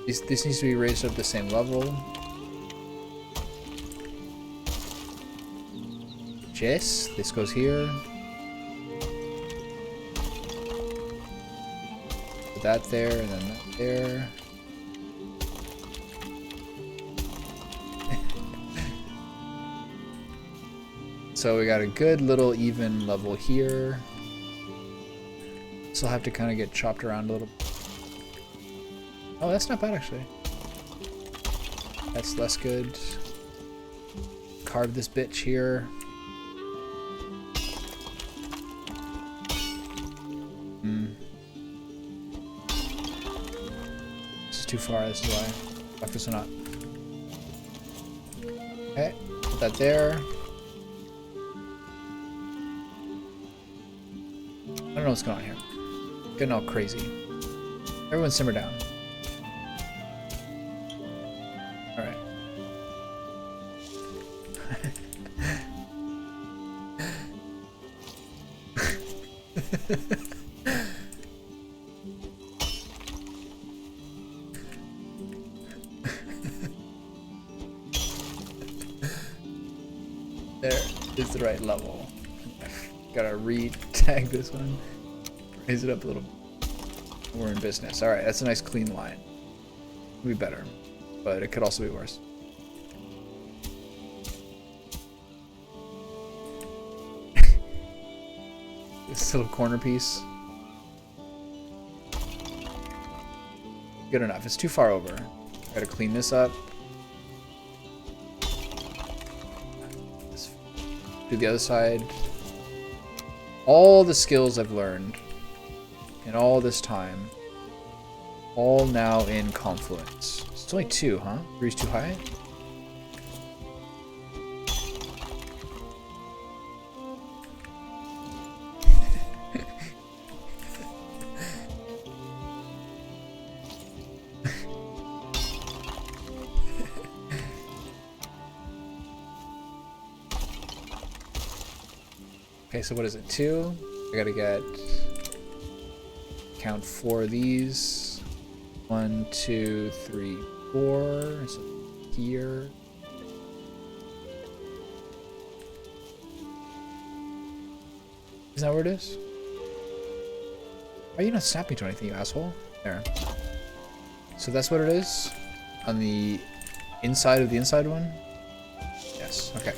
This needs to be raised up the same level. Yes, this goes here. Put that there, and then that there. So we got a good little even level here. Still have to kind of get chopped around a little. Oh, that's not bad actually. That's less good. Carve this bitch here. This is too far, this is why. Fuck this one up. Okay, put that there. I don't know what's going on here. Getting all crazy. Everyone simmer down. Alright. There is the right level. Gotta re-tag this one. Raise it up a little. We're in business. Alright, that's a nice clean line. It'll be better. But it could also be worse. This little corner piece. Good enough. It's too far over. Gotta clean this up. Let's do the other side. All the skills I've learned in all this time, all now in confluence. It's only 2, huh? 3's too high? Okay, so what is it? 2? I gotta get count 4 of these. 1, 2, 3, 4. So here. Is that where it is? Why are you not snapping to anything, you asshole? There. So that's what it is? On the inside of the inside one? Yes, okay.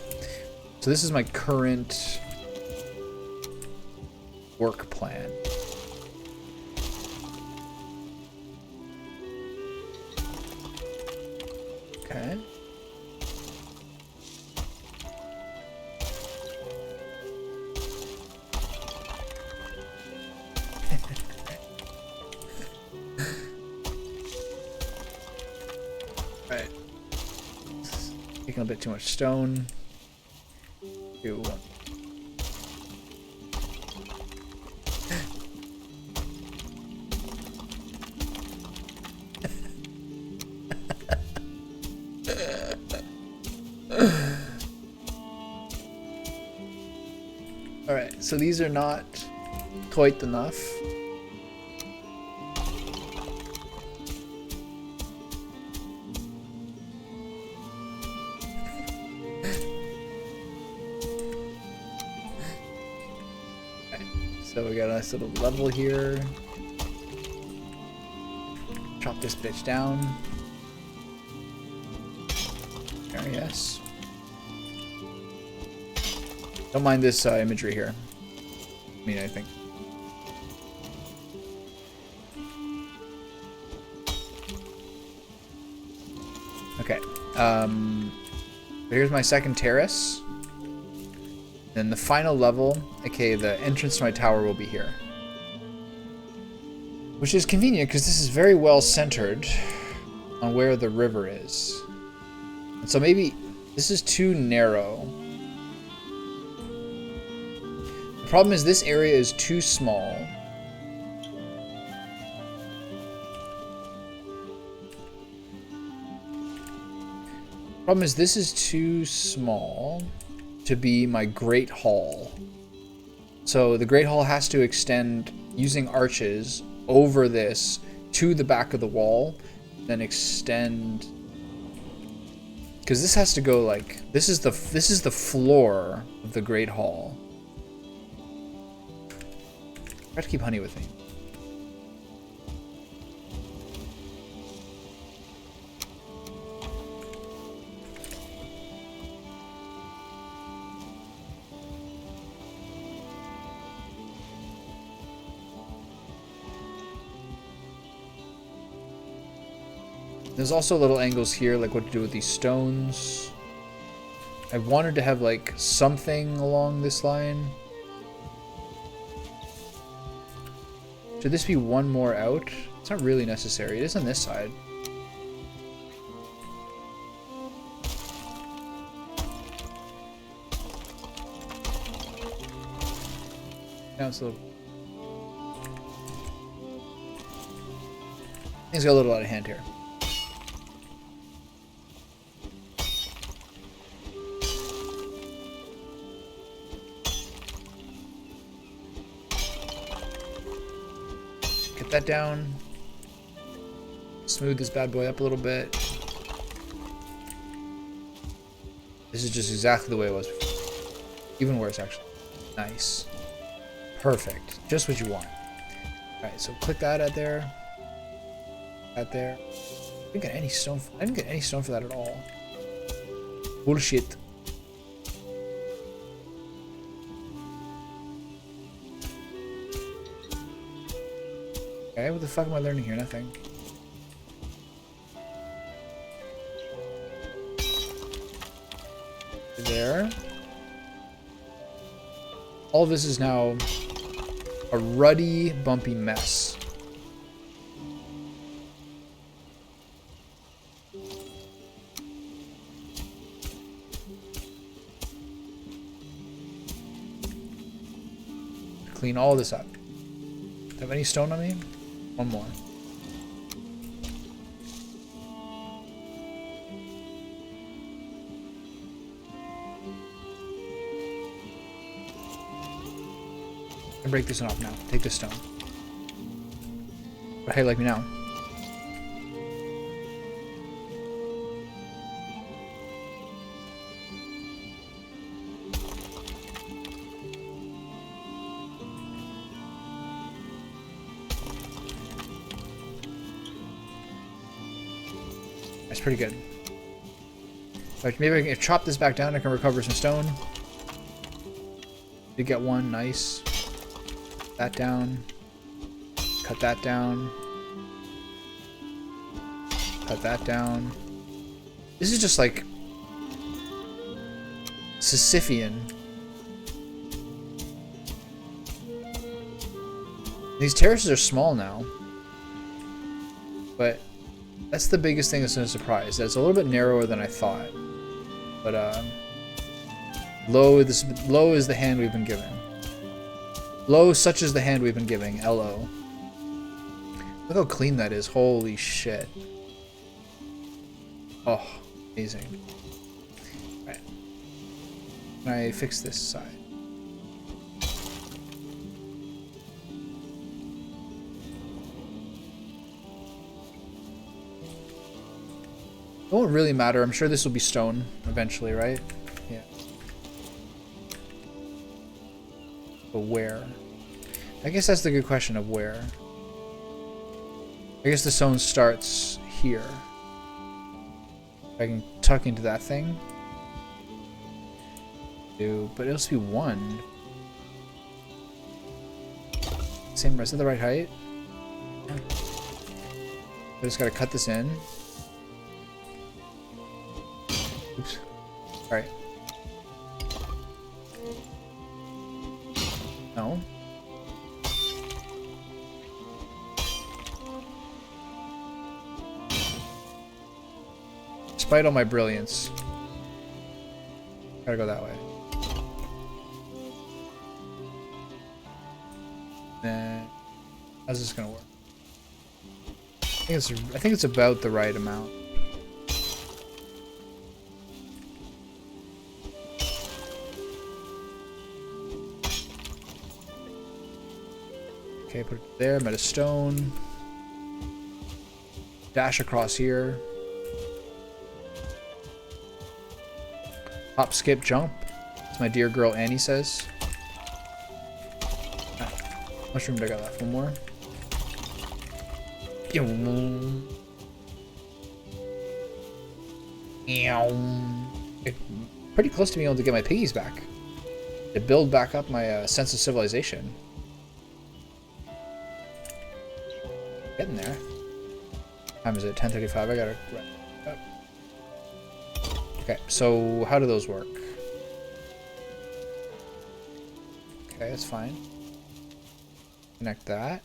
So this is my current work plan. Okay. Right. Taking a bit too much stone. 2, 1. Alright, so these are not quite enough. Okay, so we got a nice little level here. Chop this bitch down. There, yes. Don't mind this imagery here. I mean, I think. Okay. Here's my second terrace. Then the final level, okay, the entrance to my tower will be here. Which is convenient because this is very well centered on where the river is. And so maybe this is too narrow. Problem is this area is too small. Problem is this is too small to be my Great Hall. So the Great Hall has to extend using arches over this to the back of the wall, then extend, because this has to go like this is the floor of the Great Hall. Try to keep honey with me. There's also little angles here, like what to do with these stones. I wanted to have like something along this line. Should this be one more out? It's not really necessary. It is on this side. Now it's a little... Things got a little out of hand here. Get that down. Smooth this bad boy up a little bit. This is just exactly the way it was before. Even worse, actually. Nice. Perfect. Just what you want. Alright, so click that at there. That there. I didn't get any stone. I didn't get any stone for that at all. Bullshit. Okay, what the fuck am I learning here? Nothing. There. All of this is now a ruddy, bumpy mess. Clean all this up. Do I have any stone on me? One more. I break this one off now. Take this stone. But how you like me now? That's pretty good. Like maybe I can chop this back down. I can recover some stone. Did get one. Nice. That down. Cut that down. Cut that down. This is just like Sisyphean. These terraces are small now, but that's the biggest thing that's a surprise. That it's a little bit narrower than I thought. But low is the hand we've been given. Low, such is the hand we've been giving. LO. Look how clean that is. Holy shit. Oh, amazing. Alright. Can I fix this side? It won't really matter. I'm sure this will be stone eventually, right? Yeah. But where? I guess that's the good question of where. I guess the stone starts here. I can tuck into that thing. But it'll just be one. Same, is that the right height? I just gotta cut this in. Oops. Alright. No. Despite all my brilliance. Gotta go that way. Then how's this gonna work? I think it's about the right amount. Okay, put it there. I'm at a stone. Dash across here. Hop, skip, jump. As my dear girl Annie says. Ah, mushroom dig I left. One more. Pretty close to being able to get my piggies back. To build back up my sense of civilization. Getting there. Time is it? 10:35. I gotta. Okay, so how do those work? Okay, that's fine. Connect that.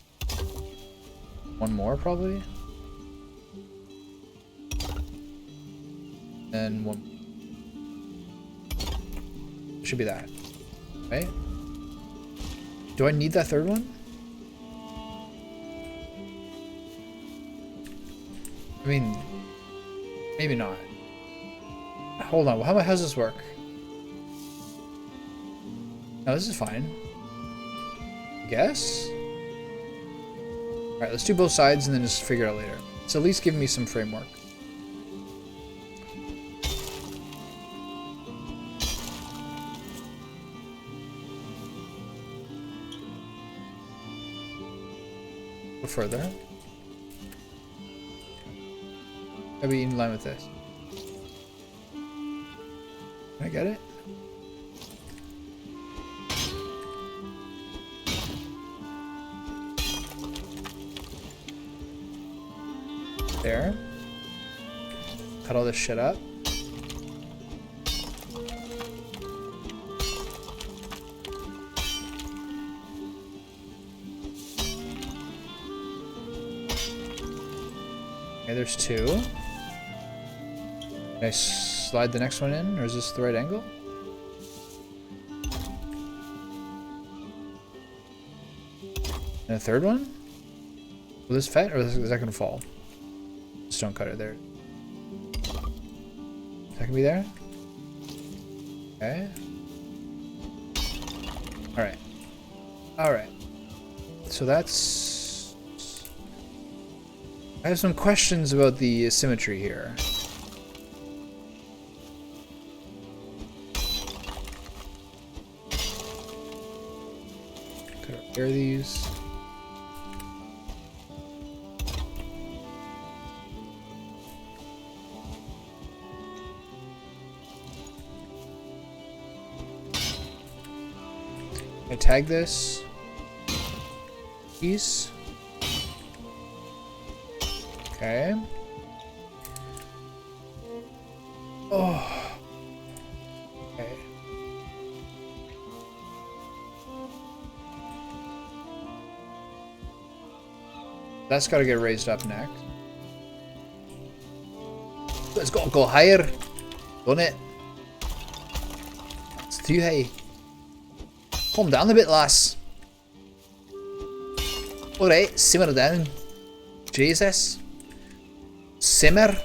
One more probably. Then one. Should be that, right? Do I need that third one? I mean, maybe not. Hold on, how does this work? No, this is fine. I guess? Alright, let's do both sides and then just figure it out later. So at least give me some framework. Go further. Gotta be in line with this. Can I get it? There. Cut all this shit up. Okay, there's two. Can I slide the next one in, or is this the right angle? And a third one? Will this fit, or is that gonna fall? Just don't cut it there. That can be there? Okay. Alright. Alright. So that's... I have some questions about the symmetry here. Could I repair these? I tag this piece. Okay. Oh. Okay. That's got to get raised up next. It's got to go higher, don't it? It's too high. Calm down a bit, lass. Alright, simmer down. Jesus. Simmer.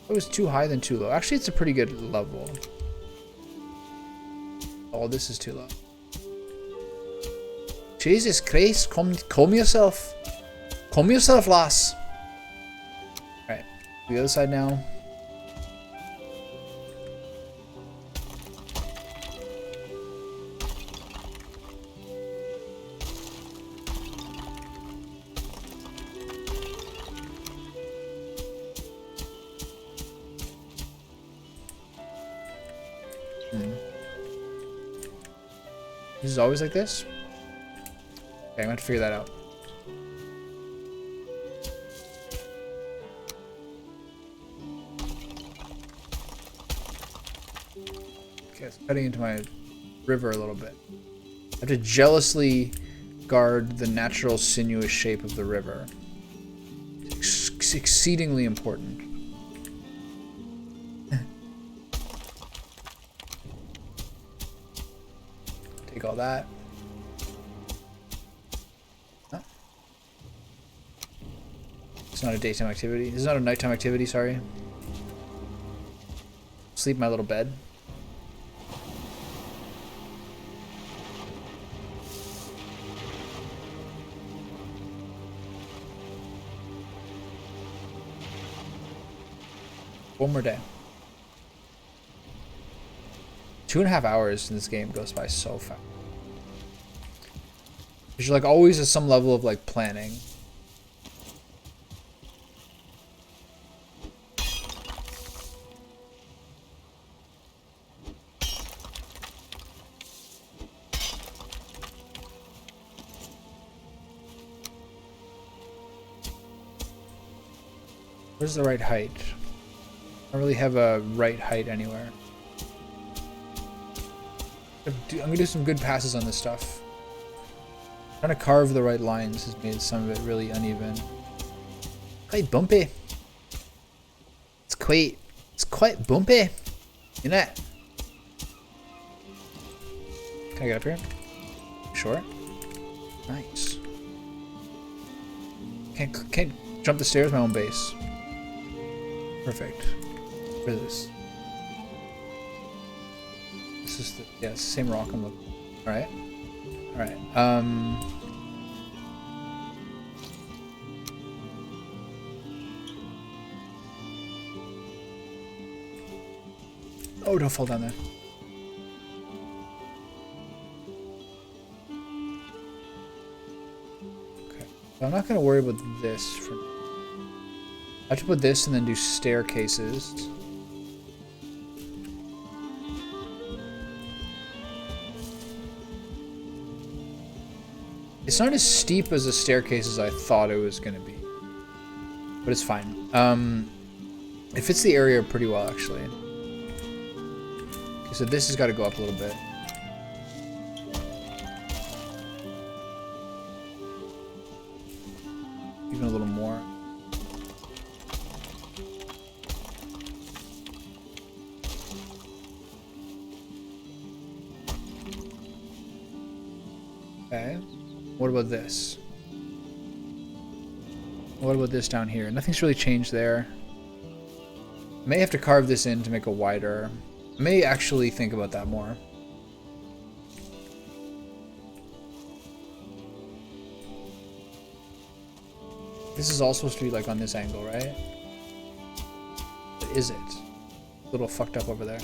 It was too high than too low. Actually, it's a pretty good level. Oh, this is too low. Jesus Christ, calm yourself. Calm yourself, lass. Alright, the other side now. This is always like this? Okay, I'm gonna have to figure that out. Okay, it's cutting into my river a little bit. I have to jealously guard the natural sinuous shape of the river. It's exceedingly important. Take all that. Oh. It's not a daytime activity. This is not a nighttime activity, sorry. Sleep in my little bed. One more day. 2.5 hours in this game goes by so fast. You're like always at some level of like planning. Where's the right height? I don't really have a right height anywhere. I'm gonna do some good passes on this stuff. Trying to carve the right lines has made some of it really uneven. Quite bumpy. It's quite bumpy. You know. Can I get up here? Sure. Nice. Can't jump the stairs, my own base. Perfect. What is this? This is the, yeah, it's the same rock I'm looking for. Alright. Alright. Oh, don't fall down there. Okay. So I'm not gonna worry about this for now. I have to put this and then do staircases. It's not as steep as the staircase as I thought it was gonna be, but it's fine. It fits the area pretty well, actually. Okay, so this has got to go up a little bit. Even a little more. Okay. What about this? What about this down here? Nothing's really changed there. May have to carve this in to make it wider. I may actually think about that more. This is all supposed to be like on this angle, right? But is it? A little fucked up over there.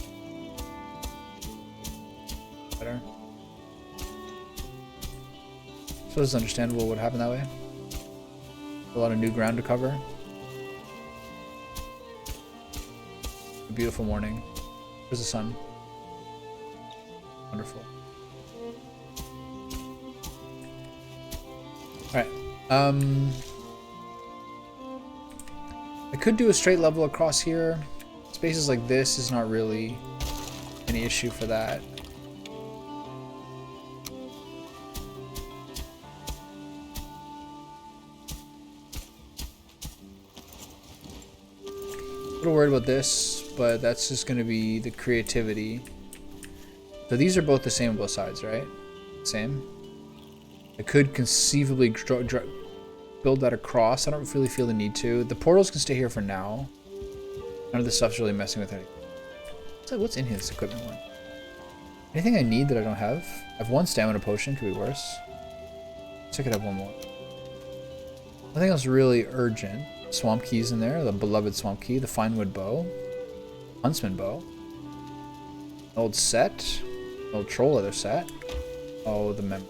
Better. So it's understandable what happened that way. A lot of new ground to cover. A beautiful morning. There's the sun. Wonderful. Alright. I could do a straight level across here. Spaces like this is not really any issue for that. A little worried about this, but that's just going to be the creativity. So these are both the same on both sides, right? Same. I could conceivably build that across. I don't really feel the need to. The portals can stay here for now. None of this stuff's really messing with it. So what's in here, this equipment one? Anything I need that I don't have? I have one stamina potion, could be worse. So I could have one more. Nothing else really urgent. Swamp keys in there, the beloved swamp key, the finewood bow, huntsman bow, old set, old troll leather set. Oh, the mem.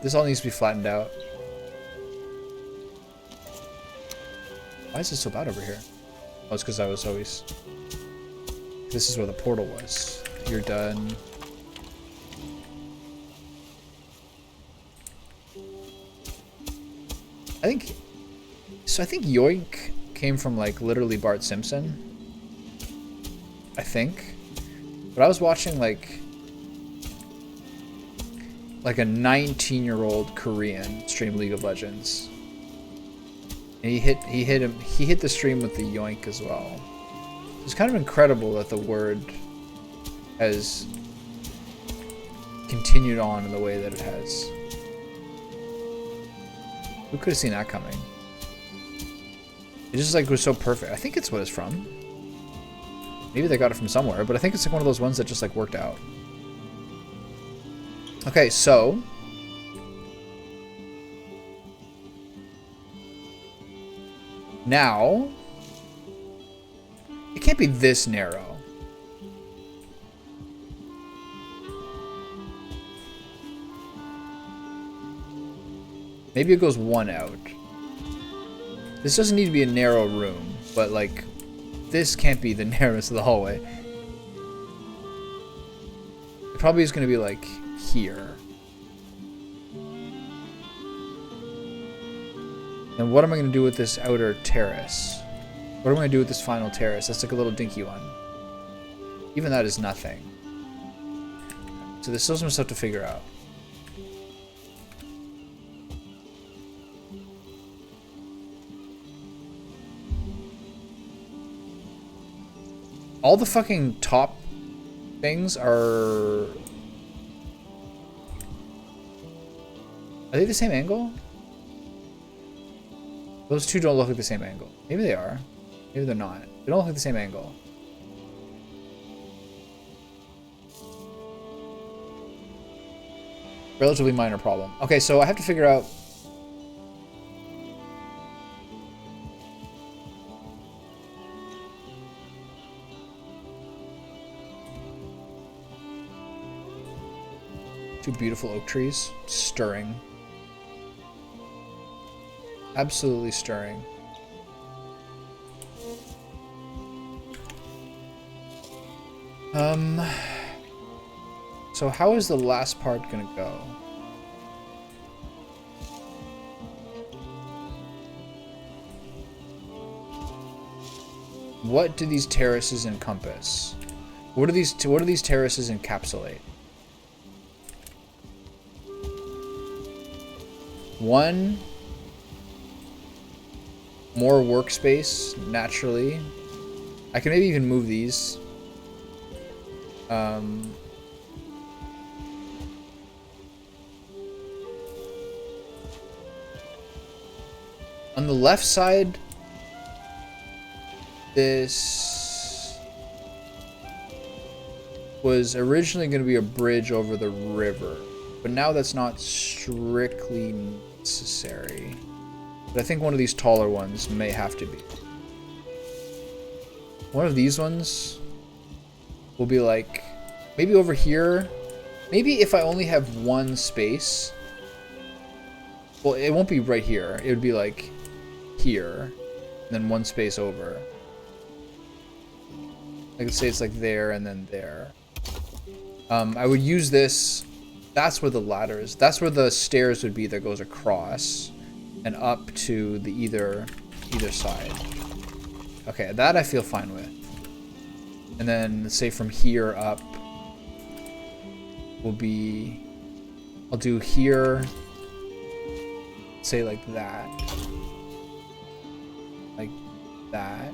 This all needs to be flattened out. Why is it so bad over here? Oh, it's because I was always. This is where the portal was. You're done. I think Yoink came from like literally Bart Simpson. I think. But I was watching like a 19-year-old Korean stream League of Legends. And he hit the stream with the Yoink as well. It's kind of incredible that the word has continued on in the way that it has. Who could have seen that coming? It just like was so perfect. I think it's what it's from. Maybe they got it from somewhere, but I think it's like one of those ones that just like worked out. Okay, so now it can't be this narrow. Maybe it goes one out. This doesn't need to be a narrow room, but like, this can't be the narrowest of the hallway. It probably is going to be like here. Then what am I going to do with this outer terrace? What am I going to do with this final terrace? That's like a little dinky one. Even that is nothing. So there's still some stuff to figure out. All the fucking top things are... Are they the same angle? Those two don't look like the same angle. Maybe they are. Maybe they're not. They don't look like the same angle. Relatively minor problem. Okay, so I have to figure out... Two beautiful oak trees. Stirring. Absolutely stirring. So how is the last part gonna go? What do these terraces encompass? What do these terraces encapsulate? One, more workspace, naturally. I can maybe even move these. On the left side, this was originally going to be a bridge over the river, but now that's not strictly necessary. But I think one of these taller ones may have to be. One of these ones will be like, maybe over here. Maybe if I only have one space. Well, it won't be right here. It would be like here, and then one space over. I could say it's like there and then there. I would use this. That's where the ladder is. That's where the stairs would be that goes across and up to the either side. Okay, that I feel fine with. And then say from here up will be, I'll do here, say like that. Like that.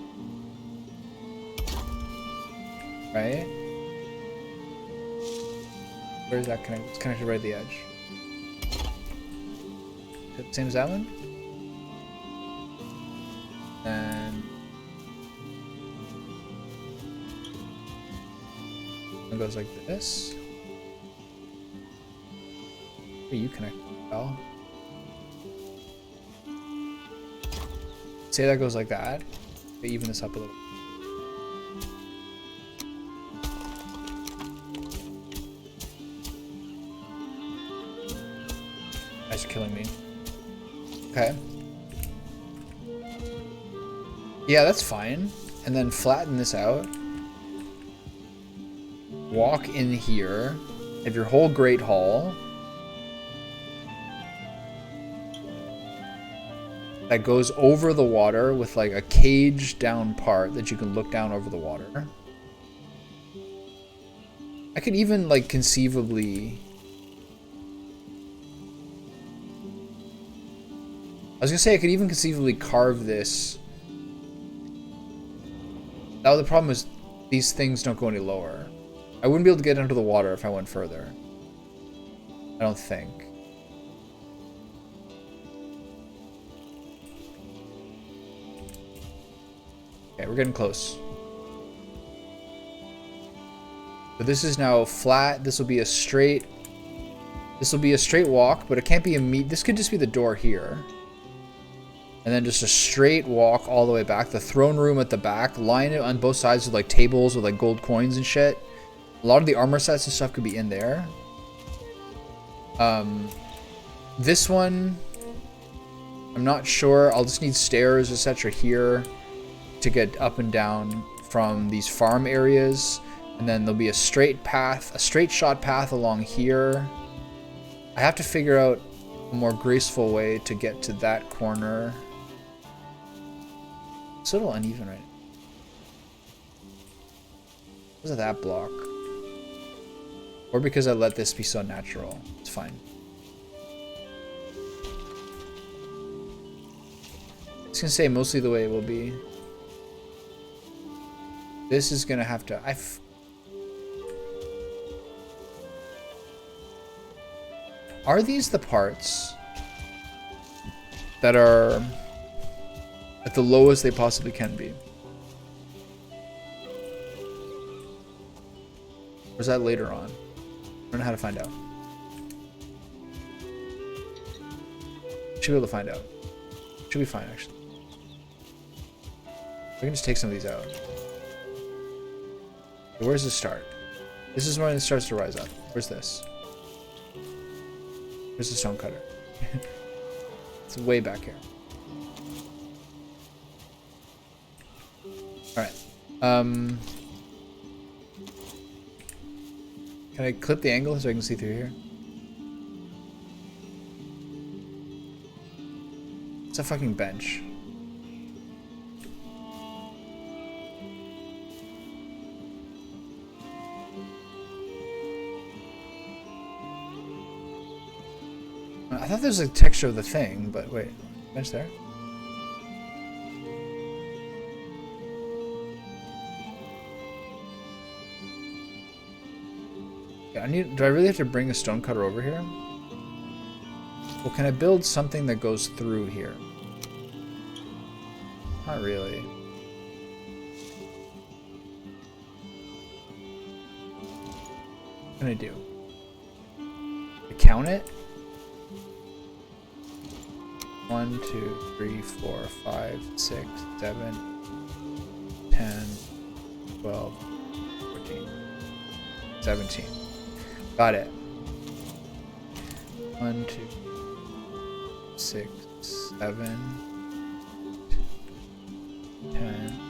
Right? Where is that connected? It's connected right at the edge. Is it the same as that one? And it goes like this. Where you connect well. Say that goes like that. Even this up a little. Guys are killing me. Okay. Yeah, that's fine. And then flatten this out. Walk in here. Have your whole great hall. That goes over the water with like a cage down part that you can look down over the water. I could even like conceivably... I was gonna say I could even conceivably carve this. Now the problem is these things don't go any lower. I wouldn't be able to get under the water if I went further. I don't think. Okay, we're getting close. So this is now flat. This will be a straight. This will be a straight walk, but it can't be a meet. This could just be the door here. And then just a straight walk all the way back. The throne room at the back. Line it on both sides with like tables with like gold coins and shit. A lot of the armor sets and stuff could be in there. This one, I'm not sure. I'll just need stairs, etc. here to get up and down from these farm areas. And then there'll be a straight path, a straight shot path along here. I have to figure out a more graceful way to get to that corner. It's a little uneven right now. Because of that block. Or because I let this be so natural. It's fine. I was gonna say mostly the way it will be. This is gonna have to... Are these the parts that are at the lowest they possibly can be? Or is that later on? I don't know how to find out. Should be able to find out. Should be fine, actually. I can just take some of these out. Okay, where's the start? This is when it starts to rise up. Where's this? Where's the stone cutter? It's way back here. Alright. Can I clip the angle so I can see through here? It's a fucking bench. I thought there was a texture of the thing, but wait, bench there? Yeah, do I really have to bring a stone cutter over here? Well, can I build something that goes through here? Not really. What can I do? I count it? 1, 2, 3, 4, 5, 6, 7, 10, 12, 14, 17. Got it. 1, 2, 6, 7, 10.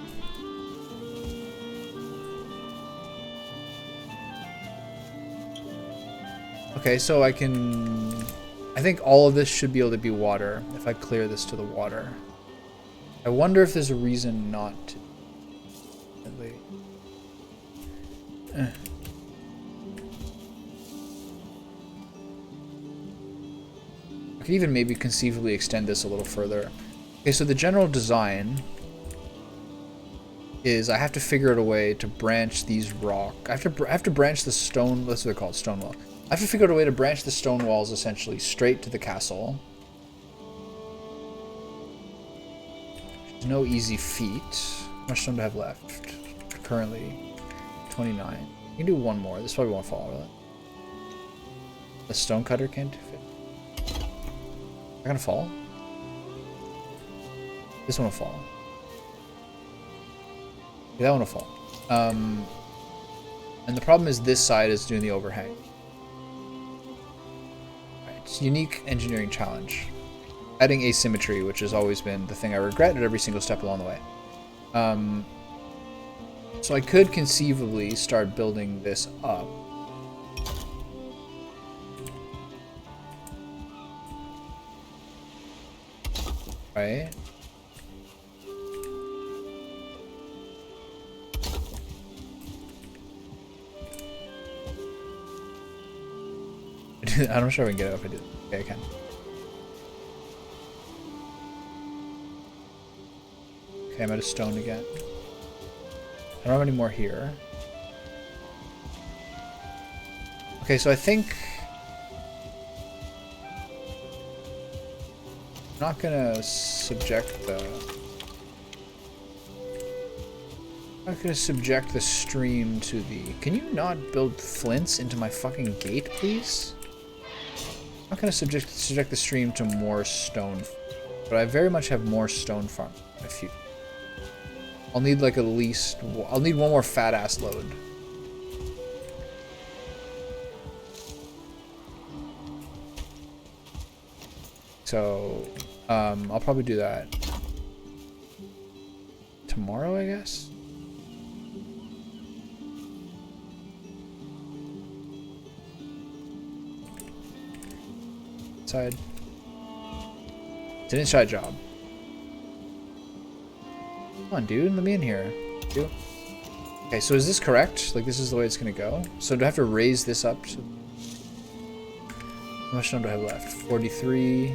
Okay, so I think all of this should be able to be water if I clear this to the water. I wonder if there's a reason not to. I could even maybe conceivably extend this a little further. Okay, so the general design is I have to figure out a way to branch these rock. I have to branch the stone. What's it called? Stone wall. I have to figure out a way to branch the stone walls essentially straight to the castle. There's no easy feat. How much stone do I have left? Currently, 29. You can do one more. This probably won't fall, will it? The stone cutter can't fit. They're gonna fall. This one will fall. Yeah, that one will fall. And the problem is this side is doing the overhang. Right, it's a unique engineering challenge. Adding asymmetry, which has always been the thing I regret at every single step along the way. So I could conceivably start building this up. Right? I'm not sure if I can get it if I do. Okay, I can. Okay, I'm out of stone again. I don't have any more here. Okay, so I think I'm not gonna subject the stream to the... Can you not build flints into my fucking gate, please? I'm not gonna subject the stream to more stone, but I very much have more stone farm. I'll need like I'll need one more fat ass load. So, I'll probably do that tomorrow, I guess. Inside. It's an inside job. Come on, dude. Let me in here. Dude. Okay, so is this correct? Like, this is the way it's gonna go? So do I have to raise this up? How much time do I have left? 43.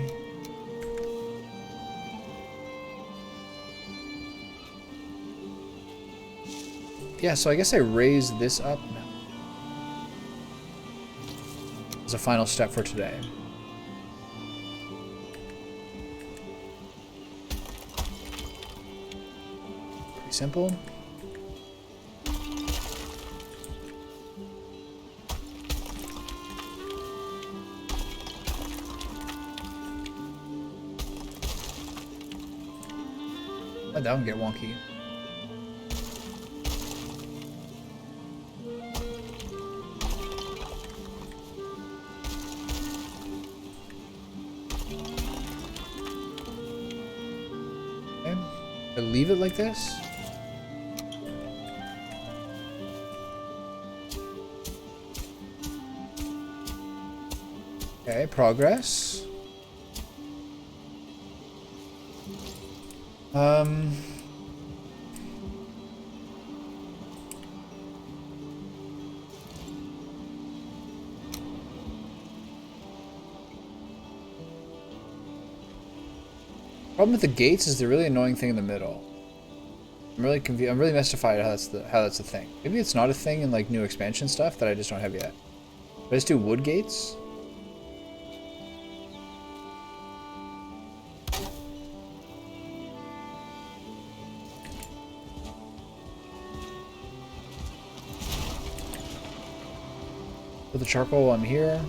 Yeah, so I guess I raise this up now. As a final step for today. Pretty simple. Let that one get wonky. Okay. I leave it like this. Okay, progress. Problem with the gates is the really annoying thing in the middle. I'm really confused. I'm really mystified how that's the thing. Maybe it's not a thing in like new expansion stuff that I just don't have yet. But I just do wood gates. Put the charcoal on here.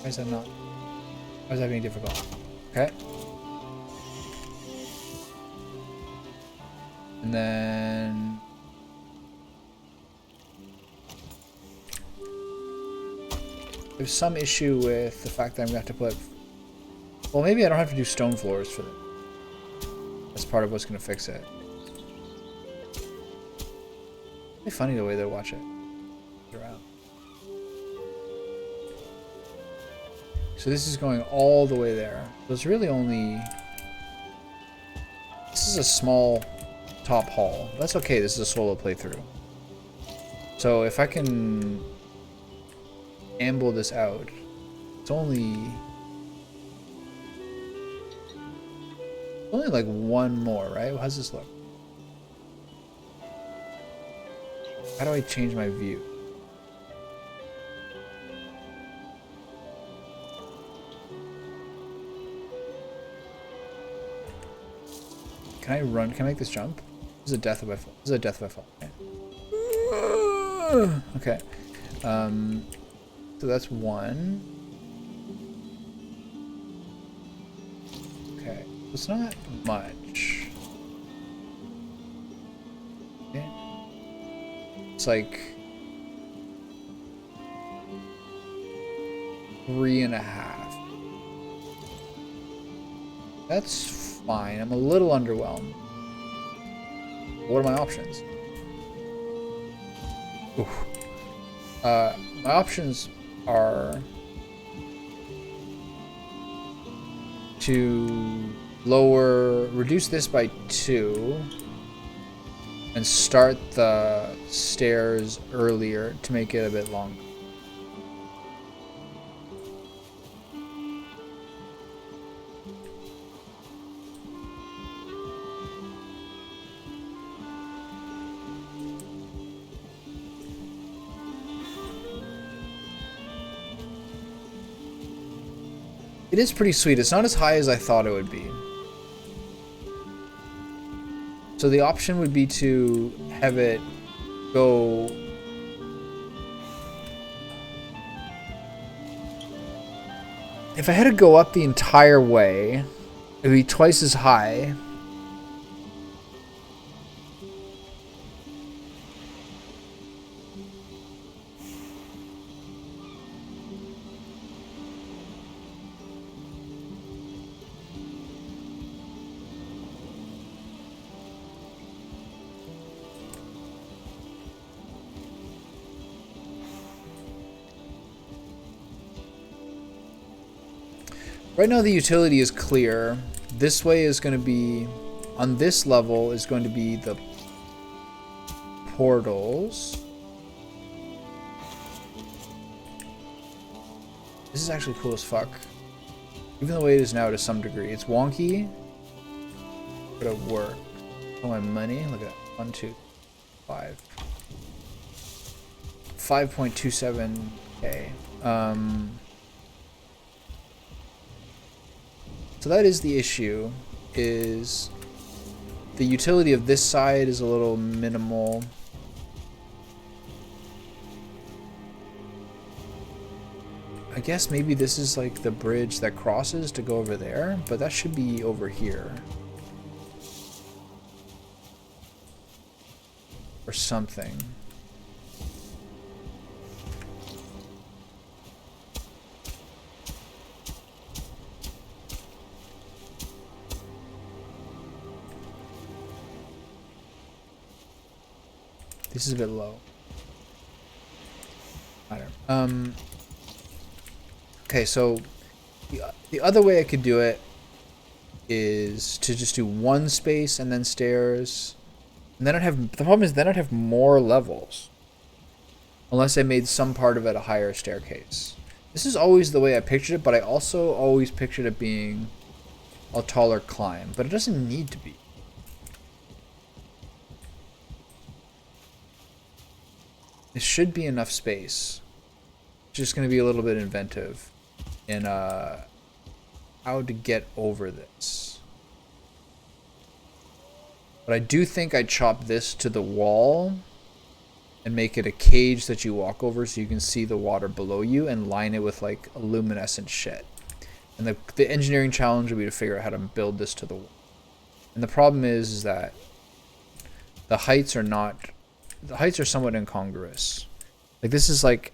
Why is that not? Why is that being difficult? Okay. And then there's some issue with the fact that I'm gonna have to put. Well, maybe I don't have to do stone floors for them. That's part of what's gonna fix it. It's funny the way they watch it around. So this is going all the way there. So it's really only. This is a small top hall. That's okay. This is a solo playthrough. So if I can amble this out, it's only like one more, right? How's this look? How do I change my view? Can I run? Can I make this jump? This is a death if I fall. This is a death if I fall. Okay. So that's one. Okay. It's not much. Okay. It's like 3.5. That's fine. I'm a little underwhelmed. What are my options? Oof. My options are to reduce this by 2 and start the stairs earlier to make it a bit longer. It is pretty sweet. It's not as high as I thought it would be. So the option would be to have it go... If I had to go up the entire way, it would be twice as high. Right now the utility is clear. This way is going to be, on this level is going to be the portals. This is actually cool as fuck. Even the way it is now to some degree. It's wonky, but it works. Oh, my money, look at that. 1, 2, 5. 5.27k. So that is the issue, is the utility of this side is a little minimal. I guess maybe this is like the bridge that crosses to go over there, but that should be over here. Or something. This is a bit low. Matter. Okay, so the other way I could do it is to just do one space and then stairs. And then I'd have, the problem is then I'd have more levels. Unless I made some part of it a higher staircase. This is always the way I pictured it, but I also always pictured it being a taller climb. But it doesn't need to be. It should be enough space. It's just going to be a little bit inventive in how to get over this. But I do think I'd chop this to the wall and make it a cage that you walk over so you can see the water below you and line it with like a luminescent shit. And the engineering challenge would be to figure out how to build this to the wall. And the problem is that the heights are somewhat incongruous. Like this is like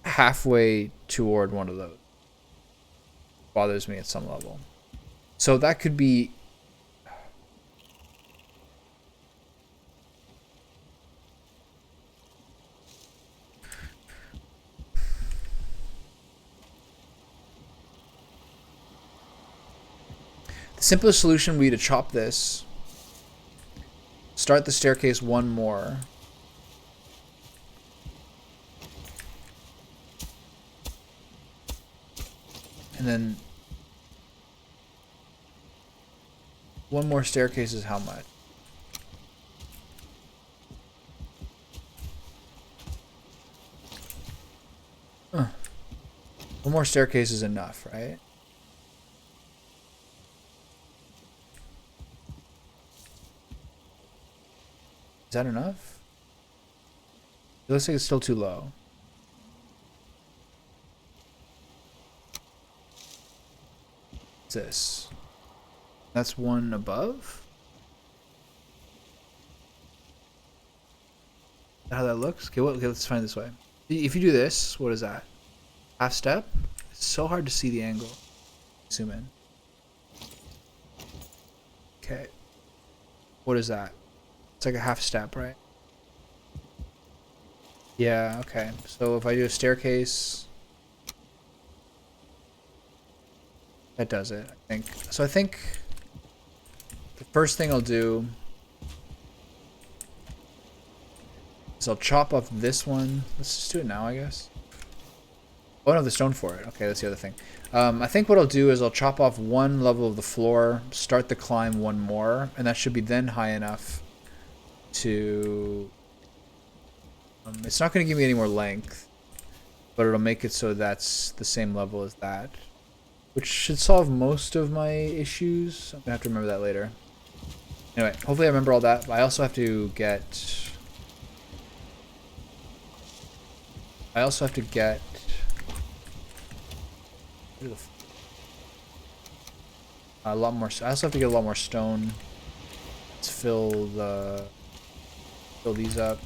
halfway toward one of those. Bothers me at some level. So that could be the simplest solution would be to chop this, start the staircase one more, and then one more staircase is how much? One more staircase is enough, right? Is that enough? It looks like it's still too low. What's this? That's one above? Is that how that looks? Okay, well, okay, let's find it this way. If you do this, what is that? Half step? It's so hard to see the angle. Zoom in. Okay. What is that? It's like a half step, right? Yeah, okay. So if I do a staircase, that does it, I think. So I think the first thing I'll do is I'll chop off this one. Let's just do it now, I guess. Oh no, the stone for it. Okay, that's the other thing. I think what I'll do is I'll chop off one level of the floor, start the climb one more, and that should be then high enough to... it's not going to give me any more length, but it'll make it so that's the same level as that, which should solve most of my issues. I'm going to have to remember that later. Anyway, hopefully I remember all that, but I also have to get... a lot more. I also have to get a lot more stone. Let's fill these up.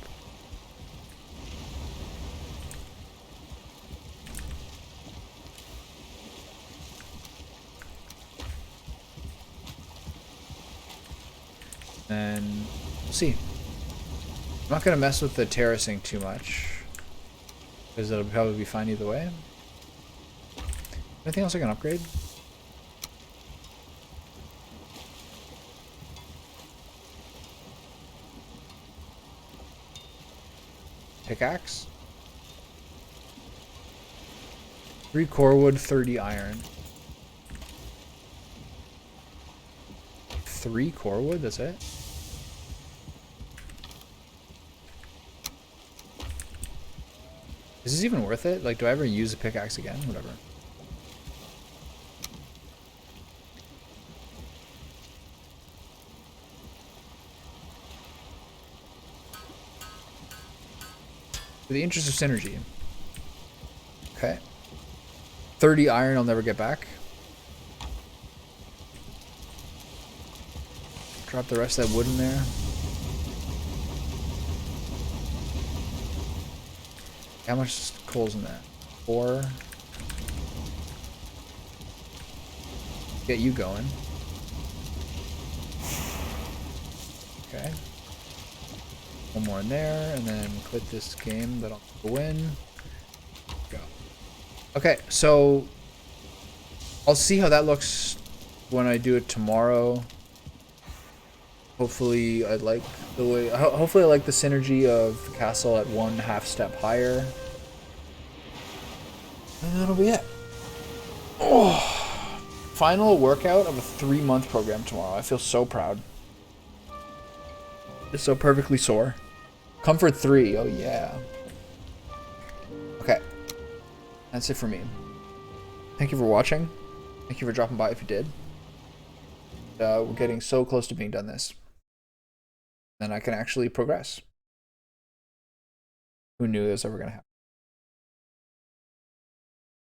And we'll see. I'm not gonna mess with the terracing too much, because it'll probably be fine either way. Anything else I can upgrade? pickaxe. 3 core wood, 30 iron. 3 core wood, that's it? Is this even worth it? Like, do I ever use a pickaxe again? Whatever. For the interest of synergy. Okay. 30 iron I'll never get back. Drop the rest of that wood in there. How much coal's in that? 4. Get you going. Okay. One more in there, and then quit this game, but I'll win. Go. Okay, so I'll see how that looks when I do it tomorrow. Hopefully I like the way, hopefully I like the synergy of the castle at 1.5 step higher. And that'll be it. Oh, final workout of a 3-month program tomorrow. I feel so proud. It's so perfectly sore. Comfort 3, oh yeah. Okay, that's it for me. Thank you for watching. Thank you for dropping by if you did. We're getting so close to being done this. Then I can actually progress. Who knew this was ever gonna happen?